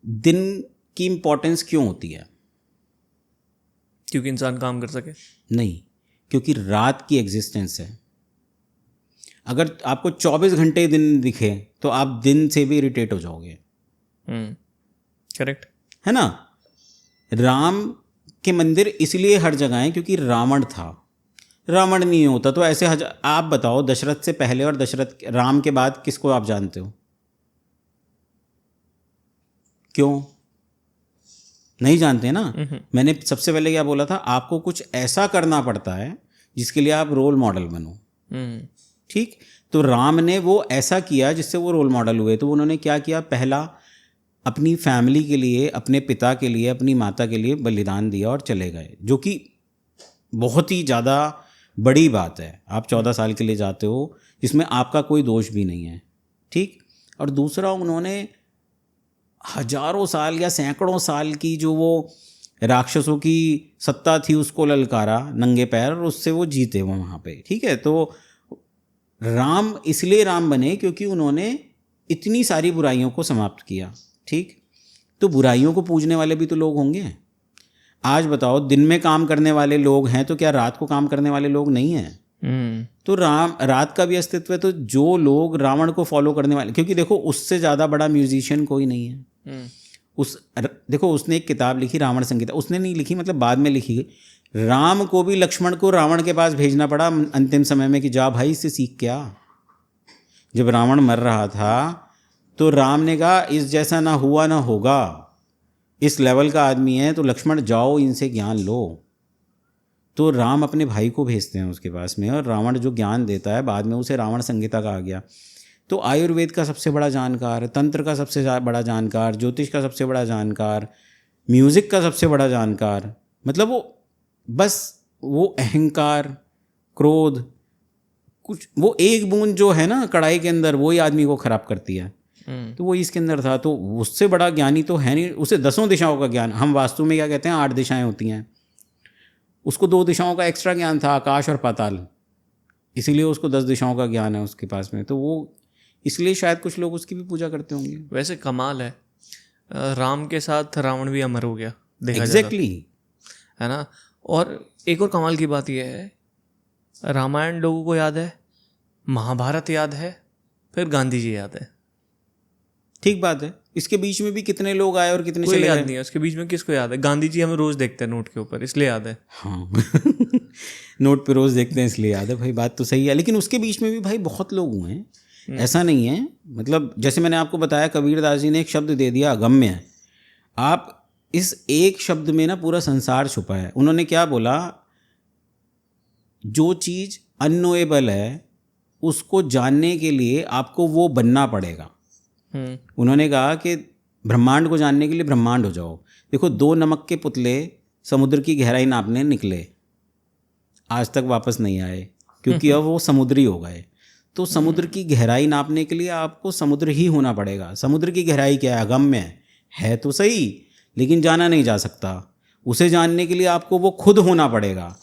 दिन की इम्पोर्टेंस क्यों होती है? क्योंकि इंसान काम कर सके? नहीं, क्योंकि रात की एग्जिस्टेंस है। अगर आपको 24 घंटे दिन दिखे तो आप दिन से भी इरिटेट हो जाओगे। करेक्ट है ना? राम के मंदिर इसलिए हर जगह हैं क्योंकि रावण था। रावण नहीं होता तो ऐसे आप बताओ, दशरथ से पहले और दशरथ राम के बाद किसको आप जानते हो? क्यों नहीं जानते ना? मैंने सबसे पहले क्या बोला था, आपको कुछ ऐसा करना पड़ता है जिसके लिए आप रोल मॉडल बनो। ठीक, तो राम ने वो ऐसा किया जिससे वो रोल मॉडल हुए। तो उन्होंने क्या किया? पहला अपनी फैमिली के लिए, अपने पिता के लिए, अपनी माता के लिए बलिदान दिया और चले गए, जो कि बहुत ही ज़्यादा बड़ी बात है। आप 14 साल के लिए जाते हो जिसमें आपका कोई दोष भी नहीं है। ठीक, और दूसरा उन्होंने हजारों साल या सैकड़ों साल की जो वो राक्षसों की सत्ता थी उसको ललकारा नंगे पैर, और उससे वो जीते वो वहाँ पे। ठीक है, तो राम इसलिए राम बने क्योंकि उन्होंने इतनी सारी बुराइयों को समाप्त किया। ठीक, तो बुराइयों को पूजने वाले भी तो लोग होंगे। आज बताओ, दिन में काम करने वाले लोग हैं तो क्या रात को काम करने वाले लोग नहीं हैं? तो रात का भी अस्तित्व है। तो जो लोग रावण को फॉलो करने वाले, क्योंकि देखो उससे ज़्यादा बड़ा म्यूजिशियन कोई नहीं है। देखो उसने एक किताब लिखी रावण संगीता, उसने नहीं लिखी, मतलब बाद में लिखी। राम को भी लक्ष्मण को रावण के पास भेजना पड़ा अंतिम समय में कि जा भाई इससे सीख क्या। जब रावण मर रहा था तो राम ने कहा इस जैसा ना हुआ ना होगा, इस लेवल का आदमी है, तो लक्ष्मण जाओ इनसे ज्ञान लो। तो राम अपने भाई को भेजते हैं उसके पास में, और रावण जो ज्ञान देता है बाद में उसे रावण संगीता कहा गया। तो आयुर्वेद का सबसे बड़ा जानकार, तंत्र का सबसे बड़ा जानकार, ज्योतिष का सबसे बड़ा जानकार, म्यूज़िक का सबसे बड़ा जानकार, मतलब वो अहंकार, क्रोध, कुछ वो एक बूंद जो है ना कढ़ाई के अंदर, वही आदमी को खराब करती है। तो वो इसके अंदर था। तो उससे बड़ा ज्ञानी तो है नहीं, उसे 10 दिशाओं का ज्ञान। हम वास्तु में क्या कहते हैं, 8 दिशाएं होती हैं, उसको 2 दिशाओं का एक्स्ट्रा ज्ञान था, आकाश और पाताल, इसीलिए उसको 10 दिशाओं का ज्ञान है उसके पास में। तो वो इसलिए शायद कुछ लोग उसकी भी पूजा करते होंगे। वैसे कमाल है, राम के साथ रावण भी अमर हो गया, देखा एग्जैक्टली, है ना? और एक और कमाल की बात यह है, रामायण लोगों को याद है, महाभारत याद है, फिर गांधी जी याद है। ठीक बात है, इसके बीच में भी कितने लोग आए और कितने कोई चले याद गए। नहीं है उसके बीच में, किसको याद है? गांधी जी हमें रोज देखते हैं नोट के ऊपर, इसलिए याद है। हाँ नोट पे रोज देखते हैं इसलिए याद है भाई, बात तो सही है। लेकिन उसके बीच में भी भाई बहुत लोग हुए हैं, ऐसा नहीं है। मतलब जैसे मैंने आपको बताया, कबीरदास जी ने एक शब्द दे दिया, अगम्य। आप इस एक शब्द में ना पूरा संसार छुपा है। उन्होंने क्या बोला, जो चीज़ अननोएबल है उसको जानने के लिए आपको वो बनना पड़ेगा। उन्होंने कहा कि ब्रह्मांड को जानने के लिए ब्रह्मांड हो जाओ। देखो 2 नमक के पुतले समुद्र की गहराई नापने निकले, आज तक वापस नहीं आए क्योंकि अब वो समुद्री हो गए। तो समुद्र की गहराई नापने के लिए आपको समुद्र ही होना पड़ेगा। समुद्र की गहराई क्या है? अगम्य है तो सही, लेकिन जाना नहीं जा सकता। उसे जानने के लिए आपको वो खुद होना पड़ेगा।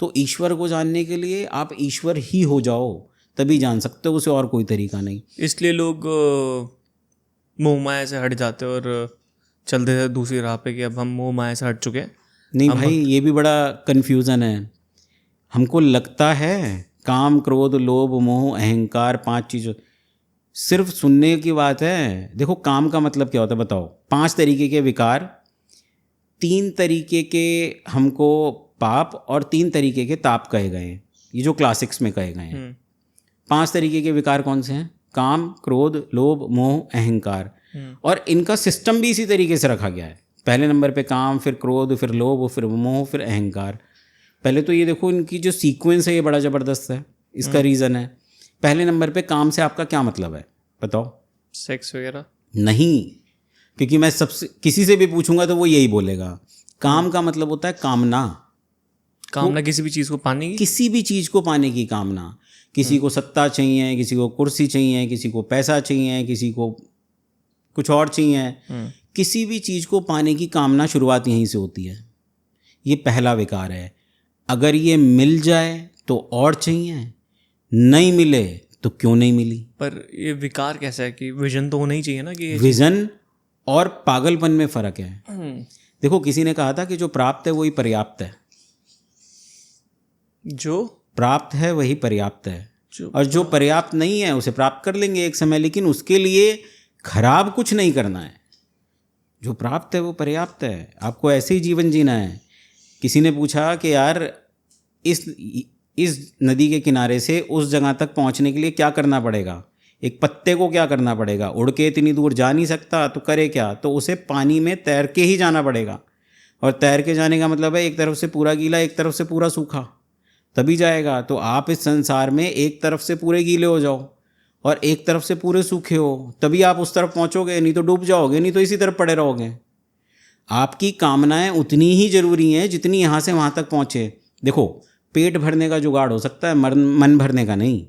तो ईश्वर को जानने के लिए आप ईश्वर ही हो जाओ, तभी जान सकते हो, उसे और कोई तरीका नहीं। इसलिए लोग मोह माया से हट जाते और चलते थे दूसरी राह पे कि अब हम मोह माया से हट चुके हैं। नहीं भाई, ये भी बड़ा कन्फ्यूज़न है। हमको लगता है काम, क्रोध, लोभ, मोह, अहंकार 5 चीज़ों सिर्फ सुनने की बात है। देखो काम का मतलब क्या होता है बताओ? 5 तरीके के विकार, 3 तरीके के हमको पाप और 3 तरीके के ताप कहे गए हैं, ये जो क्लासिक्स में कहे गए हैं। 5 तरीके के विकार कौन से हैं? काम, क्रोध, लोभ, मोह, अहंकार। और इनका सिस्टम भी इसी तरीके से रखा गया है। पहले नंबर पे काम, फिर क्रोध, फिर लोभ, फिर मोह, फिर अहंकार। पहले तो ये देखो इनकी जो सीक्वेंस है ये बड़ा ज़बरदस्त है। इसका रीज़न है, पहले नंबर पे काम से आपका क्या मतलब है बताओ? सेक्स वगैरह नहीं, क्योंकि मैं सबसे किसी से भी पूछूंगा तो वो यही बोलेगा। काम का मतलब होता है कामना। कामना किसी भी चीज़ को पाने की, किसी भी चीज़ को पाने की कामना। किसी को सत्ता चाहिए, किसी को कुर्सी चाहिए, किसी को पैसा चाहिए, किसी को कुछ और चाहिए। किसी भी चीज़ को पाने की कामना शुरुआत यहीं से होती है। ये पहला विकार है। अगर ये मिल जाए तो और चाहिए, नहीं मिले तो क्यों नहीं मिली। पर ये विकार कैसा है कि विजन तो होना ही चाहिए ना कि विजन और पागलपन में फर्क है। देखो, किसी ने कहा था कि जो प्राप्त है वही पर्याप्त है। जो प्राप्त है वही पर्याप्त है, और जो पर्याप्त नहीं है उसे प्राप्त कर लेंगे एक समय, लेकिन उसके लिए खराब कुछ नहीं करना है। जो प्राप्त है वो पर्याप्त है, आपको ऐसे ही जीवन जीना है। किसी ने पूछा कि यार इस नदी के किनारे से उस जगह तक पहुंचने के लिए क्या करना पड़ेगा, एक पत्ते को क्या करना पड़ेगा, उड़ के इतनी दूर जा नहीं सकता तो करे क्या, तो उसे पानी में तैर के ही जाना पड़ेगा। और तैर के जाने का मतलब है एक तरफ से पूरा गीला, एक तरफ से पूरा सूखा, तभी जाएगा। तो आप इस संसार में एक तरफ से पूरे गीले हो जाओ और एक तरफ से पूरे सूखे हो, तभी आप उस तरफ पहुंचोगे, नहीं तो डूब जाओगे, नहीं तो इसी तरफ पड़े रहोगे। आपकी कामनाएं उतनी ही जरूरी हैं जितनी यहाँ से वहाँ तक पहुँचे। देखो, पेट भरने का जुगाड़ हो सकता है, मन भरने का नहीं।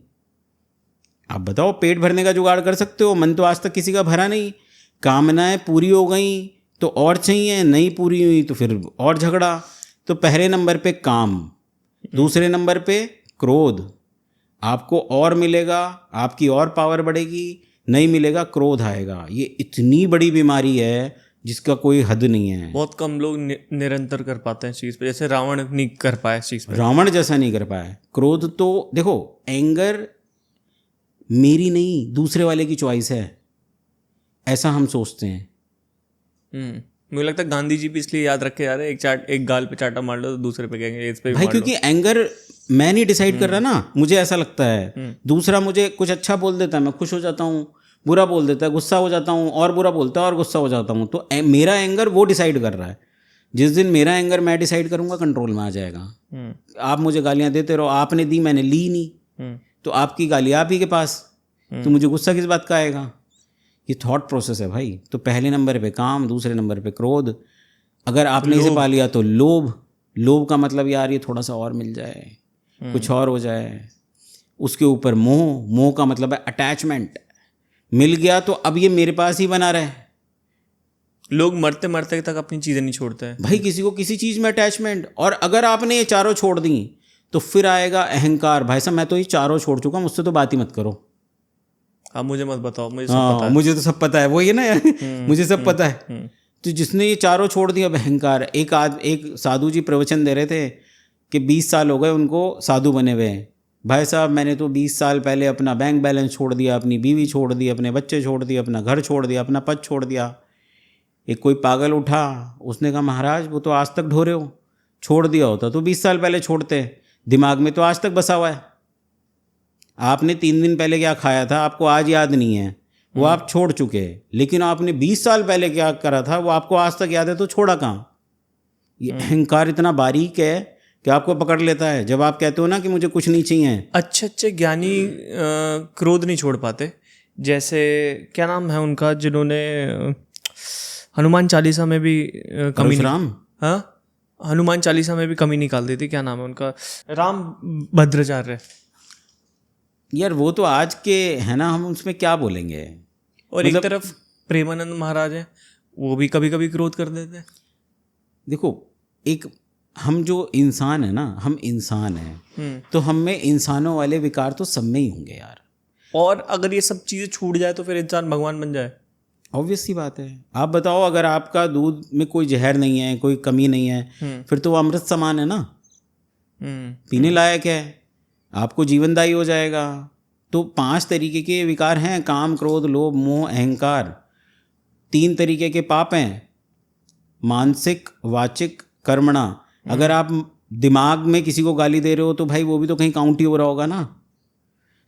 आप बताओ, पेट भरने का जुगाड़ कर सकते हो, मन तो आज तक किसी का भरा नहीं। कामनाएं पूरी हो गई तो और चाहिए, नहीं पूरी हुई तो फिर और झगड़ा। तो पहले नंबर पे काम, दूसरे नंबर पे क्रोध। आपको और मिलेगा, आपकी और पावर बढ़ेगी, नहीं मिलेगा क्रोध आएगा। ये इतनी बड़ी बीमारी है जिसका कोई हद नहीं है। बहुत कम लोग निरंतर कर पाते हैं इस चीज़ पे, जैसे रावण नहीं कर पाया इस चीज़ पे। रावण जैसा नहीं कर पाया। क्रोध तो देखो, एंगर मेरी नहीं दूसरे वाले की चॉइस है, ऐसा हम सोचते हैं। मुझे लगता है गांधी जी भी इसलिए याद रखे जा रहे हैं, एक गाल पे चाटा मार लो तो दूसरे पे कहेंगे इस पे भाई, क्योंकि एंगर मैं नहीं डिसाइड कर रहा ना, मुझे ऐसा लगता है। दूसरा मुझे कुछ अच्छा बोल देता है, मैं खुश हो जाता हूँ, बुरा बोल देता है, गुस्सा हो जाता हूँ, और बुरा बोलता है और गुस्सा हो जाता हूँ। तो मेरा एंगर वो डिसाइड कर रहा है। जिस दिन मेरा एंगर मैं डिसाइड करूँगा, कंट्रोल में आ जाएगा। आप मुझे गालियाँ देते रहो, आपने दी मैंने ली नहीं, तो आपकी गाली आप ही के पास, तो मुझे गुस्सा किस बात का आएगा। ये थॉट प्रोसेस है भाई। तो पहले नंबर पे काम, दूसरे नंबर पे क्रोध, अगर आपने इसे पा लिया तो लोभ। लोभ का मतलब यार ये थोड़ा सा और मिल जाए, कुछ और हो जाए। उसके ऊपर मोह, मोह का मतलब है अटैचमेंट। मिल गया तो अब ये मेरे पास ही बना रहे। लोग मरते मरते तक अपनी चीज़ें नहीं छोड़ते हैं भाई, किसी को किसी चीज़ में अटैचमेंट। और अगर आपने ये चारों छोड़ दी तो फिर आएगा अहंकार। भाई साहब, मैं तो ये चारों छोड़ चुका, मुझसे तो बात ही मत करो। आप मुझे मत बताओ, मुझे सब पता है। मुझे तो सब पता है, वही है ना यार। मुझे सब पता है। तो जिसने ये चारों छोड़ दिया, अब अहंकार। एक साधु जी प्रवचन दे रहे थे कि 20 साल हो गए उनको साधु बने हुए। भाई साहब, मैंने तो 20 साल पहले अपना बैंक बैलेंस छोड़ दिया, अपनी बीवी छोड़ दी, अपने बच्चे छोड़ दिए, अपना घर छोड़ दिया, अपना पद छोड़ दिया। एक कोई पागल उठा, उसने कहा महाराज वो तो आज तक ढो रहे हो, छोड़ दिया होता तो 20 साल पहले छोड़ते, दिमाग में तो आज तक बसा हुआ है। आपने 3 दिन पहले क्या खाया था आपको आज याद नहीं है, वो आप छोड़ चुके। लेकिन आपने 20 साल पहले क्या करा था वो आपको आज तक याद है, तो छोड़ा कहाँ। ये अहंकार इतना बारीक है कि आपको पकड़ लेता है। जब आप कहते हो ना कि मुझे कुछ नहीं चाहिए। अच्छे ज्ञानी क्रोध नहीं छोड़ पाते। जैसे क्या नाम है उनका, जिन्होंने हनुमान चालीसा में भी कमी हनुमान चालीसा में भी कमी निकाल दी थी। क्या नाम है उनका, राम भद्राचार्य। यार वो तो आज के है ना, हम उसमें क्या बोलेंगे। और एक तरफ प्रेमानंद महाराज है, वो भी कभी कभी क्रोध कर देते हैं। देखो, एक हम जो इंसान है ना, हम इंसान हैं, तो हम में इंसानों वाले विकार तो सब में ही होंगे यार। और अगर ये सब चीज़ें छूट जाए तो फिर इंसान भगवान बन जाए। ऑब्वियस सी बात है। आप बताओ, अगर आपका दूध में कोई जहर नहीं है, कोई कमी नहीं है, फिर तो वो अमृत समान है ना, पीने लायक है, आपको जीवनदायी हो जाएगा। तो 5 तरीके के विकार हैं, काम, क्रोध, लोभ, मोह, अहंकार। 3 तरीके के पाप हैं, मानसिक, वाचिक, कर्मणा। अगर आप दिमाग में किसी को गाली दे रहे हो तो भाई वो भी तो कहीं काउंट ही हो रहा होगा ना।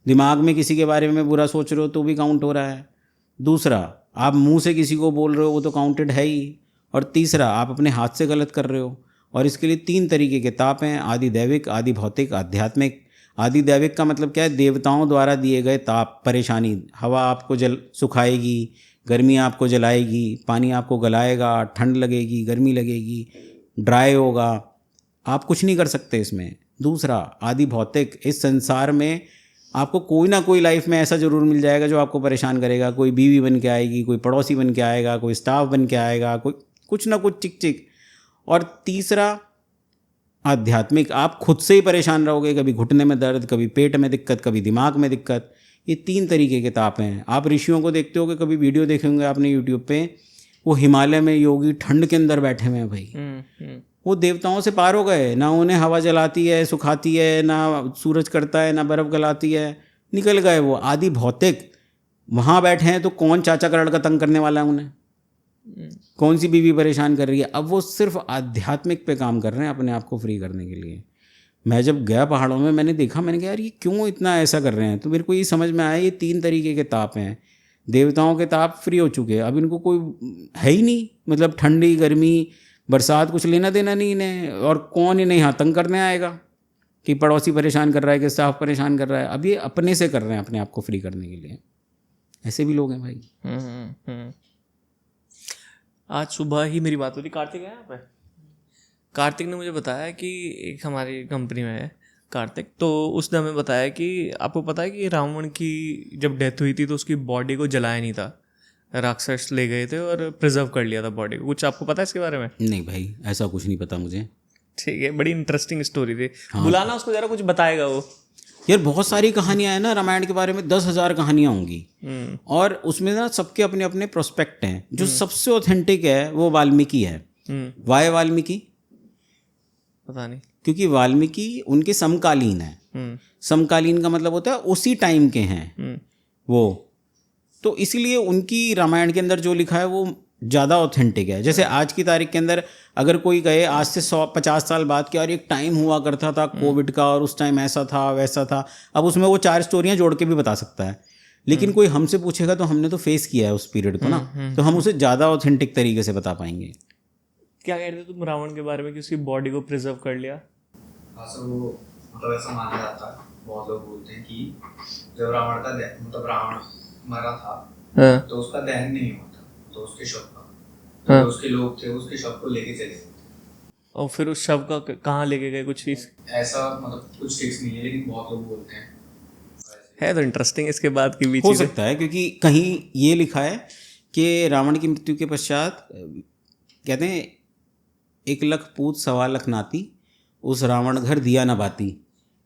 दिमाग में किसी के बारे में बुरा सोच रहे हो तो भी काउंट हो रहा है। दूसरा, आप मुंह से किसी को बोल रहे हो वो तो काउंटेड है ही। और तीसरा, आप अपने हाथ से गलत कर रहे हो। और इसके लिए 3 तरीके के ताप हैं, आदि दैविक, आदि भौतिक, आध्यात्मिक। आदि दैविक का मतलब क्या है, देवताओं द्वारा दिए गए ताप, परेशानी। हवा आपको सुखाएगी, गर्मी आपको जलाएगी, पानी आपको गलाएगा, ठंड लगेगी, गर्मी लगेगी, ड्राई होगा, आप कुछ नहीं कर सकते इसमें। दूसरा, आदि भौतिक, इस संसार में आपको कोई ना कोई लाइफ में ऐसा ज़रूर मिल जाएगा जो आपको परेशान करेगा। कोई बीवी बन के आएगी, कोई पड़ोसी बन के आएगा, कोई स्टाफ बन के आएगा, कोई कुछ ना कुछ चिक चिक। और तीसरा, आध्यात्मिक, आप खुद से ही परेशान रहोगे, कभी घुटने में दर्द, कभी पेट में दिक्कत, कभी दिमाग में दिक्कत। ये 3 तरीके के ताप हैं। आप ऋषियों को देखते हो कि कभी वीडियो देखेंगे आपने यूट्यूब पे, वो हिमालय में योगी ठंड के अंदर बैठे हुए हैं भाई। वो देवताओं से पार हो गए, ना उन्हें हवा जलाती है, सुखाती है, ना सूरज करता है, ना बर्फ़ गलाती है, निकल गए वो आदि भौतिक। वहाँ बैठे हैं तो कौन चाचा का लड़का तंग करने वाला है उन्हें, कौन सी बीवी परेशान कर रही है। अब वो सिर्फ आध्यात्मिक पे काम कर रहे हैं अपने आप को फ्री करने के लिए। मैं जब गया पहाड़ों में, मैंने देखा, मैंने कहा यार ये क्यों इतना ऐसा कर रहे हैं। तो मेरे को ये समझ में आया ये 3 तरीके के ताप हैं। देवताओं के ताप फ्री हो चुके हैं, अब इनको कोई है ही नहीं, मतलब ठंडी गर्मी बरसात कुछ लेना देना नहीं इन्हें। और कौन इन्हें यहाँ तंग करने आएगा कि पड़ोसी परेशान कर रहा है कि स्टाफ परेशान कर रहा है। अब ये अपने से कर रहे हैं अपने आप को फ्री करने के लिए। ऐसे भी लोग हैं भाई। आज सुबह ही मेरी बात हो रही, कार्तिक है यहाँ पे, कार्तिक ने मुझे बताया कि एक हमारी कंपनी में है कार्तिक, तो उसने हमें बताया कि आपको पता है कि रावण की जब डेथ हुई थी तो उसकी बॉडी को जलाया नहीं था, राक्षस ले गए थे और प्रिजर्व कर लिया था बॉडी को। कुछ आपको पता है इसके बारे में? नहीं भाई, ऐसा कुछ नहीं पता मुझे। ठीक है, बड़ी इंटरेस्टिंग स्टोरी थी। हाँ। बुलाना उसको जरा, कुछ बताएगा वो। यार बहुत सारी कहानियां हैं ना रामायण के बारे में, 10,000 कहानियां होंगी। और उसमें ना सबके अपने अपने प्रोस्पेक्ट हैं। जो सबसे ऑथेंटिक है वो वाल्मीकि है। वाय वाल्मीकि? पता नहीं, क्योंकि वाल्मीकि उनके समकालीन है। समकालीन का मतलब होता है उसी टाइम के हैं वो, तो इसलिए उनकी रामायण के अंदर जो लिखा है वो ज़्यादा ऑथेंटिक है। जैसे आज की तारीख के अंदर अगर कोई कहे आज से 150 साल बाद कि और एक टाइम हुआ करता था कोविड का और उस टाइम ऐसा था वैसा था, अब उसमें वो 4 स्टोरियाँ जोड़ के भी बता सकता है। लेकिन कोई हमसे पूछेगा तो हमने तो फेस किया है उस पीरियड को ना, तो हम उसे ज़्यादा ऑथेंटिक तरीके से बता पाएंगे। क्या कह रहे थे तुम रावण के बारे में कि उसकी बॉडी को प्रिजर्व कर लिया? हाँ सर, वो मतलब ऐसा माना जाता है, बहुत लोग बोलते हैं कि जब रावण का मतलब रावण मरा था तो उसका दहन नहीं हुआ था, तो उसके शव का जो उसके लोग थे उसके शव को लेके चले गए। और फिर उस शव का कहाँ लेके गए, कुछ चीज ऐसा मतलब कुछ फिक्स नहीं है, लेकिन बहुत लोग बोलते हैं। है तो इंटरेस्टिंग इसके बाद की भी हो सकता है, क्योंकि कहीं ये लिखा है कि रावण की मृत्यु के पश्चात कहते हैं 1 लाख पूत 1.25 लाख नाती, उस रावण घर दिया न बाती।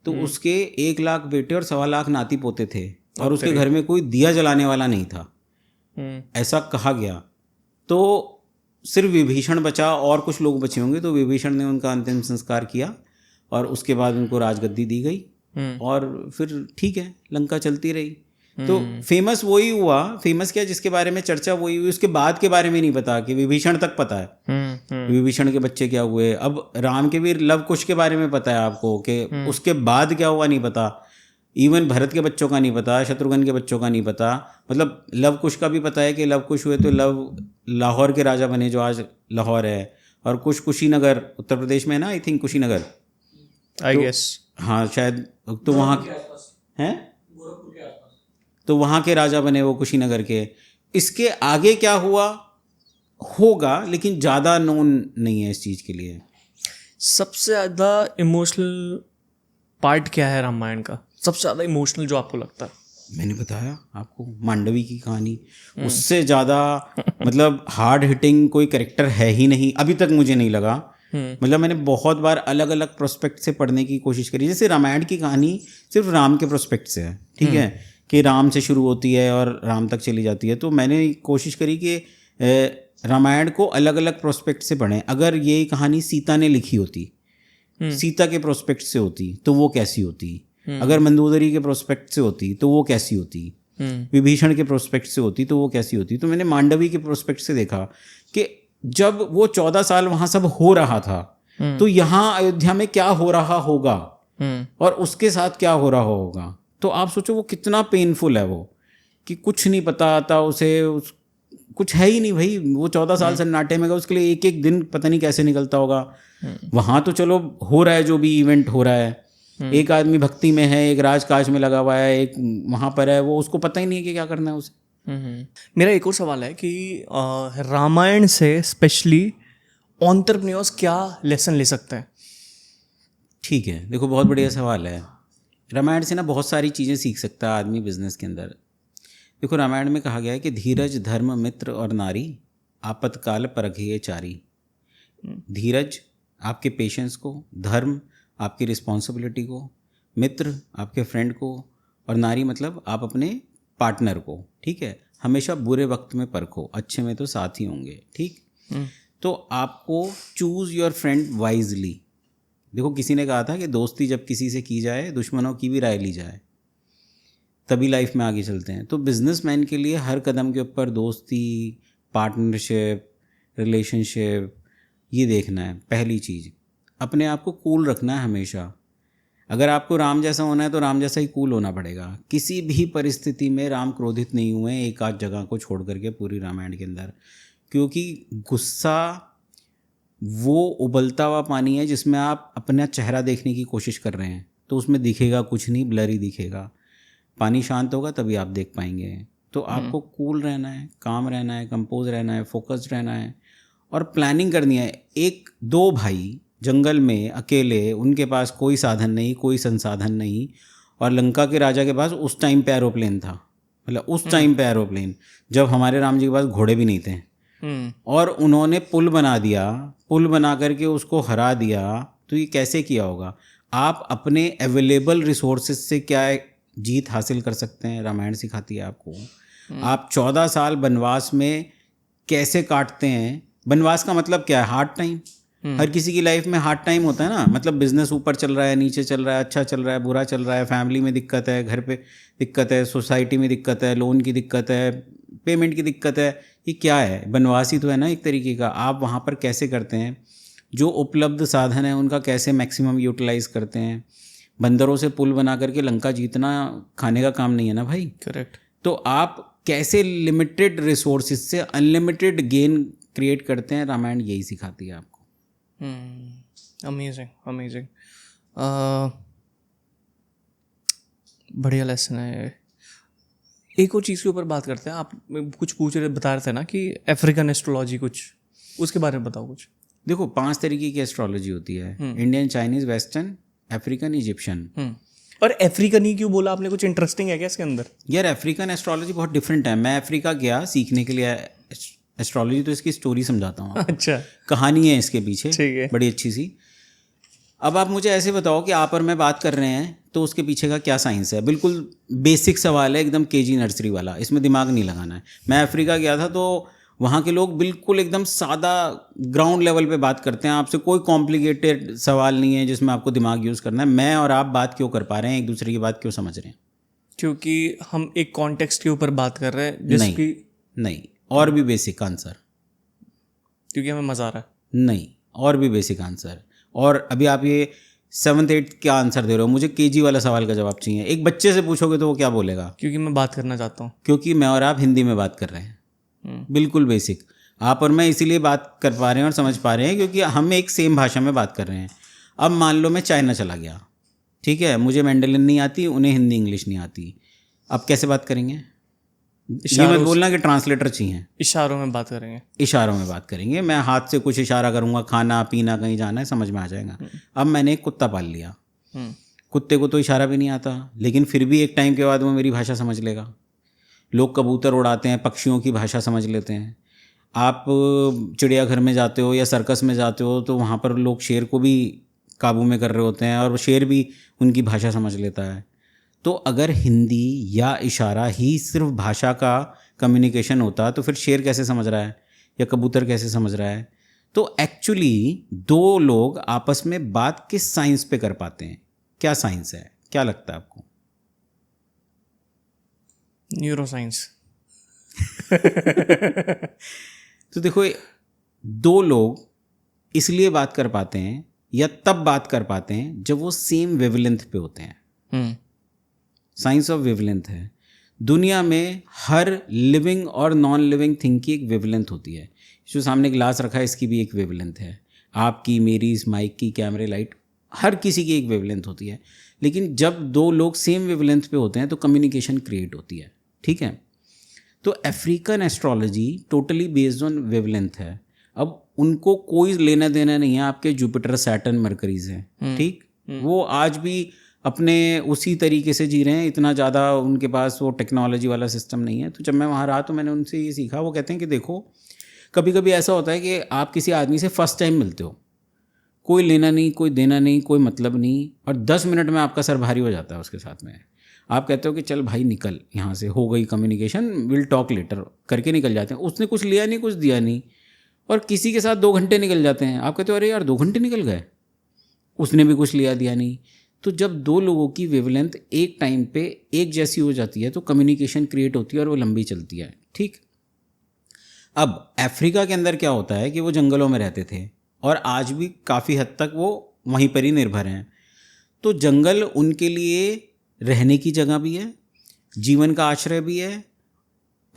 तो उसके 1 लाख बेटे और 1.25 लाख नाती पोते थे, और उसके घर में कोई दिया जलाने वाला नहीं था, ऐसा कहा गया। तो सिर्फ विभीषण बचा और कुछ लोग बचे होंगे, तो विभीषण ने उनका अंतिम संस्कार किया और उसके बाद उनको राजगद्दी दी गई और फिर ठीक है लंका चलती रही। तो फेमस वही हुआ, फेमस क्या जिसके बारे में चर्चा वही हुई, उसके बाद के बारे में नहीं पता कि विभीषण तक पता है विभीषण के बच्चे क्या हुए। अब राम के वीर लव कुश के बारे में पता है आपको कि उसके बाद क्या हुआ नहीं पता, इवन भरत के बच्चों का नहीं पता, शत्रुघ्न के बच्चों का नहीं पता। मतलब लव कुश का भी पता है कि लव कुश हुए तो लव लाहौर के राजा बने जो आज लाहौर है, और कुशीनगर उत्तर प्रदेश में है ना, I think Kushinagar I guess, हाँ शायद, तो वहाँ हैं, तो वहाँ के राजा बने वो कुशीनगर के। इसके आगे क्या हुआ होगा लेकिन ज़्यादा नोन नहीं है इस चीज़ के लिए। सबसे ज़्यादा इमोशनल पार्ट क्या है रामायण का, सबसे ज़्यादा इमोशनल जो आपको लगता है? मैंने बताया आपको मांडवी की कहानी, उससे ज़्यादा मतलब हार्ड हिटिंग कोई कैरेक्टर है ही नहीं अभी तक, मुझे नहीं लगा। मतलब मैंने बहुत बार अलग अलग प्रोस्पेक्ट से पढ़ने की कोशिश करी। जैसे रामायण की कहानी सिर्फ राम के प्रोस्पेक्ट से है, ठीक है, कि राम से शुरू होती है और राम तक चली जाती है। तो मैंने कोशिश करी कि रामायण को अलग अलग प्रोस्पेक्ट से पढ़ें। अगर ये कहानी सीता ने लिखी होती, सीता के प्रोस्पेक्ट से होती तो वो कैसी होती, अगर मंदोदरी के प्रोस्पेक्ट से होती तो वो कैसी होती, विभीषण के प्रोस्पेक्ट से होती तो वो कैसी होती। तो मैंने मांडवी के प्रोस्पेक्ट से देखा कि जब वो 14 साल वहाँ सब हो रहा था तो यहाँ अयोध्या में क्या हो रहा होगा और उसके साथ क्या हो रहा होगा। तो आप सोचो वो कितना पेनफुल है वो, कि कुछ नहीं पता आता उसे, कुछ है ही नहीं भाई। वो 14 साल सन्नाटे में गया, उसके लिए एक एक दिन पता नहीं कैसे निकलता होगा। वहाँ तो चलो हो रहा है जो भी इवेंट हो रहा है, एक आदमी भक्ति में है, एक राजकाज में लगा हुआ है, एक वहाँ पर है, वो उसको पता ही नहीं है कि क्या करना है उसे। मेरा एक और सवाल है कि रामायण से स्पेशली एंटरप्रेन्योर्स क्या लेसन ले सकते हैं? ठीक है, देखो बहुत बढ़िया सवाल है। रामायण से ना बहुत सारी चीज़ें सीख सकता है आदमी बिजनेस के अंदर। देखो रामायण में कहा गया है कि धीरज धर्म मित्र और नारी आपतकाल परखिए चारी। धीरज आपके पेशेंस को, धर्म आपकी रिस्पॉन्सिबिलिटी को, मित्र आपके फ्रेंड को, और नारी मतलब आप अपने पार्टनर को, ठीक है। हमेशा बुरे वक्त में परखो, अच्छे में तो साथ ही होंगे, ठीक। तो आपको चूज़ योर फ्रेंड वाइजली। देखो किसी ने कहा था कि दोस्ती जब किसी से की जाए दुश्मनों की भी राय ली जाए, तभी लाइफ में आगे चलते हैं। तो बिजनेसमैन के लिए हर कदम के ऊपर दोस्ती, पार्टनरशिप, रिलेशनशिप, ये देखना है। पहली चीज़, अपने आप को कूल रखना है हमेशा। अगर आपको राम जैसा होना है तो राम जैसा ही कूल होना पड़ेगा। किसी भी परिस्थिति में राम क्रोधित नहीं हुए एक आध जगह को छोड़ करके पूरी रामायण के अंदर, क्योंकि गुस्सा वो उबलता हुआ पानी है जिसमें आप अपना चेहरा देखने की कोशिश कर रहे हैं, तो उसमें दिखेगा कुछ नहीं, ब्लरी दिखेगा। पानी शांत होगा तभी आप देख पाएंगे। तो आपको कूल रहना है, काम रहना है, कंपोज रहना है, फोकस्ड रहना है और प्लानिंग करनी है। एक दो भाई जंगल में अकेले, उनके पास कोई साधन नहीं, कोई संसाधन नहीं, और लंका के राजा के पास उस टाइम पे एरोप्लेन था, मतलब उस टाइम पे एरोप्लेन, जब हमारे राम जी के पास घोड़े भी नहीं थे, और उन्होंने पुल बना दिया, पुल बना करके उसको हरा दिया। तो ये कैसे किया होगा? आप अपने अवेलेबल रिसोर्सेज से क्या जीत हासिल कर सकते हैं, रामायण सिखाती है आपको। आप 14 साल वनवास में कैसे काटते हैं। वनवास का मतलब क्या है? Hard time. हर किसी की लाइफ में हार्ड टाइम होता है ना, मतलब बिजनेस ऊपर चल रहा है, नीचे चल रहा है, अच्छा चल रहा है, बुरा चल रहा है, फैमिली में दिक्कत है, घर पे दिक्कत है, सोसाइटी में दिक्कत है, लोन की दिक्कत है, पेमेंट की दिक्कत है। ये क्या है? वनवास ही तो है ना एक तरीके का। आप वहाँ पर कैसे करते हैं, जो उपलब्ध साधन है उनका कैसे मैक्सिमम यूटिलाइज करते हैं। बंदरों से पुल बना करके लंका जीतना खाने का काम नहीं है ना भाई। करेक्ट। तो आप कैसे लिमिटेड रिसोर्सेज से अनलिमिटेड गेन क्रिएट करते हैं, रामायण यही सिखाती है आपको। अमेजिंग अमेजिंग, बढ़िया लेसन है। एक और चीज़ के ऊपर बात करते हैं। आप कुछ बता रहे थे ना कि अफ्रीकन एस्ट्रोलॉजी, कुछ उसके बारे में बताओ कुछ। देखो 5 तरीके की एस्ट्रोलॉजी होती है, Indian, Chinese, western, African, Egyptian. और अफ्रीकन ही क्यों बोला आपने? कुछ इंटरेस्टिंग है क्या इसके अंदर? यार अफ्रीकन एस्ट्रोलॉजी बहुत डिफरेंट है। मैं अफ्रीका गया सीखने के लिए एस्ट्रोलॉजी, तो इसकी स्टोरी समझाता हूँ। अच्छा, कहानी है इसके पीछे, ठीक है, बड़ी अच्छी सी। अब आप मुझे ऐसे बताओ कि आप और मैं बात कर रहे हैं तो उसके पीछे का क्या साइंस है। बिल्कुल बेसिक सवाल है, एकदम केजी नर्सरी वाला, इसमें दिमाग नहीं लगाना है। मैं अफ्रीका गया था तो वहाँ के लोग बिल्कुल एकदम सादा ग्राउंड लेवल पे बात करते हैं आपसे। कोई कॉम्प्लिकेटेड सवाल नहीं है जिसमें आपको दिमाग यूज़ करना है। मैं और आप बात क्यों कर पा रहे हैं, एक दूसरे की बात क्यों समझ रहे हैं? क्योंकि हम एक कॉन्टेक्स्ट के ऊपर बात कर रहे हैं। नहीं, और भी बेसिक आंसर, क्योंकि हमें मज़ा आ रहा है। नहीं, और भी बेसिक आंसर। और अभी आप ये 7th 8th क्या आंसर दे रहे हो, मुझे केजी वाला सवाल का जवाब चाहिए। एक बच्चे से पूछोगे तो वो क्या बोलेगा? क्योंकि मैं बात करना चाहता हूँ। क्योंकि मैं और आप हिंदी में बात कर रहे हैं, बिल्कुल बेसिक। आप और मैं इसीलिए बात कर पा रहे हैं और समझ पा रहे हैं क्योंकि हम एक सेम भाषा में बात कर रहे हैं। अब मान लो मैं चाइना चला गया, ठीक है, मुझे मैंडेलिन नहीं आती, उन्हें हिंदी इंग्लिश नहीं आती। अब कैसे बात करेंगे? ये मत बोलना कि ट्रांसलेटर चाहिए। इशारों में बात करेंगे। इशारों में बात करेंगे। मैं हाथ से कुछ इशारा करूंगा, खाना पीना, कहीं जाना है, समझ में आ जाएगा। अब मैंने एक कुत्ता पाल लिया, कुत्ते को तो इशारा भी नहीं आता, लेकिन फिर भी एक टाइम के बाद वो मेरी भाषा समझ लेगा। लोग कबूतर उड़ाते हैं, पक्षियों की भाषा समझ लेते हैं। आप चिड़ियाघर में जाते हो या सर्कस में जाते हो तो वहाँ पर लोग शेर को भी काबू में कर रहे होते हैं और शेर भी उनकी भाषा समझ लेता है। तो अगर हिंदी या इशारा ही सिर्फ भाषा का कम्युनिकेशन होता तो फिर शेर कैसे समझ रहा है या कबूतर कैसे समझ रहा है? तो एक्चुअली दो लोग आपस में बात किस साइंस पे कर पाते हैं? क्या साइंस है, क्या लगता है आपको? Neuro science. तो देखो, दो लोग इसलिए बात कर पाते हैं या तब बात कर पाते हैं जब वो सेम वेवलेंथ पे होते हैं। साइंस ऑफ वेवलेंथ है। दुनिया में हर लिविंग और नॉन लिविंग थिंग की एक वेवलेंथ होती है। जो सामने ग्लास रखा है इसकी भी एक वेवलेंथ है, आपकी, मेरी, इस माइक की, कैमरे, लाइट, हर किसी की एक वेवलेंथ होती है। लेकिन जब दो लोग सेम वेवलेंथ पे होते हैं तो कम्युनिकेशन क्रिएट होती है, ठीक है। तो African astrology totally based on wavelength है। अब उनको कोई लेना देना नहीं है आपके जुपिटर, सैटर्न, मरकरी से, ठीक। वो आज भी अपने उसी तरीके से जी रहे हैं, इतना ज़्यादा उनके पास वो टेक्नोलॉजी वाला सिस्टम नहीं है। तो जब मैं वहाँ रहा तो मैंने उनसे ये सीखा। वो कहते हैं कि देखो, कभी कभी ऐसा होता है कि आप किसी आदमी से फर्स्ट टाइम मिलते हो, कोई लेना नहीं, कोई देना नहीं, कोई मतलब नहीं, और 10 मिनट में आपका सर भारी हो जाता है उसके साथ में। आप कहते हो कि चल भाई निकल यहाँ से, हो गई कम्युनिकेशन, विल टॉक लेटर करके निकल जाते हैं। उसने कुछ लिया नहीं, कुछ दिया नहीं, और किसी के साथ 2 घंटे निकल जाते हैं। आप कहते हो अरे यार 2 घंटे निकल गए, उसने भी कुछ लिया दिया नहीं। तो जब 2 लोगों की वेवलेंथ एक टाइम पे एक जैसी हो जाती है तो कम्युनिकेशन क्रिएट होती है और वो लंबी चलती है। ठीक, अब अफ्रीका के अंदर क्या होता है कि वो जंगलों में रहते थे और आज भी काफ़ी हद तक वो वहीं पर ही निर्भर हैं। तो जंगल उनके लिए रहने की जगह भी है, जीवन का आश्रय भी है,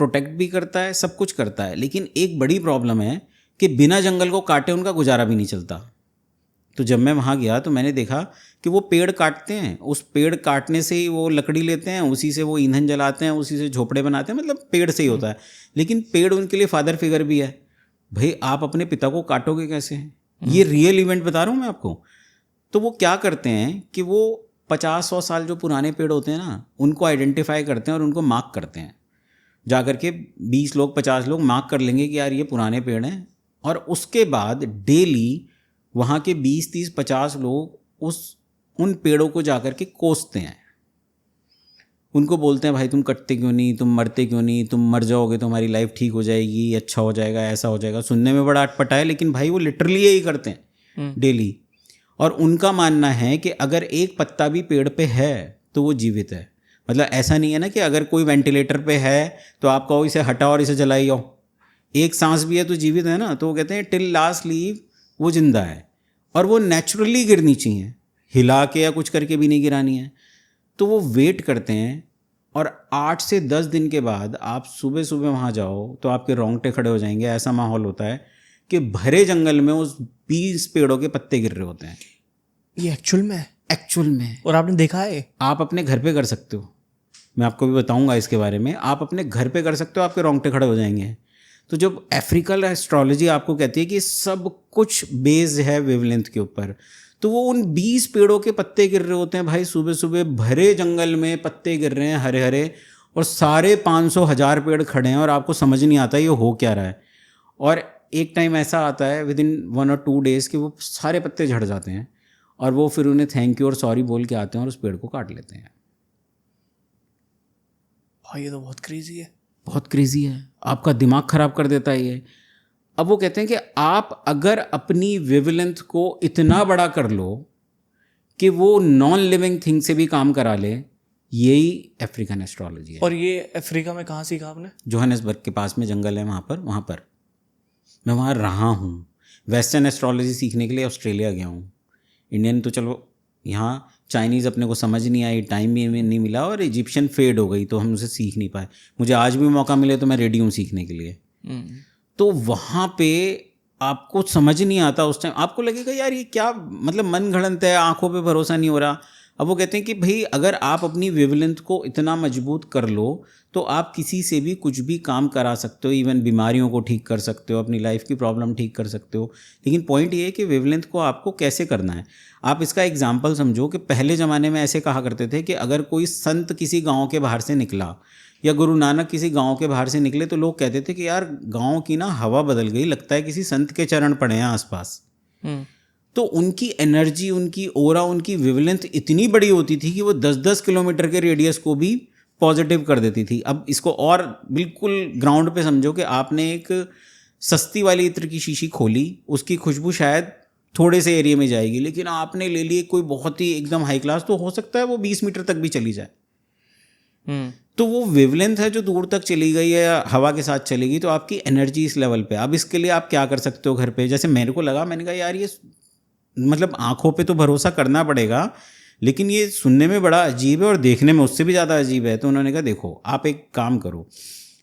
प्रोटेक्ट भी करता है, सब कुछ करता है। लेकिन एक बड़ी प्रॉब्लम है कि बिना जंगल को काटे उनका गुजारा भी नहीं चलता। तो जब मैं वहाँ गया तो मैंने देखा कि वो पेड़ काटते हैं, उस पेड़ काटने से ही वो लकड़ी लेते हैं, उसी से वो ईंधन जलाते हैं, उसी से झोपड़े बनाते हैं, मतलब पेड़ से ही होता है। लेकिन पेड़ उनके लिए फादर फिगर भी है। भाई आप अपने पिता को काटोगे कैसे? ये रियल इवेंट बता रहा हूँ मैं आपको। तो वो क्या करते हैं कि वो 50-100 साल जो पुराने पेड़ होते हैं ना, उनको आइडेंटिफाई करते हैं और उनको मार्क करते हैं। जा कर के 20 लोग 50 लोग मार्क कर लेंगे कि यार ये पुराने पेड़ हैं, और उसके बाद डेली वहाँ के 20, 30, 50 लोग उन पेड़ों को जा कर के कोसते हैं। उनको बोलते हैं भाई तुम कटते क्यों नहीं, तुम मरते क्यों नहीं, तुम मर जाओगे तो हमारी लाइफ ठीक हो जाएगी, अच्छा हो जाएगा, ऐसा हो जाएगा। सुनने में बड़ा अटपटा है, लेकिन भाई वो लिटरली यही करते हैं डेली। और उनका मानना है कि अगर एक पत्ता भी पेड़ पे है तो वो जीवित है। मतलब ऐसा नहीं है ना कि अगर कोई वेंटिलेटर पे है तो आप कहो इसे हटाओ और इसे जलाई जाओ। एक सांस भी है तो जीवित है ना। तो वो कहते हैं टिल लास्ट लीव वो जिंदा है, और वो नेचुरली गिरनी चाहिए, हिला के या कुछ करके भी नहीं गिरानी है। तो वो वेट करते हैं, और 8 से 10 दिन के बाद आप सुबह सुबह वहाँ जाओ तो आपके रोंगटे खड़े हो जाएंगे। ऐसा माहौल होता है कि भरे जंगल में उस 20 पेड़ों के पत्ते गिर रहे होते हैं। ये एक्चुअल में और आपने देखा है? आप अपने घर पे कर सकते हो, मैं आपको भी बताऊंगा इसके बारे में। आप अपने घर पे कर सकते हो, आपके रोंगटे खड़े हो जाएंगे। तो जब अफ्रीकल एस्ट्रोलॉजी आपको कहती है कि सब कुछ बेस्ड है वेवलेंथ के ऊपर, तो वो उन 20 पेड़ों के पत्ते गिर रहे होते हैं भाई सुबह सुबह, भरे जंगल में पत्ते गिर रहे हैं हरे हरे, और सारे 500,000 पेड़ खड़े हैं, और आपको समझ नहीं आता ये हो क्या रहा है। और एक टाइम ऐसा आता है विद इन 1 और 2 डेज़ कि वो सारे पत्ते झड़ जाते हैं, और वो फिर उन्हें थैंक यू और सॉरी बोल के आते हैं और उस पेड़ को काट लेते हैं। भाई ये तो बहुत क्रेजी है, बहुत क्रेजी है, आपका दिमाग ख़राब कर देता है ये। अब वो कहते हैं कि आप अगर अपनी वेवलेंथ को इतना बड़ा कर लो कि वो नॉन लिविंग थिंग से भी काम करा ले, यही अफ्रीकन एस्ट्रोलॉजी है। और ये अफ्रीका में कहाँ सीखा आपने? जोहानिसबर्ग के पास में जंगल है, वहाँ पर मैं वहाँ रहा हूँ। वेस्टर्न एस्ट्रोलॉजी सीखने के लिए ऑस्ट्रेलिया गया हूँ। इंडियन तो चलो, यहाँ चाइनीज़ अपने को समझ नहीं आई, टाइम भी नहीं मिला, और इजिप्शियन फेड हो गई तो हम उसे सीख नहीं पाए। मुझे आज भी मौका मिले तो मैं रेडी हूँ सीखने के लिए। तो वहाँ पे आपको समझ नहीं आता उस टाइम, आपको लगेगा यार ये क्या, मतलब मन घड़ंत है, आंखों पे भरोसा नहीं हो रहा। अब वो कहते हैं कि भाई अगर आप अपनी वेवलेंथ को इतना मजबूत कर लो तो आप किसी से भी कुछ भी काम करा सकते हो, इवन बीमारियों को ठीक कर सकते हो, अपनी लाइफ की प्रॉब्लम ठीक कर सकते हो। लेकिन पॉइंट ये है कि वेवलेंथ को आपको कैसे करना है। आप इसका एग्जाम्पल समझो कि पहले ज़माने में ऐसे कहा करते थे कि अगर कोई संत किसी गाँव के बाहर से निकला, या गुरु नानक किसी गांव के बाहर से निकले, तो लोग कहते थे कि यार गांव की ना हवा बदल गई, लगता है किसी संत के चरण पड़े हैं आसपास। तो उनकी एनर्जी, उनकी ओरा, उनकी वेवलेंथ इतनी बड़ी होती थी कि वो 10-10 किलोमीटर के रेडियस को भी पॉजिटिव कर देती थी। अब इसको और बिल्कुल ग्राउंड पे समझो कि आपने एक सस्ती वाली इत्र की शीशी खोली, उसकी खुशबू शायद थोड़े से एरिया में जाएगी, लेकिन आपने ले लिए कोई बहुत ही एकदम हाई क्लास, तो हो सकता है वो 20 मीटर तक भी चली जाए। तो वो वेवलेंथ है जो दूर तक चली गई है या हवा के साथ चलेगी, तो आपकी एनर्जी इस लेवल पे। अब इसके लिए आप क्या कर सकते हो घर पे, जैसे मेरे को लगा, मैंने कहा यार ये मतलब आंखों पे तो भरोसा करना पड़ेगा, लेकिन ये सुनने में बड़ा अजीब है और देखने में उससे भी ज़्यादा अजीब है। तो उन्होंने कहा देखो आप एक काम करो,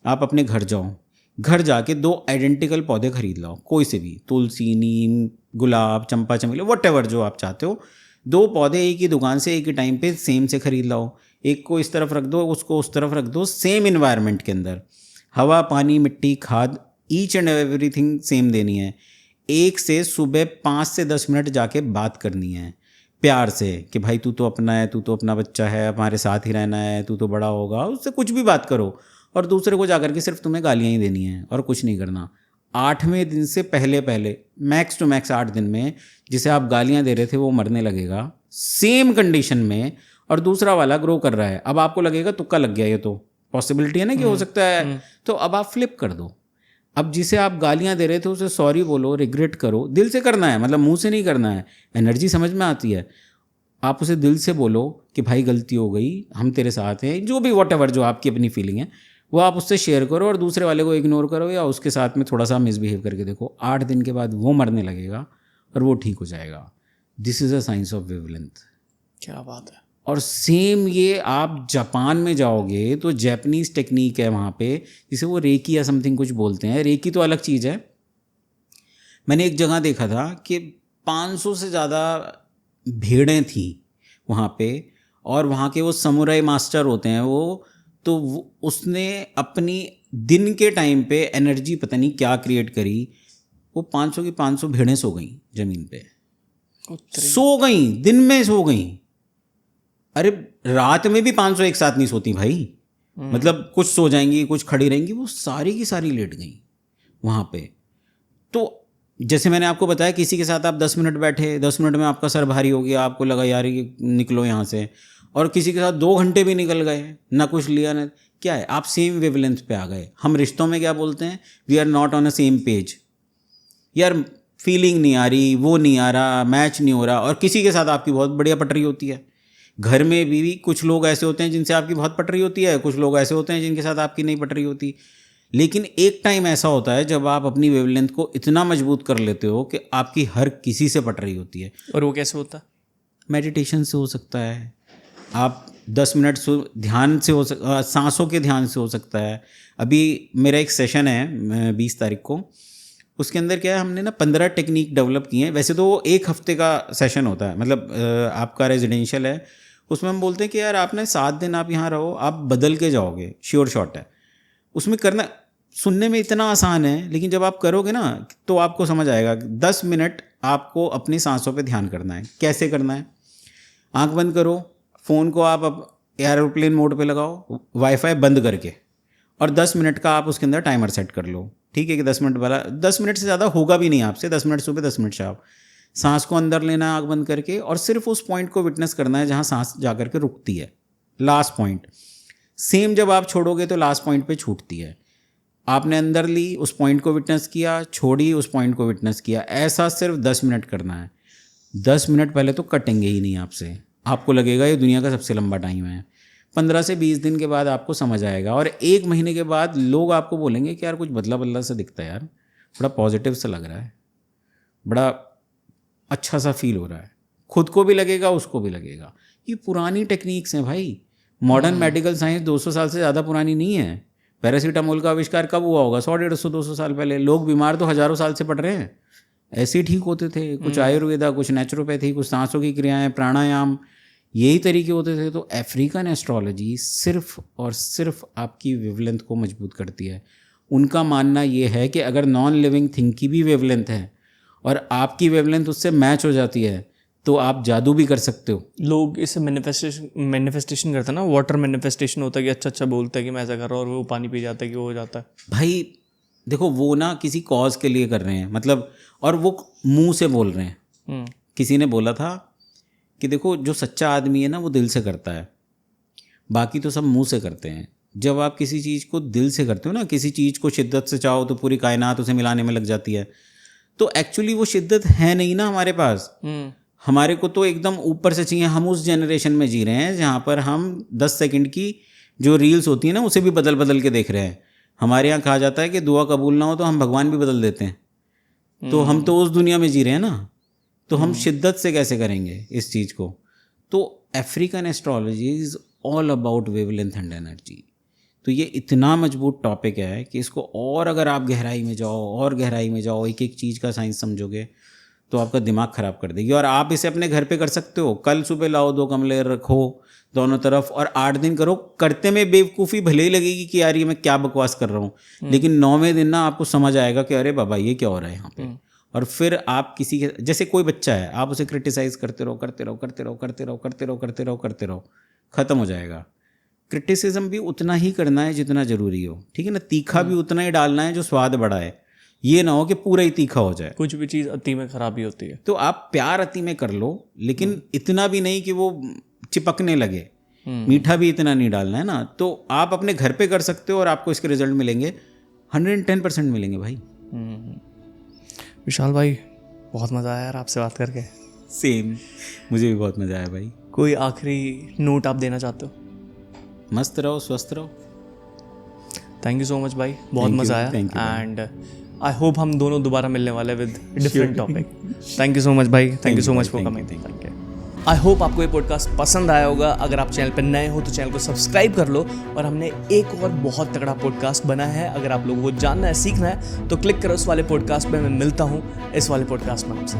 आप अपने घर जाओ, घर जाके 2 आइडेंटिकल पौधे खरीद लाओ, कोई से भी, तुलसी, नीम, गुलाब, चंपा, चमेली, व्हाटएवर जो आप चाहते हो। 2 पौधे एक ही दुकान से एक ही टाइम पे सेम से खरीद लाओ, एक को इस तरफ रख दो, उसको उस तरफ रख दो, सेम इन्वायरमेंट के अंदर हवा, पानी, मिट्टी, खाद, ईच एंड एवरीथिंग सेम देनी है। एक से सुबह 5 से 10 मिनट जाके बात करनी है प्यार से कि भाई तू तो अपना है, तू तो अपना बच्चा है, हमारे साथ ही रहना है, तू तो बड़ा होगा, उससे कुछ भी बात करो। और दूसरे को जाकर के सिर्फ तुम्हें गालियाँ ही देनी है और कुछ नहीं करना। 8वें दिन से पहले पहले मैक्स टू मैक्स 8 दिन में जिसे आप गालियां दे रहे थे वो मरने लगेगा सेम कंडीशन में, और दूसरा वाला ग्रो कर रहा है। अब आपको लगेगा तुक्का लग गया, ये तो पॉसिबिलिटी है ना कि हो सकता है, तो अब आप फ्लिप कर दो। अब जिसे आप गालियां दे रहे थे उसे सॉरी बोलो, रिग्रेट करो, दिल से करना है, मतलब मुंह से नहीं करना है, एनर्जी समझ में आती है। आप उसे दिल से बोलो कि भाई गलती हो गई, हम तेरे साथ हैं, जो भी वॉट जो आपकी अपनी फीलिंग है वो आप उससे शेयर करो, और दूसरे वाले को इग्नोर करो या उसके साथ में थोड़ा सा मिसबिहेव करके देखो। 8 दिन के बाद वो मरने लगेगा और वो ठीक हो जाएगा। This is a science of wavelength. क्या बात है। और सेम ये आप जापान में जाओगे तो जैपनीज टेक्निक है वहाँ पे, जिसे वो रेकी या समथिंग कुछ बोलते हैं। रेकी तो अलग चीज़ है। मैंने एक जगह देखा था कि 500 से ज़्यादा भेड़ें थी वहाँ पे, और वहाँ के वो समुराई मास्टर होते हैं वो, तो उसने अपनी दिन के टाइम पे एनर्जी पता नहीं क्या क्रिएट करी, वो 500 की 500 भेड़ें सो गई ज़मीन पे, सो गई, दिन में सो गई। अरे रात में भी 500 एक साथ नहीं सोती भाई, मतलब कुछ सो जाएंगी कुछ खड़ी रहेंगी, वो सारी की सारी लेट गई वहाँ पे। तो जैसे मैंने आपको बताया, किसी के साथ आप 10 मिनट बैठे, 10 मिनट में आपका सर भारी हो गया, आपको लगा यार ये निकलो यहाँ से, और किसी के साथ 2 घंटे भी निकल गए, ना कुछ लिया ना क्या है, आप सेम वेवलेंथ पे आ गए। हम रिश्तों में क्या बोलते हैं, we are not on a same page, यार फीलिंग नहीं आ रही, वो नहीं आ रहा, मैच नहीं हो रहा। और किसी के साथ आपकी बहुत बढ़िया पटरी होती है, घर में भी कुछ लोग ऐसे होते हैं जिनसे आपकी बहुत पटरी होती है, कुछ लोग ऐसे होते हैं जिनके साथ आपकी नहीं पटरी होती। लेकिन एक टाइम ऐसा होता है जब आप अपनी वेवलेंथ को इतना मजबूत कर लेते हो कि आपकी हर किसी से पट रही होती है। और वो कैसे होता है? मेडिटेशन से हो सकता है, आप 10 मिनट ध्यान से हो सांसों के ध्यान से हो सकता है। अभी मेरा एक सेशन है 20 तारीख को, उसके अंदर क्या है, हमने ना 15 टेक्निक डेवलप की हैं। वैसे तो वो 1 हफ्ते का सेशन होता है, मतलब आपका रेजिडेंशियल है, उसमें हम बोलते हैं कि यार आप ना 7 दिन आप यहाँ रहो, आप बदल के जाओगे, श्योर शॉट है। उसमें करना सुनने में इतना आसान है, लेकिन जब आप करोगे ना तो आपको समझ आएगा। 10 मिनट आपको अपनी सांसों पे ध्यान करना है। कैसे करना है, आंख बंद करो, फ़ोन को आप एयरप्लेन मोड पे लगाओ, वाईफाई बंद करके, और 10 मिनट का आप उसके अंदर टाइमर सेट कर लो, ठीक है, कि 10 मिनट वाला, 10 मिनट से ज़्यादा होगा भी नहीं आपसे, 10 मिनट सुबह 10 मिनट शाम। सांस को अंदर लेना है आंख बंद करके, और सिर्फ उस पॉइंट को विटनेस करना है जहाँ सांस जा कर के रुकती है, लास्ट पॉइंट। सेम जब आप छोड़ोगे तो लास्ट पॉइंट पे छूटती है। आपने अंदर ली, उस पॉइंट को विटनेस किया, छोड़ी, उस पॉइंट को विटनेस किया, ऐसा सिर्फ 10 मिनट करना है। 10 मिनट पहले तो कटेंगे ही नहीं आपसे, आपको लगेगा ये दुनिया का सबसे लंबा टाइम है। 15 से 20 दिन के बाद आपको समझ आएगा, और 1 महीने के बाद लोग आपको बोलेंगे कि यार कुछ बदला बदला सा दिखता है, यार बड़ा पॉजिटिव सा लग रहा है, बड़ा अच्छा सा फील हो रहा है। खुद को भी लगेगा, उसको भी लगेगा। ये पुरानी टेक्निक्स हैं भाई, मॉडर्न मेडिकल साइंस 200 साल से ज़्यादा पुरानी नहीं है। पैरासीटामोल का आविष्कार कब हुआ होगा? 100, 150, 200 साल पहले। लोग बीमार तो हज़ारों साल से पड़ रहे हैं, ऐसे ही ठीक होते थे। कुछ आयुर्वेदा, कुछ नेचुरोपैथी, कुछ सांसों की क्रियाएं, प्राणायाम, यही तरीके होते थे। तो अफ्रीकन एस्ट्रोलॉजी सिर्फ और सिर्फ आपकी वेवलेंथ को मजबूत करती है। उनका मानना ये है कि अगर नॉन लिविंग थिंग की भी वेवलेंथ है और आपकी वेवलेंथ उससे मैच हो जाती है तो आप जादू भी कर सकते हो। लोग इसे मैनिफेस्टेशन करते हैं ना, वाटर मैनिफेस्टेशन होता है कि अच्छा बोलता है कि मैं ऐसा कर रहा हूँ, और वो पानी पी जाता है कि वो हो जाता है। भाई देखो, वो ना किसी कॉज के लिए कर रहे हैं, मतलब, और वो मुंह से बोल रहे हैं। किसी ने बोला था कि देखो, जो सच्चा आदमी है ना वो दिल से करता है, बाकी तो सब मुंह से करते हैं। जब आप किसी चीज़ को दिल से करते हो ना, किसी चीज़ को शिद्दत से चाहो तो पूरी कायनात उसे मिलाने में लग जाती है। तो एक्चुअली वो शिद्दत है नहीं ना हमारे पास। हमारे को तो एकदम ऊपर से चाहिए। हम उस जनरेशन में जी रहे हैं जहाँ पर हम 10 सेकंड की जो रील्स होती है ना उसे भी बदल बदल के देख रहे हैं। हमारे यहाँ कहा जाता है कि दुआ कबूल ना हो तो हम भगवान भी बदल देते हैं। तो हम तो उस दुनिया में जी रहे हैं ना, तो हम शिद्दत से कैसे करेंगे इस चीज़ को? तो African astrology is all about wavelength and energy. तो ये इतना मजबूत टॉपिक है कि इसको और अगर आप गहराई में जाओ और गहराई में जाओ, एक एक चीज़ का साइंस समझोगे तो आपका दिमाग ख़राब कर देगी। और आप इसे अपने घर पे कर सकते हो। कल सुबह लाओ, 2 गमले रखो दोनों तरफ और 8 दिन करो। करते में बेवकूफ़ी भले ही लगेगी कि यार ये मैं क्या बकवास कर रहा हूँ, लेकिन 9वें दिन ना आपको समझ आएगा कि अरे बाबा ये क्या हो रहा है यहाँ पे। और फिर आप किसी के, जैसे कोई बच्चा है, आप उसे क्रिटिसाइज़ करते रहो करते रहो करते रहो करते रहो करते रहो करते रहो करते रहो, ख़त्म हो जाएगा। क्रिटिसिज्म भी उतना ही करना है जितना ज़रूरी हो, ठीक है ना। तीखा भी उतना ही डालना है जो स्वाद बढ़ाए। ये ना हो कि पूरा ही तीखा हो जाए। कुछ भी चीज़ अति में खराबी होती है। तो आप प्यार अति में कर लो, लेकिन इतना भी नहीं कि वो चिपकने लगे। मीठा भी इतना नहीं डालना है ना। तो आप अपने घर पे कर सकते हो और आपको इसके रिजल्ट मिलेंगे, 110% मिलेंगे भाई। विशाल भाई बहुत मज़ा आया यार आपसे बात करके। सेम, मुझे भी बहुत मज़ा आया भाई। कोई आखिरी नोट आप देना चाहते हो? मस्त रहो, स्वस्थ रहो। थैंक यू सो मच भाई, बहुत मज़ा आया। एंड आई होप हम दोनों दोबारा मिलने वाले with different topic. Thank you so much भाई, thank you so much for coming. I hope आपको ये पॉडकास्ट पसंद आया होगा। अगर आप चैनल पर नए हो तो चैनल को सब्सक्राइब कर लो। और हमने एक और बहुत तगड़ा पॉडकास्ट बना है, अगर आप लोगों को जानना है, सीखना है तो क्लिक करो उस वाले पॉडकास्ट पे। मैं मिलता हूँ इस वाले पॉडकास्ट में आपसे।